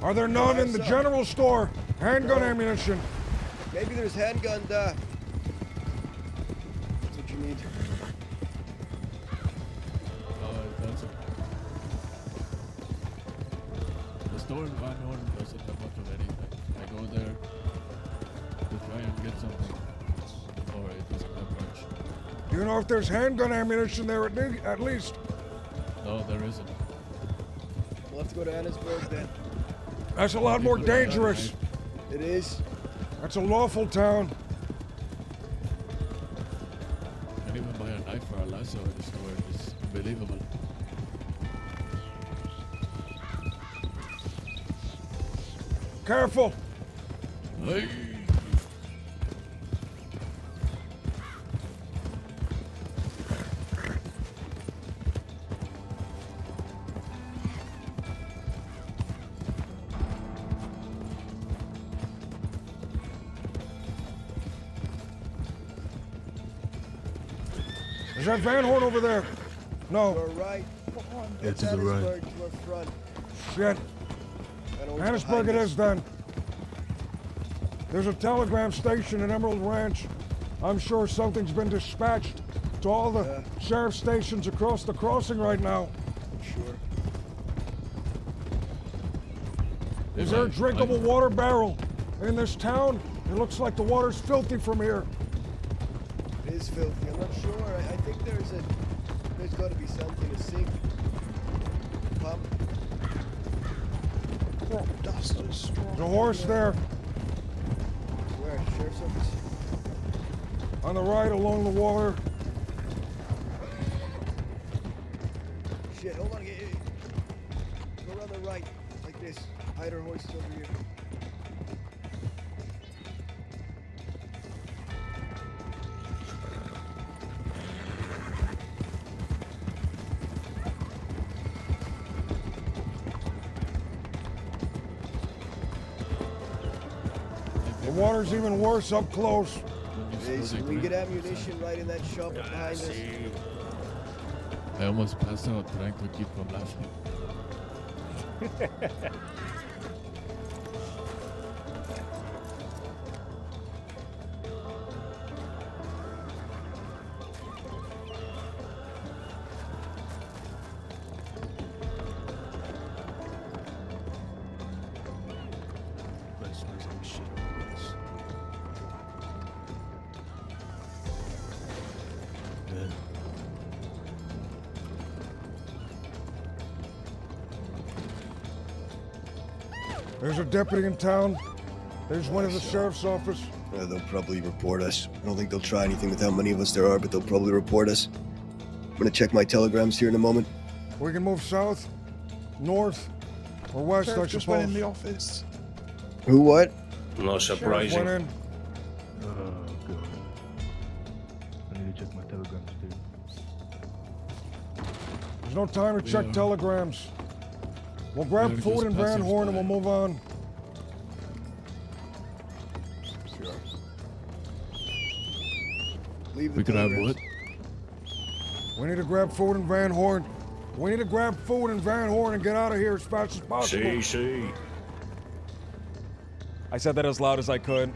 Are there none in the some. general store? Handgun No. ammunition. Maybe there's handgun. That's what you need. That's it. The store in Van Horn doesn't have much of anything. I go there to try and get something, or it doesn't have much. Do you know if there's handgun ammunition there at least? No, there isn't. We'll have to go to Annisburg then. That's a lot more dangerous. It is. That's a lawful town. Can't even buy a knife or a lasso at the store. It's unbelievable. Careful. Hey. that Van Horn over there? No. You're right. Yeah, to the right. Hattiesburg to our front. Shit. Hattiesburg it is then. There's a telegram station in Emerald Ranch. I'm sure something's been dispatched to all the sheriff stations across the crossing right now. Sure. Is there a drinkable water barrel in this town? It looks like the water's filthy from here. It is filthy. I'm not sure. I think there's got to be something, a sink. Pump. Crop dust is strong. The horse there. Where? Sheriff's office? On the right along the water. Shit, hold on. Go around the right, like this. Hide our horses over here. The water's even worse up close. We get ammunition right in that shop behind us. I almost passed out trying to keep from laughing. There's a deputy in town. There's one at the sheriff's office. They'll probably report us. I don't think they'll try anything with how many of us there are, but they'll probably report us. I'm gonna check my telegrams here in a moment. We can move south, north, or west, Sheriff I just went in suppose. the office. Who what? No surprising. Went in. Oh, God. I need to check my telegrams, too. There's no time to check Yeah. telegrams. We'll grab Yeah, food just in Van passing Horn and by. we'll move on. Leave the We could have telegrams. what? We need to grab food in Van Horn. We need to grab food in Van Horn and get out of here as fast as possible. See. I said that as loud as I could.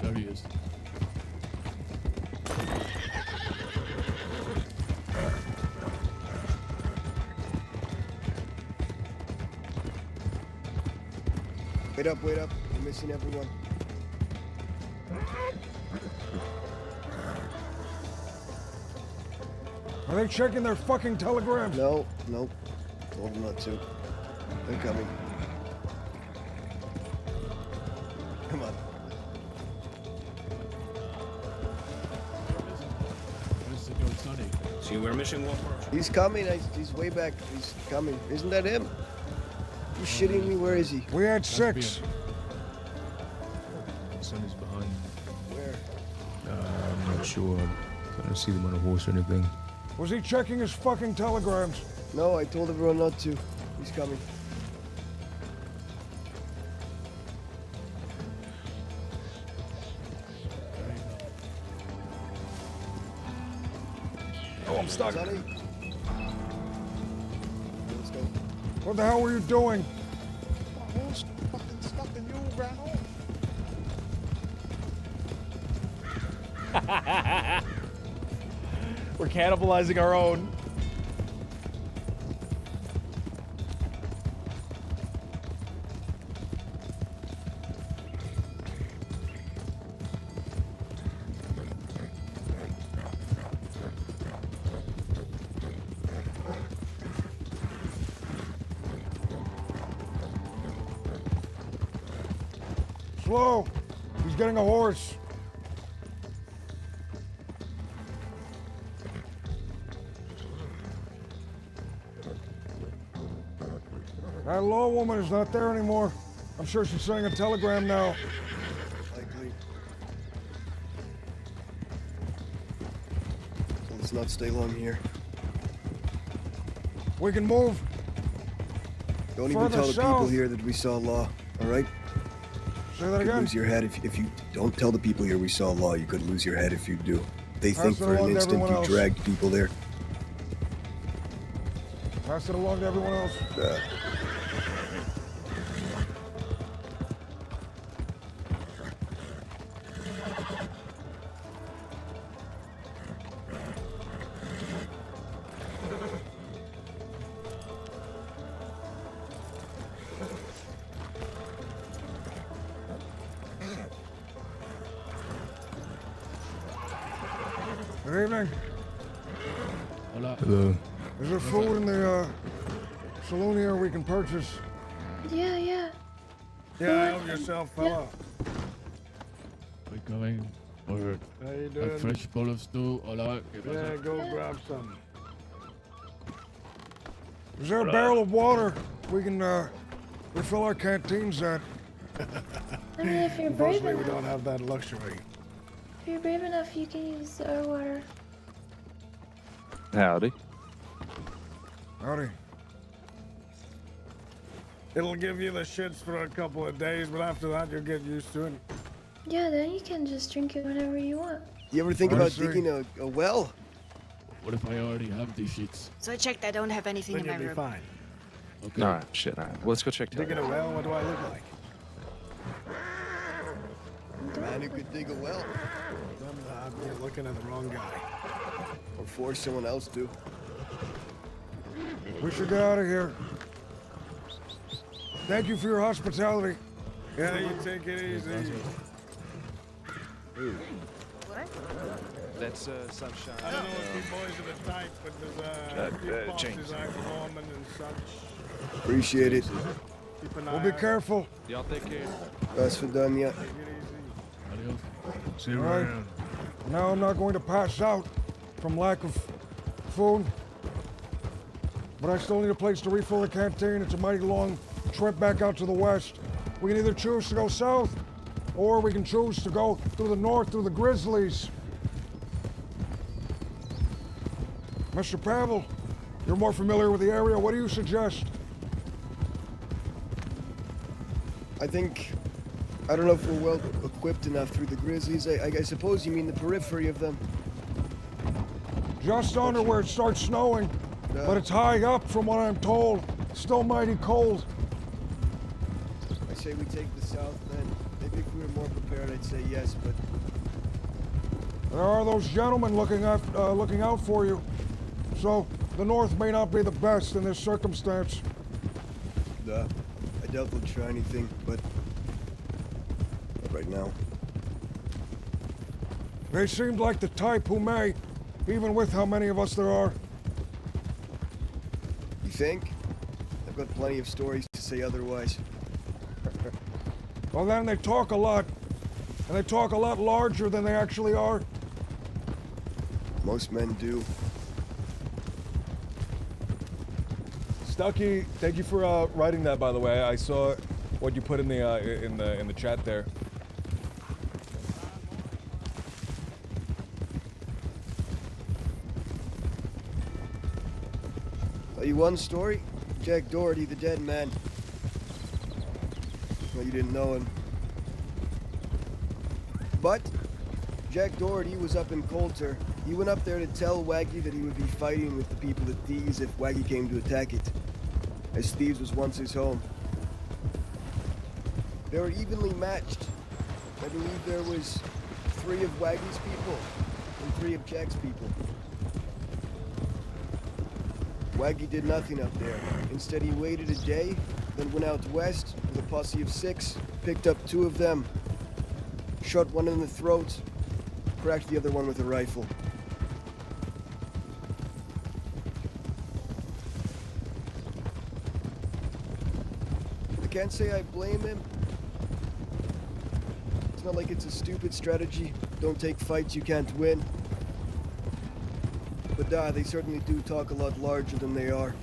There he is. Wait up. We're missing everyone. Are they checking their fucking telegrams? No. Told them not to. They're coming. Come on. Where's Senor Sonny? See, we're missing one person. He's coming. He's way back. He's coming. Isn't that him? You shitting me? Where is he? We had 6. Sonny's behind. Where? I'm not sure. I don't see them on a horse or anything. Was he checking his fucking telegrams? No, I told everyone not to. He's coming. Oh, I'm stuck. Sonny? Let's go. What the hell were you doing? My horse fucking stuck and you all ran off. We're cannibalizing our own. Slow. He's getting a horse. That law woman is not there anymore. I'm sure she's sending a telegram now. Likely. not stay long here. We can move. Don't even further tell the people south. here that we saw Law, alright? Say that You could again. lose your head if you don't tell the people here we saw Law. You could lose your head if you do. They Pass think it for an along to instant everyone you else. dragged people there. Pass it along to everyone else. Good evening. Hello. Is there food in the saloon here we can purchase? Yeah, yeah. Yeah, help yourself, fella. We're going for How you a doing? fresh bowl of stew. Hola. ¿Qué Yeah, pasa? go grab some. Is there a barrel of water we can refill our canteens at? I mean, if you're brave Unfortunately, we enough, don't have that luxury. if you're brave enough, you can use our water. Howdy. Howdy. It'll give you the shits for a couple of days, but after that, you'll get used to it. Yeah, then you can just drink it whenever you want. You ever think about digging a well? What if I already have these sheets? So I checked. I don't have anything in my room. Fine. Okay. All right, shit. All right. Well, let's go check that Digging a out. well, what do I look like? Man who could dig a well. You're looking at the wrong guy. Or force someone else to. We should get out of here. Thank you for your hospitality. Yeah, you take it easy. That's Sunshine. I don't know if you boys are the type, but there's a few James. boxes I'm forming and such. Appreciate it. Keep an eye Be careful. Y'all take care. That's for done yet. Adios. See you All right. around. Now I'm not going to pass out from lack of food. But I still need a place to refill the canteen. It's a mighty long trip back out to the west. We can either choose to go south, or we can choose to go through the north through the Grizzlies. Mr. Pavel, you're more familiar with the area. What do you suggest? I think, I don't know if we're well equipped enough through the Grizzlies. I suppose you mean the periphery of them. Just under where it starts snowing, but it's high up from what I'm told. Still mighty cold. I say we take the south then. Maybe if we were more prepared, I'd say yes, but There are those gentlemen looking out for you. So the north may not be the best in this circumstance. I doubt they'll try anything, but not right now. They seemed like the type who may, even with how many of us there are. You think? I've got plenty of stories to say otherwise. Well, then they talk a lot, and they talk a lot larger than they actually are. Most men do. Stucky, thank you for writing that. By the way, I saw what you put in the chat there. Tell you one story? Jack Doherty, the dead man. Well, you didn't know him. But Jack Doherty was up in Coulter. He went up there to tell Waggy that he would be fighting with the people at Thieves if Waggy came to attack it, as Thieves was once his home. They were evenly matched. I believe there was 3 of Waggy's people and 3 of Jack's people. Waggy did nothing up there. Instead, he waited a day, then went out west with a posse of 6, picked up 2 of them, shot one in the throat, cracked the other one with a rifle. I can't say I blame him. It's not like it's a stupid strategy. Don't take fights you can't win. But they certainly do talk a lot larger than they are.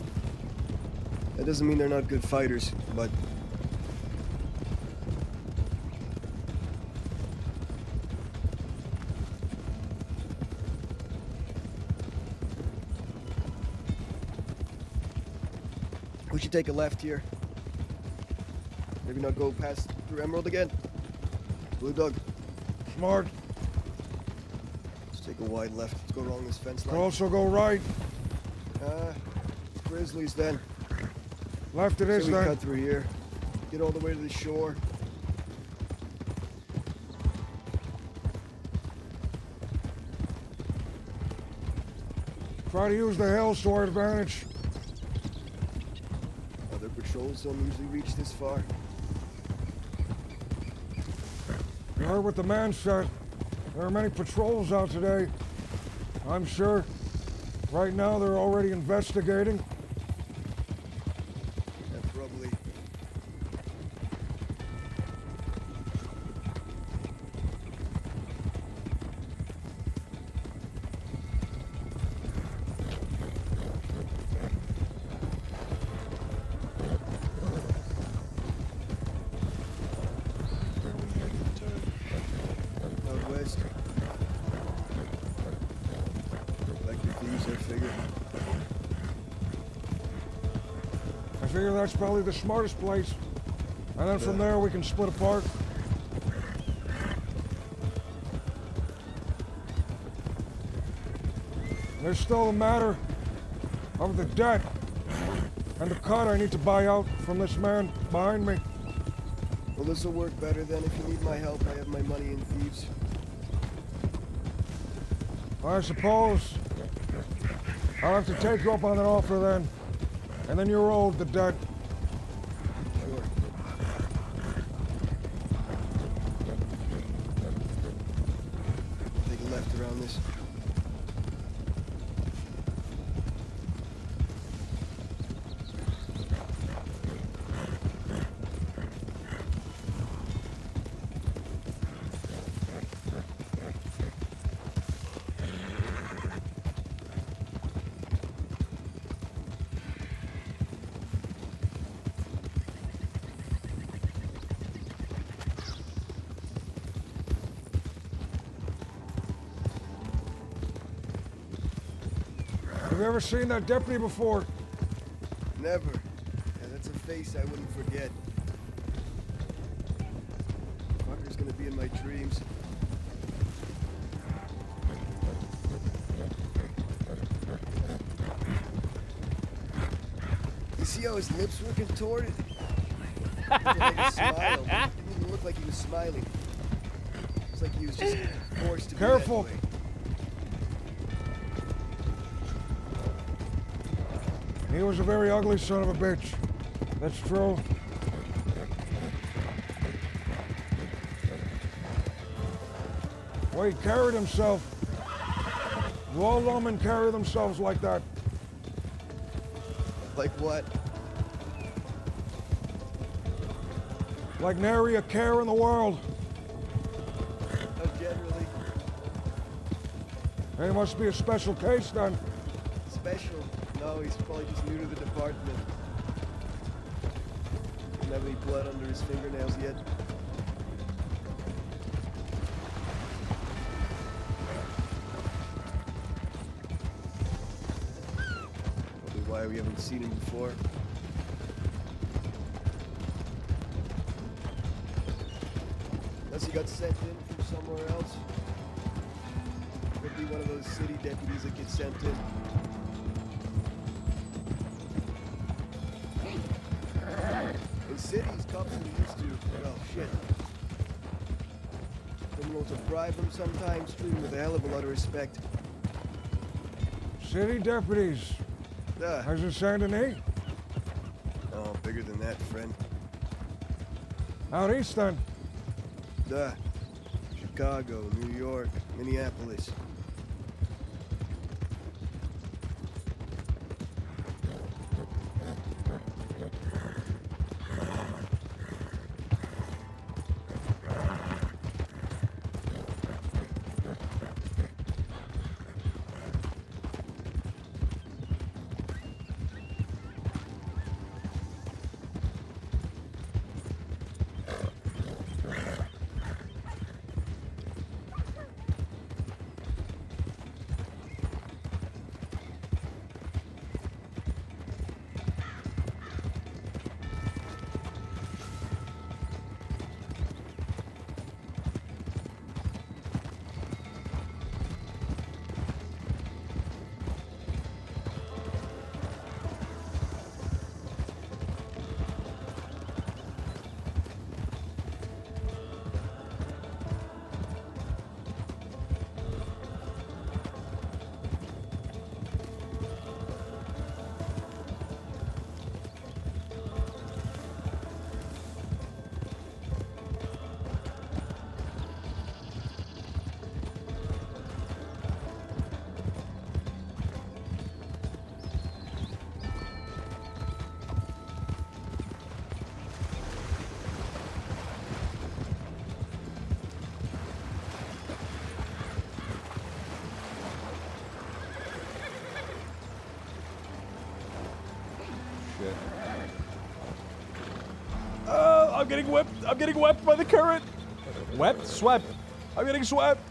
That doesn't mean they're not good fighters, but We should take a left here. Maybe not go past through Emerald again. Blue Dog. Smart. Let's take a wide left. Let's go along this fence Could line. also go right. Grizzlies then. Left it is so we then. cut through here. Get all the way to the shore. Try to use the hills to our advantage. Other patrols don't usually reach this far. You heard what the man said. There are many patrols out today. I'm sure. Right now they're already investigating. Yeah, probably. Out west. Like the thieves, I figure. I figure that's probably the smartest place. And then from there we can split apart. There's still the matter of the debt and the cut I need to buy out from this man behind me. Well, this will work better then. If you need my help, I have my money in thieves. I suppose I'll have to take you up on that offer then. And then you're owed the debt. Sure. Take a left around this. Have you ever seen that deputy before? Never. Yeah, that's a face I wouldn't forget. Fucker's gonna be in my dreams. You see how his lips were contorted? Like a smile. Didn't even look like he was smiling. It's like he was just forced to Careful. be that way. He was a very ugly son of a bitch. That's true. The way he carried himself. All lawmen carry themselves like that. Like what? Like nary a care in the world. Generally. He must be a special case then. Special? No, he's probably just new to the department. Doesn't have any blood under his fingernails yet. Probably why we haven't seen him before. Unless he got sent in from somewhere else. Could be one of those city deputies that get sent in. In cities, cops are used to, well, shit. Criminals will bribe them sometimes, treat them with a hell of a lot of respect. City deputies. As in Saint Denis? Oh, bigger than that, friend. Out east then. Chicago, New York, Minneapolis. shit. I'm getting whipped. I'm getting whipped by the current. Whipped? Swept. I'm getting swept.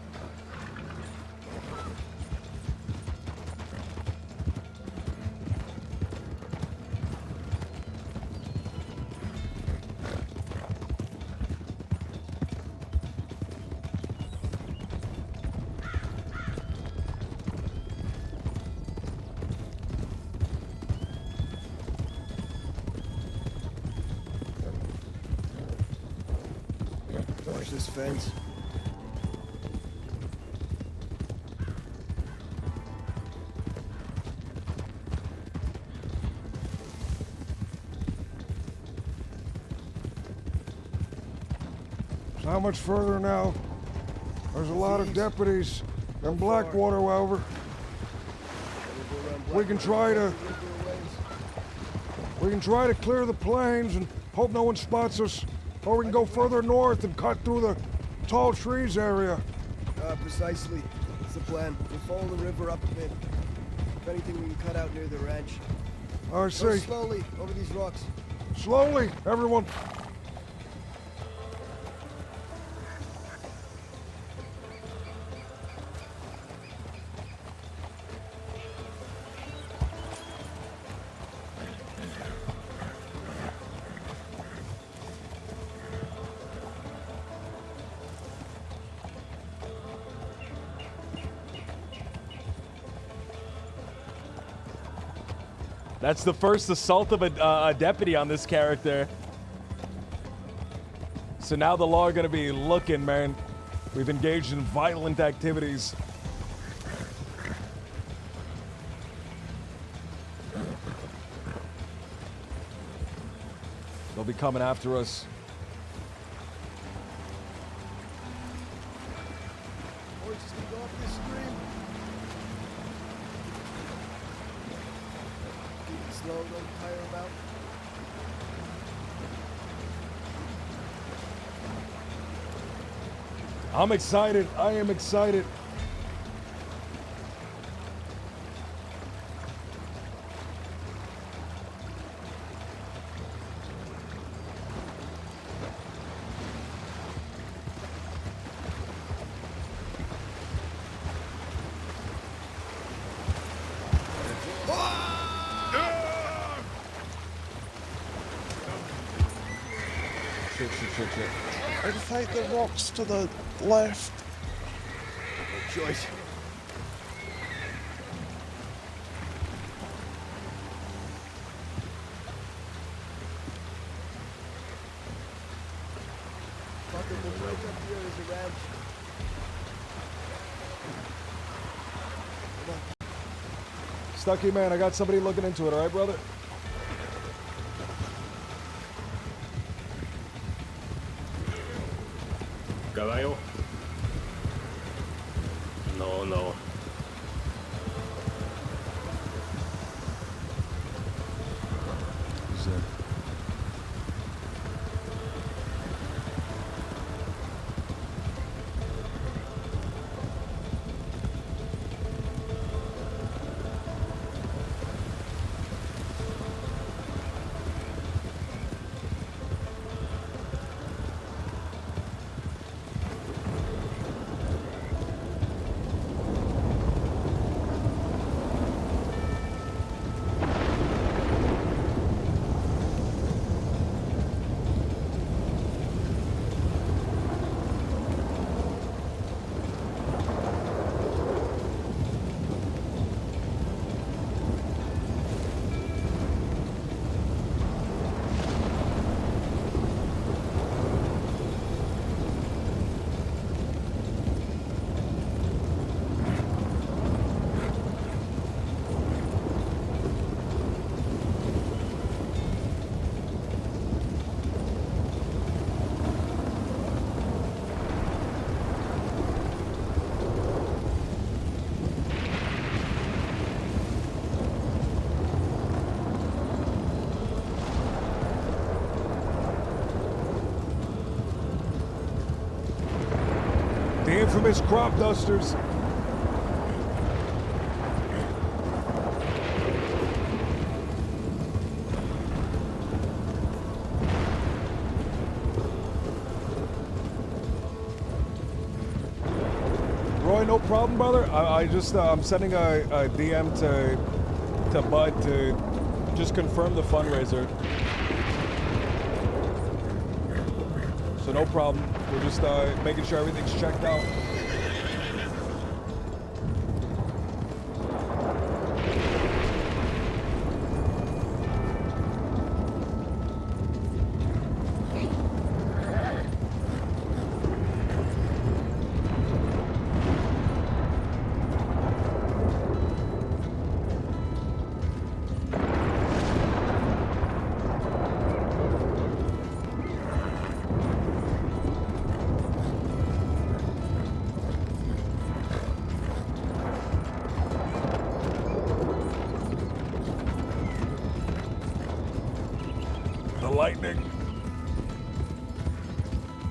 Watch this fence. So how much further now? There's a lot of deputies in Blackwater, however. We can try to clear the plains and hope no one spots us, or we can go further north and cut through the tall trees area. Precisely. That's the plan. We'll follow the river up a bit. If anything, we can cut out near the ranch. I Go see. slowly over these rocks. Slowly, everyone. That's the first assault of a deputy on this character. So now the law are gonna be looking, man. We've engaged in violent activities. They'll be coming after us. Horses can go up this stream. Keep it slow, don't tire them out. I'm excited. I am excited. Shit. And fight the rocks to the left. No choice. Fuck it, we'll right up here as a ranch. Stucky, man, I got somebody looking into it, all right, brother? Caballo? No. The infamous crop dusters. no problem, brother. I just I'm sending a DM to Bud to just confirm the fundraiser. So no problem. We're just making sure everything's checked out. Lightning.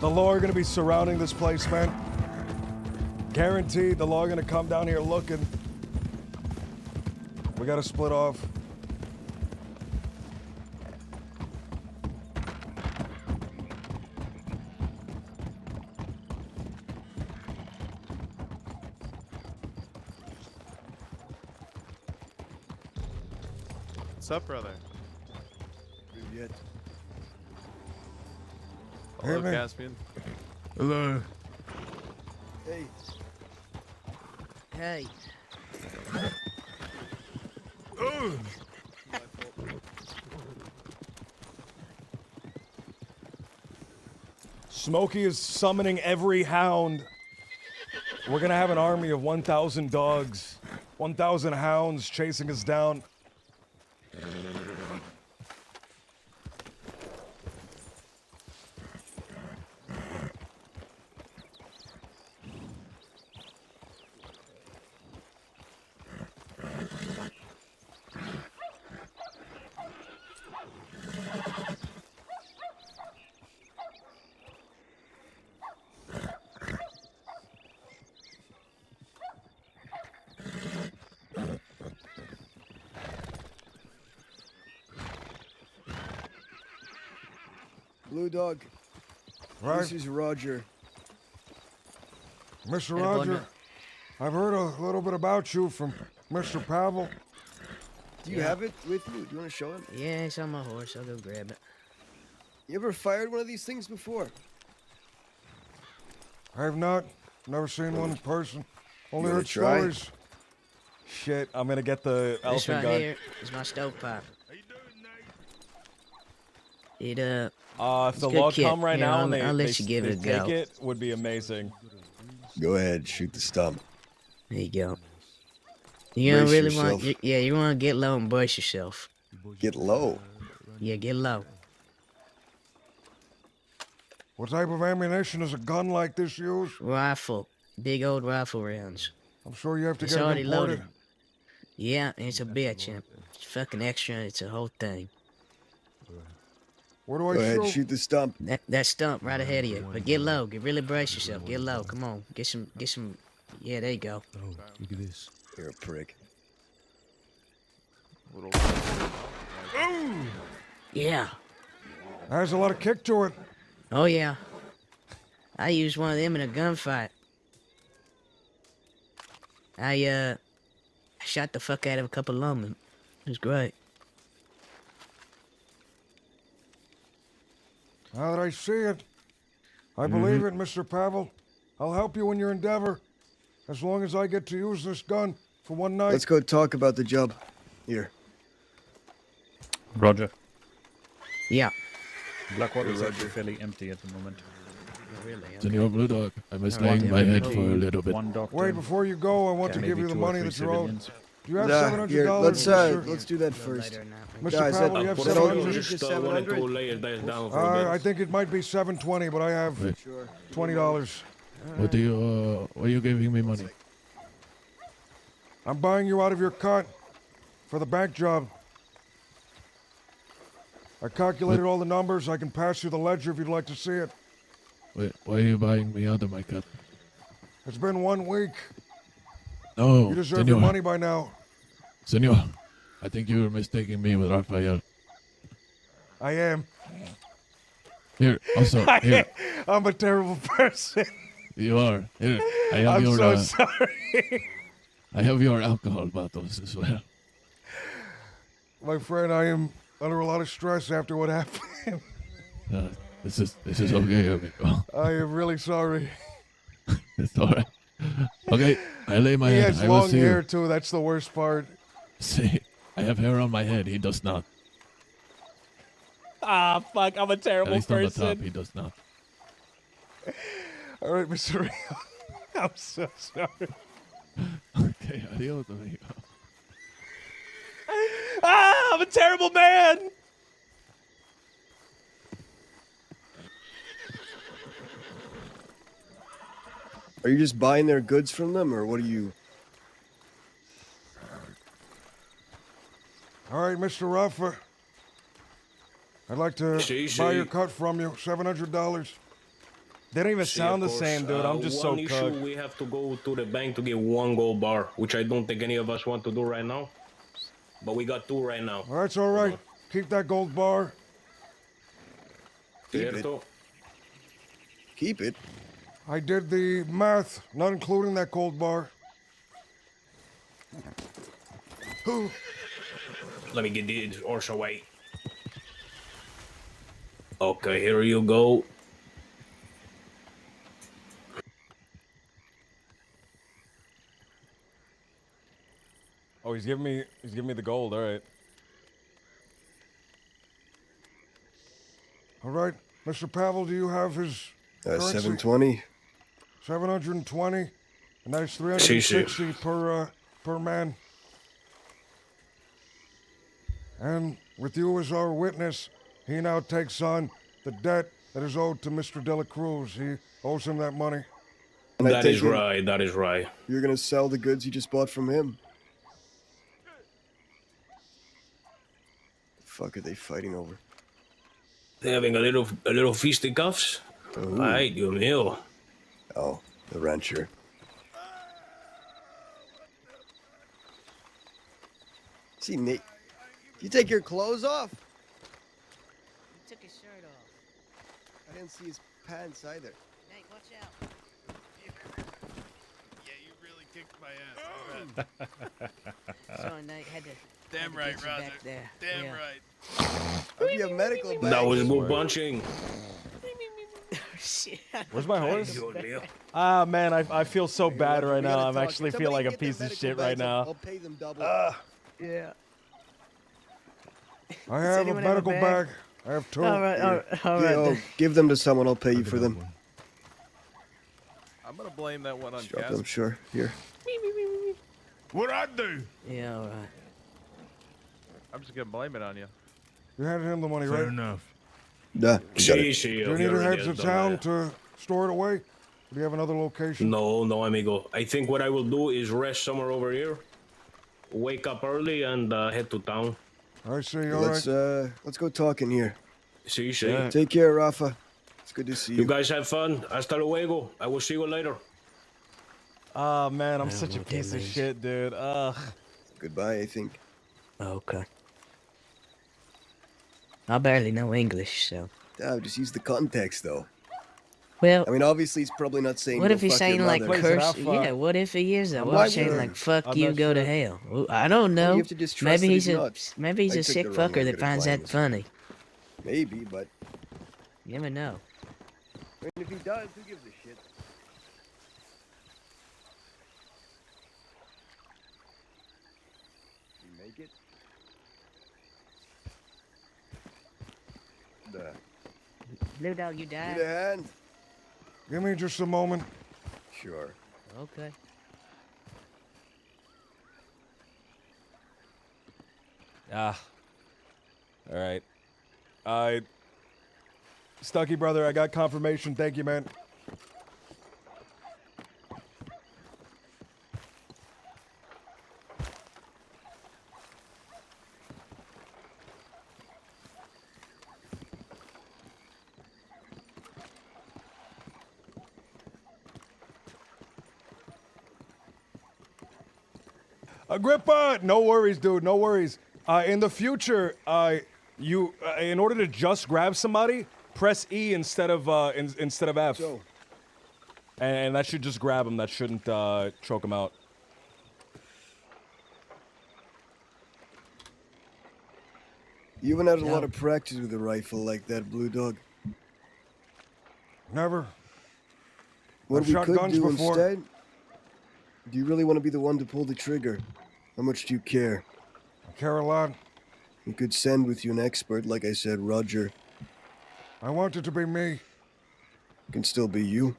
The law are gonna be surrounding this place, man. Guaranteed the law are gonna come down here looking. We gotta split off. What's up, brother? Привет. Hello, Hey, man. Caspian. Hello. Hey. Hey. Smokey is summoning every hound. We're gonna have an army of 1,000 dogs, 1,000 hounds chasing us down. Blue Dog. Right. This is Roger. Mr. Roger, I've heard a little bit about you from Mr. Pavel. Do you have it with you? Do you want to show him? Yeah, it's on my horse. I'll go grab it. You ever fired one of these things before? I have not. Never seen one in person. Only wanna heard try? stories. Shit, I'm gonna get the This elephant right gun. here is my stovepipe. It If it's the a good law kit. come right Here, now I'll, and they, I'll let they, you give they it a take go. it, would be amazing. Go ahead, shoot the stump. There you go. You gonna Brace really yourself. want? Yeah, you want to get low and brace yourself. Get low. Yeah, get low. What type of ammunition does a gun like this use? Rifle, big old rifle rounds. I'm sure you have to It's get it already imported. loaded. Yeah, and it's a bitch. And it's fucking extra. And it's a whole thing. Where do I Go ahead, shoot? shoot the stump. That stump right ahead of you. But get low. Get really brace yourself. Get low. Come on. Get some. Yeah, there you go. Oh, look at this. You're a prick. Yeah. Has a lot of kick to it. Oh yeah. I used one of them in a gunfight. I shot the fuck out of a couple of them. It was great. Now that I see it, I believe it, Mr. Pavel. I'll help you in your endeavor, as long as I get to use this gun for one night. Let's go talk about the job. Here. Roger. Yeah. Blackwater's actually fairly empty at the moment. Really? Senor Blue Dog, I was Alright, laying then. my head for a little bit. One doctor. Wait, before you go, I want to Okay, give maybe you the 2 or money 3 that you owe. civilians. Do you have Nah, here, $700? let's do that first. Mr. Guys, Pavel, you have that all you 700? need? Just Just wanted to 700? lay it down for a bit. I think it might be $720, but I have Sure. $20. What are you giving me money? I'm buying you out of your cut for the bank job. I calculated all the numbers. I can pass you the ledger if you'd like to see it. Wait, why are you buying me out of my cut? It's been 1 week. No, You deserve senor. your money by now. Senor, I think you were mistaking me with Raphael. I am. Here, also, here. I'm a terrible person. You are. Here, I have I'm your. so sorry. I have your alcohol bottles as well. My friend, I am under a lot of stress after what happened. This is okay, amigo. I am really sorry. It's all right. Okay, I lay my He head. has I will long see hair you. too. That's the worst part. See, I have hair on my head. He does not. Ah, fuck! I'm a At terrible least on the top, person. he does not. All right, Mr. Rio. I'm so sorry. Okay, adios, amigo. Ah, I'm a terrible man. Are you just buying their goods from them, or what are you? All right, Mr. Ruffer. I'd like to buy your cut from you. $700. They don't even See, sound of the course, same, dude. I'm just so one issue, cooked. we have to go to the bank to get 1 gold bar, which I don't think any of us want to do right now. But we got 2 right now. All right, it's all right. Keep that gold bar. Keep it. Cierto? Keep it. I did the math, not including that gold bar. Let me get these horse away. Okay, here you go. Oh, he's giving me the gold. All right. All right, Mr. Pavel, do you have his currency? 720. 720, and that's 360 per man. And with you as our witness, he now takes on the debt that is owed to Mr. De La Cruz. He owes him that money. And I That take is it right, that is right. You're gonna sell the goods you just bought from him. The fuck are they fighting over? They're having a little fisticuffs. Ay, Dios mío. Oh, the rancher. See, Nate, you take your clothes off? He took his shirt off. I didn't see his pants either. Nate, watch out. Yeah, you really kicked my ass. Sorry, Nate. Had to. Damn had to right, get you Roger. back there. Damn Yeah. right. I'll be a medical bag. That was good punching. Shit. Where's my horse? Dios mío. Ah, man, I feel so bad right We now. gotta I'm talk. actually Somebody feel like a get them piece of medical shit right bags. I'll now. pay them double. Yeah. I have a anyone have a medical bag? bag. I have 2. All right, all right, all Yeah, right. oh, give them to someone. I'll pay you for them. I'm gonna blame that one on Drop Casper. them, sure. Here. What I do? Yeah, all right. I'm just gonna blame it on you. You handed him the money, Fair right? enough. Yeah, you got it. Sí, Do you need to head to town to store it away? Do you have another location? No, amigo. I think what I will do is rest somewhere over here, wake up early, and head to town. I see. All right. Let's go talk in here. See, see. Take care, Rafa. It's good to see You you. guys have fun. Hasta luego. I will see you later. Ah, man, I'm I don't such know a what that piece of means. shit, dude. Ugh. Goodbye, I think. Okay. I barely know English, so. Just use the context, though. Well, I mean, obviously, he's probably not saying. what "Go if he's fuck saying your like mother." curse? Yeah, what if he is though? I'm What not if he's saying sure. like fuck I'm you, not go to sure. hell? Well, I don't know. you have to just trust Maybe that he's he's a not. maybe he's I a took sick the wrong fucker way, that good finds that advice. funny. Maybe, but You never know. I mean, if he does, who gives a shit? You make it? Blue dog, you Need died. a hand? Give me just a moment. sure. Okay. Ah. All right. Stucky brother, I got confirmation. Thank you, man. Agrippa, no worries, dude. No worries. In the future, in order to just grab somebody, press E instead of F. So, And that should just grab him. That shouldn't choke him out. You haven't had a No. lot of practice with a rifle like that, Blue Dog. Never. What I've we shot could guns do before. instead? Do you really want to be the one to pull the trigger? How much do you care? I care a lot. We could send with you an expert, like I said, Roger. I want it to be me. Can still be you.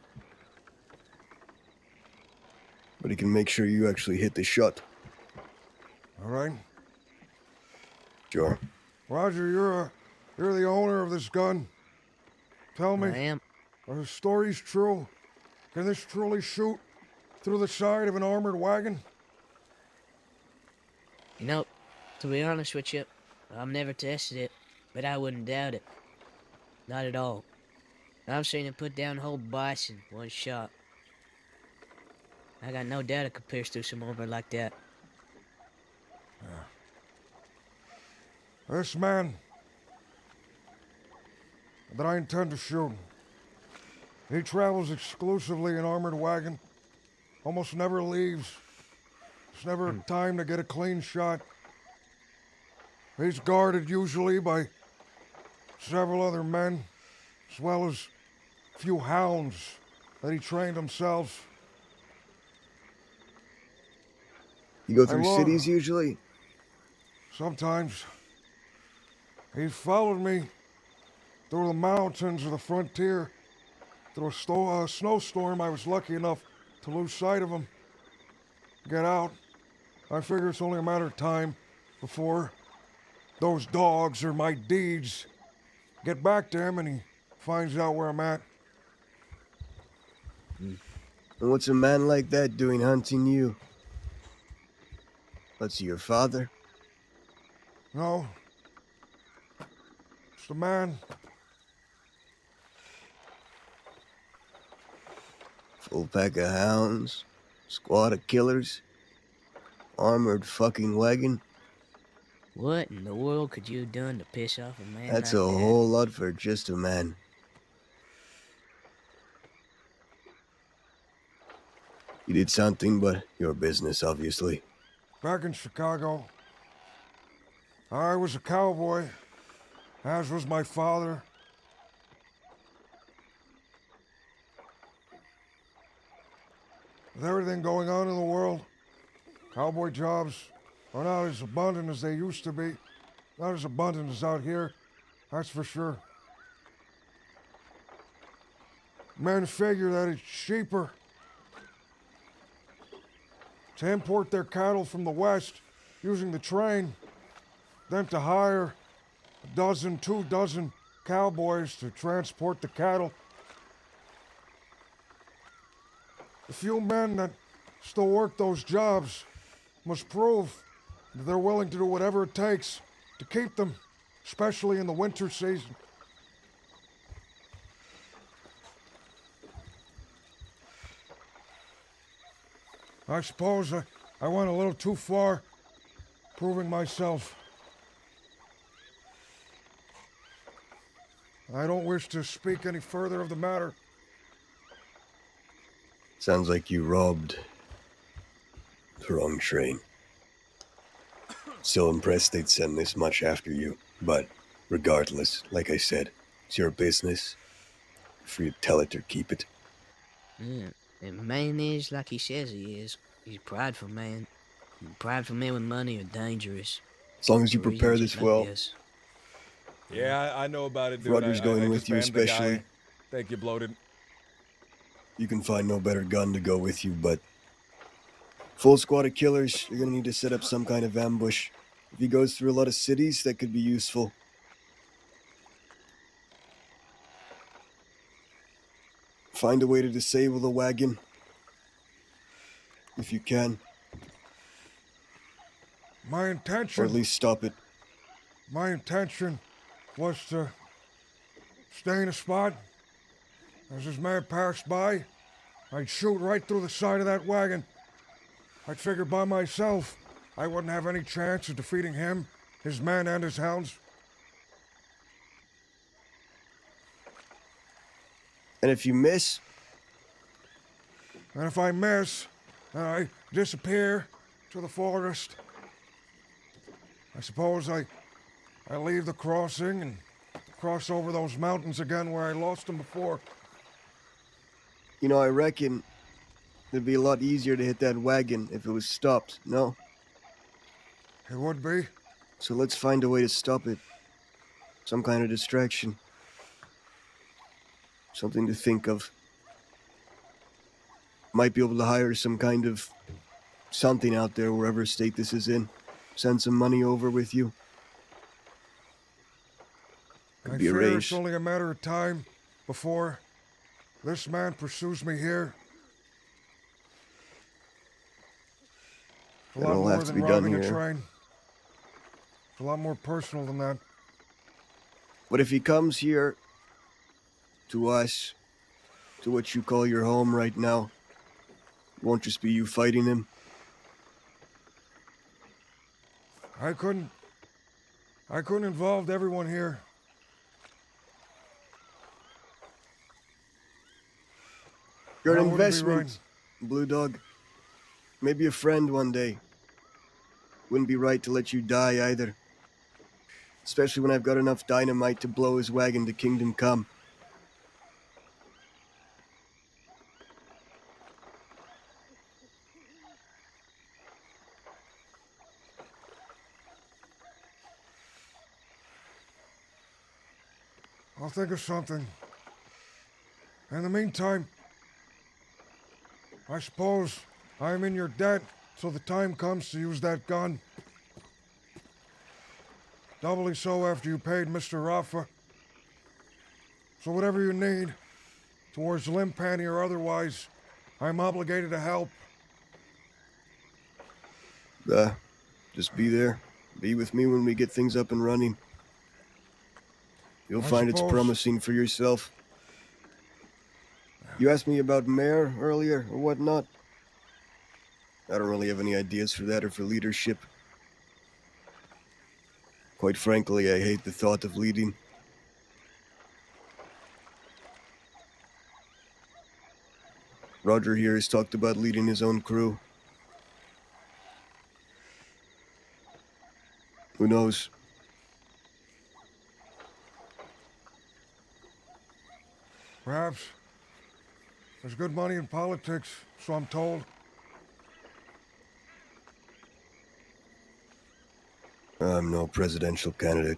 But he can make sure you actually hit the shot. All right? Sure. Roger, you're the owner of this gun. Tell me. I am. Are the stories true? Can this truly shoot through the side of an armored wagon? You know, to be honest with you, I've never tested it, but I wouldn't doubt it. Not at all. I've seen it put down whole bison one shot. I got no doubt it could pierce through some armor like that. This man that I intend to shoot, he travels exclusively in armored wagon, almost never leaves. There's never time to get a clean shot. He's guarded usually by several other men, as well as a few hounds that he trained himself. You go through cities usually? Sometimes. He followed me through the mountains of the frontier. Through a snowstorm, I was lucky enough to lose sight of him. Get out. I figure it's only a matter of time before those dogs or my deeds get back to him and he finds out where I'm at. And what's a man like that doing hunting you? Let's see, your father? No. It's the man. Full pack of hounds, squad of killers, armored fucking wagon. What in the world could you have done to piss off a man That's like a that? whole lot for just a man. You did something, but your business, obviously. Back in Chicago, I was a cowboy, as was my father. With everything going on in the world, cowboy jobs are not as abundant as they used to be. Not as abundant as out here, that's for sure. Men figure that it's cheaper to import their cattle from the West using the train than to hire a dozen, 2 dozen cowboys to transport the cattle. The few men that still work those jobs must prove that they're willing to do whatever it takes to keep them, especially in the winter season. I suppose I went a little too far, proving myself. I don't wish to speak any further of the matter. Sounds like you robbed the wrong train. Still impressed they'd send this much after you, but regardless, like I said, it's your business. Free to tell it or keep it. Yeah, and man is like he says he is. He's a prideful man. And prideful men with money are dangerous. As long as you For prepare reasons this you know well. best. Yeah, I know about it, dude. Roger's going I with just you banned the guy. especially. Thank you, Bloated. You can find no better gun to go with you, but full squad of killers, you're gonna need to set up some kind of ambush. If he goes through a lot of cities, that could be useful. Find a way to disable the wagon. If you can. My intention... Or at least stop it. My intention was to stay in a spot. As this man passed by, I'd shoot right through the side of that wagon. I'd figured by myself I wouldn't have any chance of defeating him, his men, and his hounds. And if you miss, And if I miss, and I disappear to the forest, I suppose I leave the crossing and cross over those mountains again where I lost them before. You know, I reckon it'd be a lot easier to hit that wagon if it was stopped, no? It would be. So let's find a way to stop it. Some kind of distraction. Something to think of. Might be able to hire some kind of something out there wherever state this is in. Send some money over with you. Could I be fear it's arranged. only a matter of time before this man pursues me here. A lot That'll more have to than be done robbing a here. train. It's a lot more personal than that. But if he comes here, to us, to what you call your home right now, it won't just be you fighting him. I couldn't involve everyone here. You're That an wouldn't be investment, Blue Dog. Maybe a friend one day. Wouldn't be right to let you die either. Especially when I've got enough dynamite to blow his wagon to Kingdom Come. I'll think of something. In the meantime, I suppose I'm in your debt till the time comes to use that gun. Doubly so after you paid Mr. Rafa. So whatever you need, towards Limpanny or otherwise, I'm obligated to help. Just be there. Be with me when we get things up and running. You'll I find it's suppose. promising for yourself. You asked me about mayor earlier or whatnot. I don't really have any ideas for that or for leadership. Quite frankly, I hate the thought of leading. Roger here has talked about leading his own crew. Who knows? Perhaps there's good money in politics, so I'm told. I'm no presidential candidate.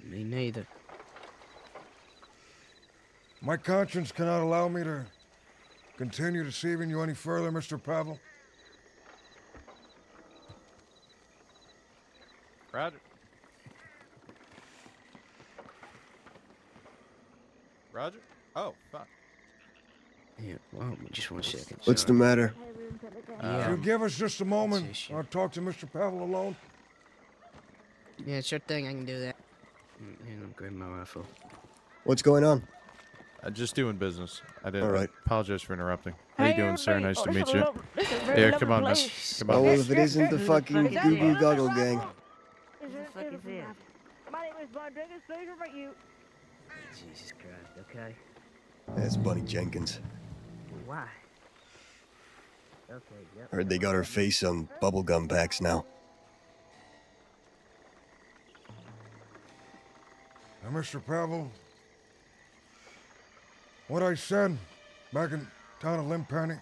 Me neither. My conscience cannot allow me to continue deceiving you any further, Mr. Pavel. Roger. Roger? Oh, fuck. Yeah, well, just 1 second. What's the sorry. matter? If you give us just a moment, I'll talk to Mr. Pavel alone. Yeah, sure thing, I can do that. And I'm grabbing my rifle. What's going on? Just doing business. I did. All right. Apologize for interrupting. How you doing, sir? Nice to meet you. This is a very Yeah, lovely come on, place. miss. Come on. Oh, well, if it isn't the fucking Goo Goo Goggle Gang. My name is Bud Jenkins. Please report you. Jesus Christ, okay. That's Bunny Jenkins. Why? Okay, yep. Heard they got her face on bubblegum packs now. Now, Mr. Pavel, what I said back in town of Limpanny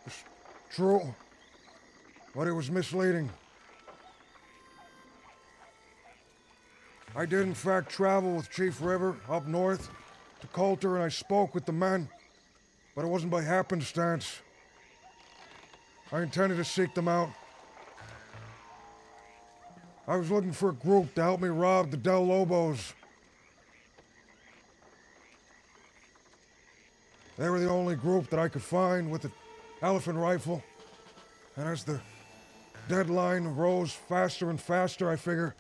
was true, but it was misleading. I did in fact travel with Chief River up north to Coulter, and I spoke with the men, but it wasn't by happenstance. I intended to seek them out. I was looking for a group to help me rob the Del Lobos. They were the only group that I could find with an elephant rifle. And as the deadline rose faster and faster, I figure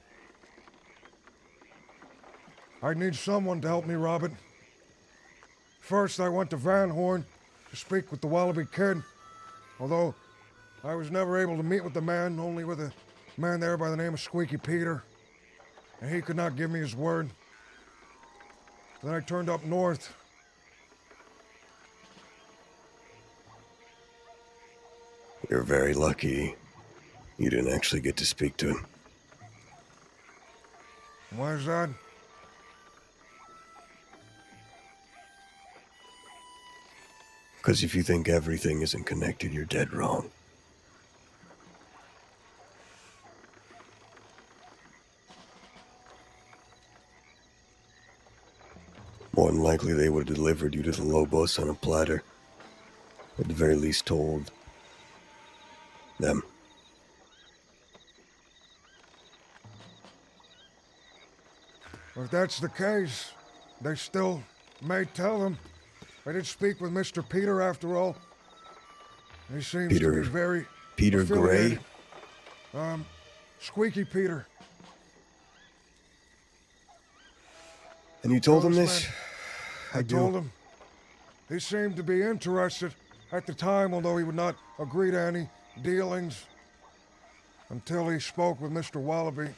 I'd need someone to help me rob it. First, I went to Van Horn to speak with the Wallaby Kid, although I was never able to meet with the man, only with a man there by the name of Squeaky Peter, and he could not give me his word. Then I turned up north. You're very lucky you didn't actually get to speak to him. Why is that? Because if you think everything isn't connected, you're dead wrong. More than likely, they would have delivered you to the Lobos on a platter. At the very least, told them. If that's the case, they still may tell them. I did speak with Mr. Peter after all. He seems to be very Peter affiliated. Gray? Squeaky Peter. And you told him this? I told him. He seemed to be interested at the time, although he would not agree to any dealings until he spoke with Mr. Wallaby.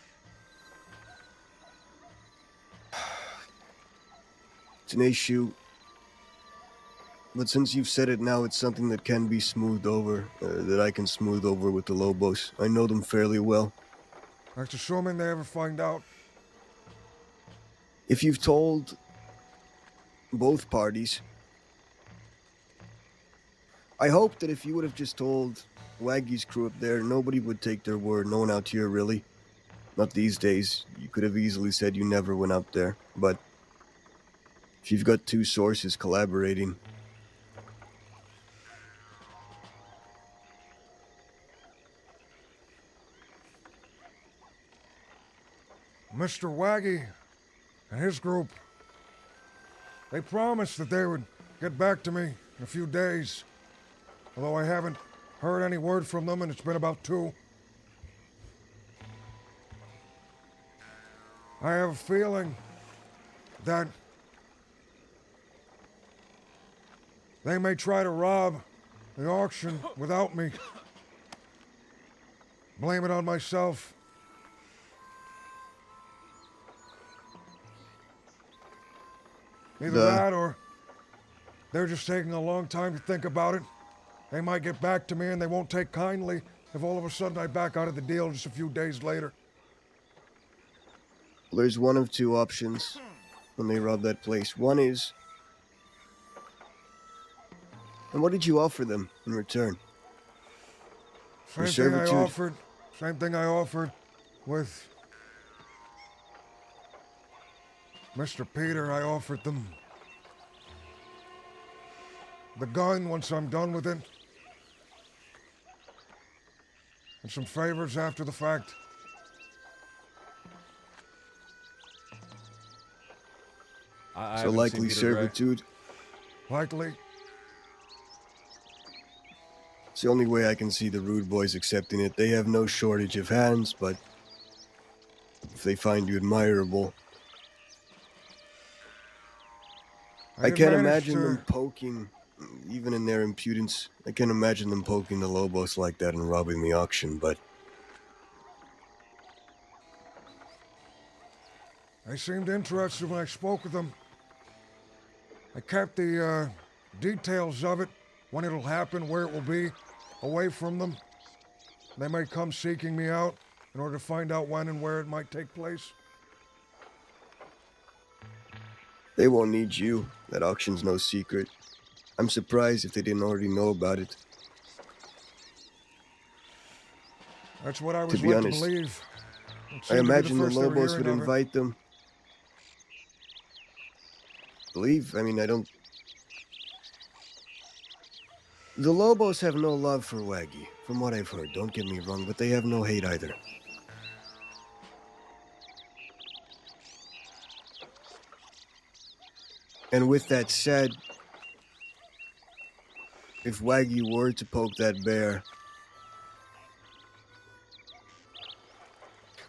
It's an issue. But since you've said it now, it's something that can be smoothed over, that I can smooth over with the Lobos. I know them fairly well. That's assuming they ever find out. If you've told both parties, I hope that if you would have just told Waggy's crew up there, nobody would take their word. No one out here, really. Not these days. You could have easily said you never went up there. But if you've got two sources collaborating, Mr. Waggy and his group, they promised that they would get back to me in a few days. Although I haven't heard any word from them, and it's been about 2. I have a feeling that they may try to rob the auction without me. Blame it on myself. Either that or they're just taking a long time to think about it. They might get back to me and they won't take kindly if all of a sudden I back out of the deal just a few days later. there's one of two options when they rob that place. One is, and what did you offer them in return? Same thing I offered with Mr. Peter. I offered them the gun once I'm done with it, and some favors after the fact. So likely servitude. Likely. It's the only way I can see the Rude Boys accepting it. They have no shortage of hands, but if they find you admirable, I can't imagine them poking, even in their impudence, I can't imagine them poking the Lobos like that and robbing the auction, but They seemed interested when I spoke with them. I kept the details of it, when it'll happen, where it will be, away from them. They may come seeking me out in order to find out when and where it might take place. they won't need you. That auction's no secret. I'm surprised if they didn't already know about it. That's what I was To be led honest, to believe. I imagine the Lobos would invite them. Believe? I mean, I don't... The Lobos have no love for Waggy, from what I've heard. Don't get me wrong, but they have no hate either. And with that said, if Waggy were to poke that bear,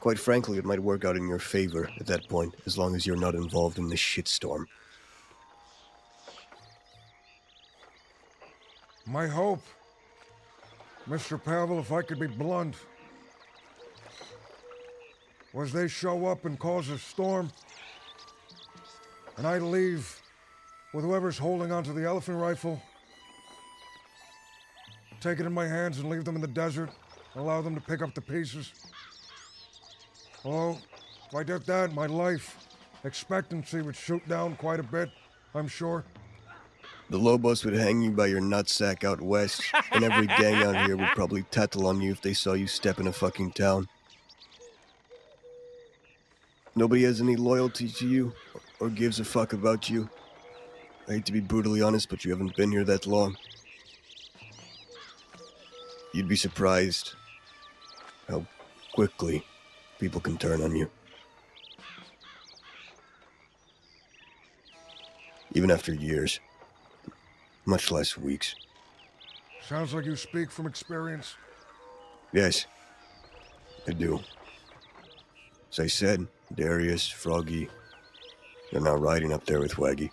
quite frankly, it might work out in your favor at that point, as long as you're not involved in this shitstorm. My hope, Mr. Pavel, if I could be blunt, was they show up and cause a storm, and I leave with whoever's holding onto the elephant rifle. take it in my hands and leave them in the desert, allow them to pick up the pieces. Oh, if I did that, my life expectancy would shoot down quite a bit, I'm sure. The Lobos would hang you by your nutsack out west, and every gang out here would probably tattle on you if they saw you step in a fucking town. Nobody has any loyalty to you, or gives a fuck about you. I hate to be brutally honest, but you haven't been here that long. You'd be surprised how quickly people can turn on you. Even after years. Much less weeks. Sounds like you speak from experience. Yes, I do. As I said, Darius, Froggy, they're now riding up there with Waggy.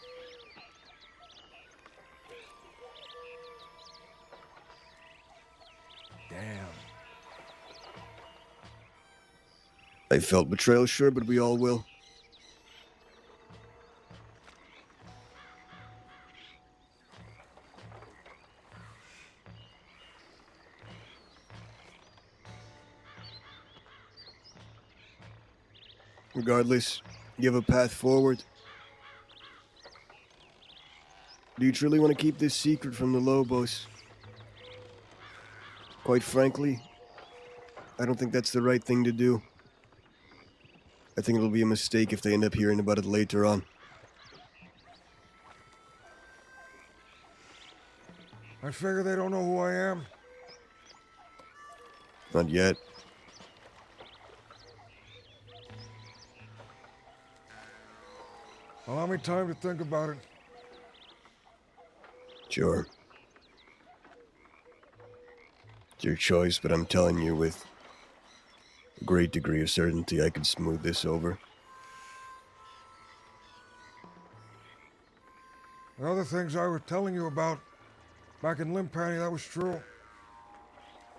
Damn. I felt betrayal, sure, but we all will. Regardless, you have a path forward. Do you truly want to keep this secret from the Lobos? Quite frankly, I don't think that's the right thing to do. I think it'll be a mistake if they end up hearing about it later on. I figure they don't know who I am. Not yet. Allow me time to think about it. Sure. It's your choice, but I'm telling you with a great degree of certainty I could smooth this over. The other things I was telling you about back in Limpani, that was true.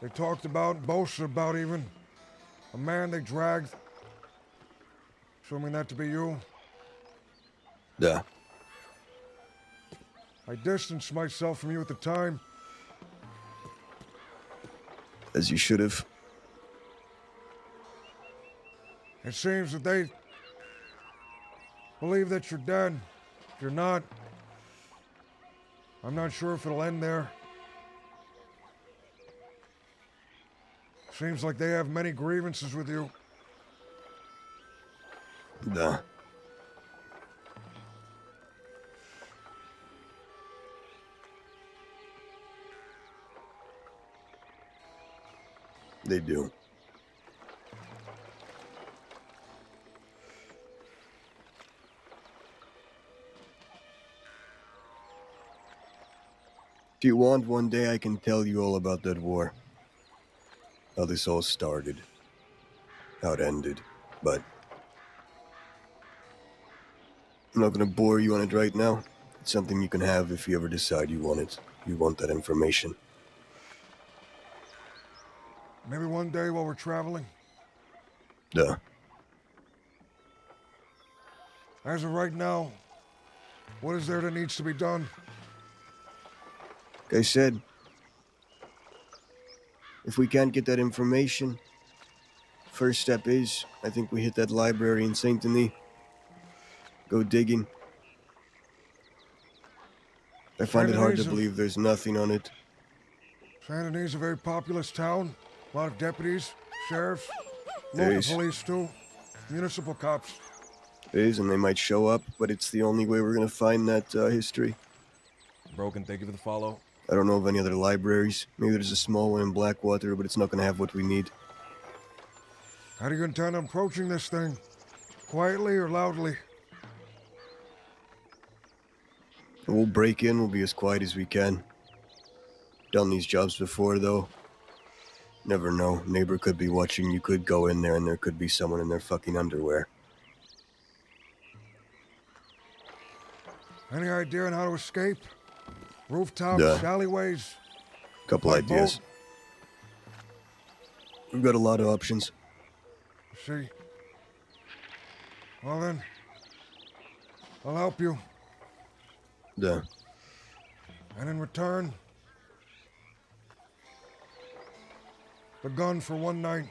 They talked about, boasted about even, a man they dragged. Assuming that to be you. Yeah. I distanced myself from you at the time. As you should have. It seems that they believe that you're dead. If you're not, I'm not sure if it'll end there. Seems like they have many grievances with you. Nah. They do. If you want, one day I can tell you all about that war. How this all started. How it ended. But I'm not gonna bore you on it right now. It's something you can have if you ever decide you want it. You want that information. Maybe one day while we're traveling. Duh. As of right now, what is there that needs to be done? Like I said, if we can't get that information, first step is, I think we hit that library in Saint Denis. Go digging. I find it hard to believe there's nothing on it. Saint Denis is a very populous town. A lot of deputies, sheriffs, There local is. police too, municipal cops. It is, and they might show up, but it's the only way we're gonna find that history. Broken, thank you for the follow. I don't know of any other libraries. Maybe there's a small one in Blackwater, but it's not gonna have what we need. How do you intend on approaching this thing? Quietly or loudly? We'll break in, we'll be as quiet as we can. Done these jobs before, though. Never know. Neighbor could be watching, you could go in there, and there could be someone in their fucking underwear. Any idea on how to escape? Rooftops, Duh. alleyways? Couple By ideas. boat? We've got a lot of options. See. Well then, I'll help you. Duh. And in return, the gun for one night.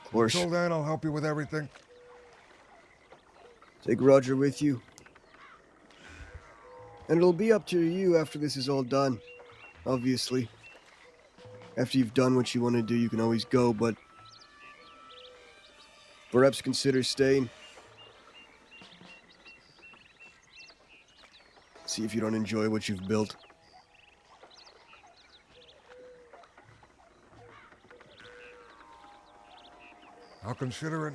Of course. Until then, I'll help you with everything. Take Roger with you. And it'll be up to you after this is all done, obviously. After you've done what you want to do, you can always go, but perhaps consider staying. See if you don't enjoy what you've built. I'll consider it.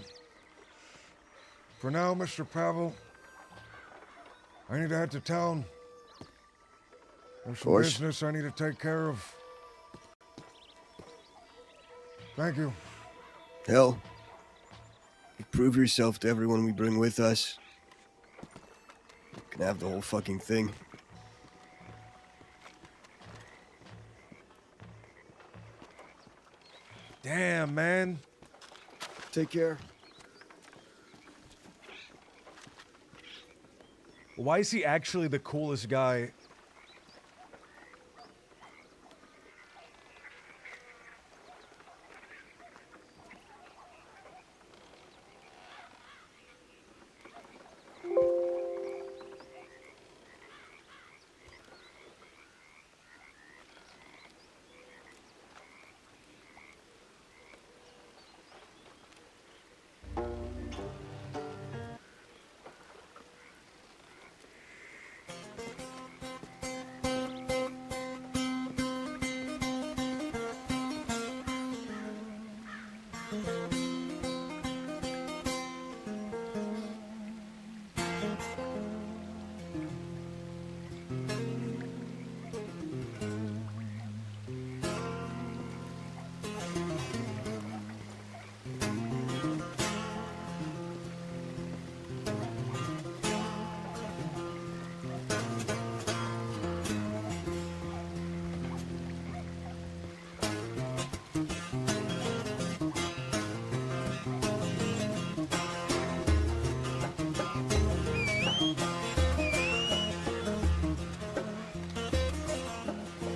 For now, Mr. Pavel, I need to head to town. There's some business I need to take care of. Thank you. Hell, you prove yourself to everyone we bring with us. You can have the whole fucking thing. Damn, man. Take care. Why is he actually the coolest guy?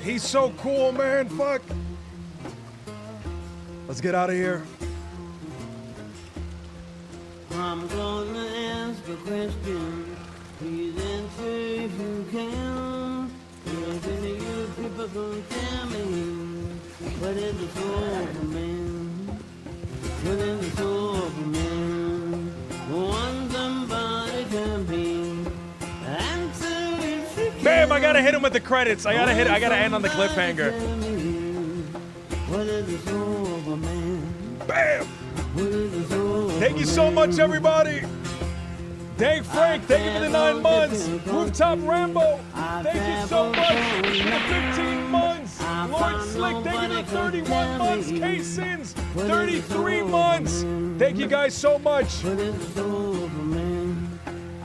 He's so cool, man. Fuck. Let's get out of here. I'm gonna ask a question. Please answer if you can. If any of you people can tell me what is the soul of a man? What is the soul of a man? One somebody can be. Answer if you can. Bam! I gotta hit him with the credits. I gotta end on the cliffhanger. What is the soul of a man? Bam! Thank you so much, everybody. Dave Frank, thank you for the 9 months. Rooftop Rambo, thank you so much for the 15 months. Lord Slick, thank you for the 31 months. K-Sins, 33 months. Thank you guys so much.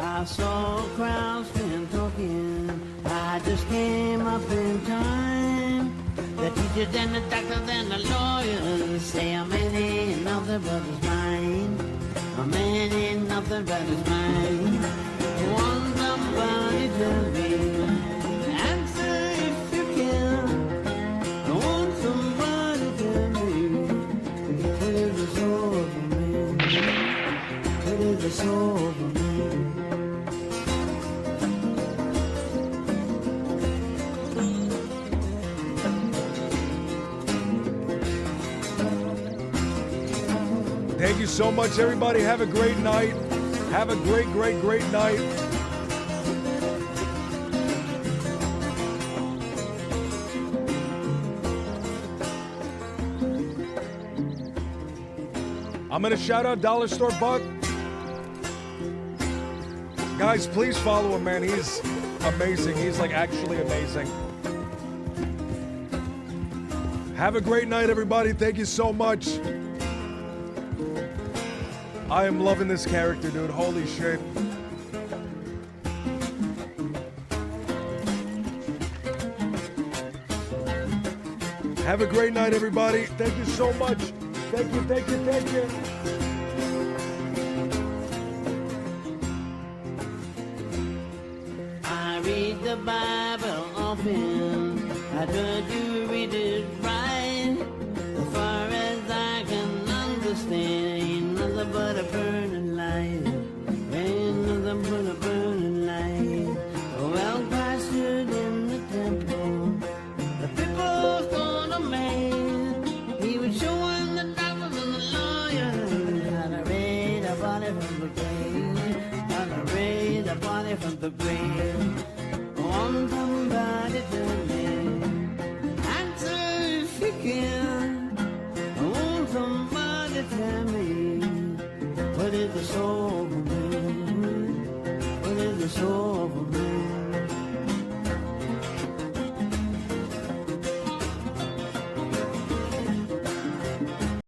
I saw crowds been talking. I just came up in time. The teachers and the doctors and the lawyers say a man ain't nothing but his mind. A man ain't nothing but his mind. Want somebody to be. Answer if you can. I want somebody to be. What is the soul of a man? What is the soul of a man? Thank you so much, everybody. Have a great night. Have a great, great, great night. I'm gonna shout out Dollar Store Buck. Guys, please follow him, man. He's amazing. He's like actually amazing. Have a great night, everybody. Thank you so much. I am loving this character, dude. Holy shit. Have a great night, everybody. Thank you so much. Thank you, thank you, thank you. I read the Bible often. I try to read it right. The far but a burning light. Ain't nothing but a burning light. Well, pastured in the temple, the people's gonna make. He was showing the doctors and the lawyers how to raise a body from the grave. How to raise a body from the grave. Want somebody to live. Answer if you can. Want somebody to tell me what is the soul of man? What is the soul of man?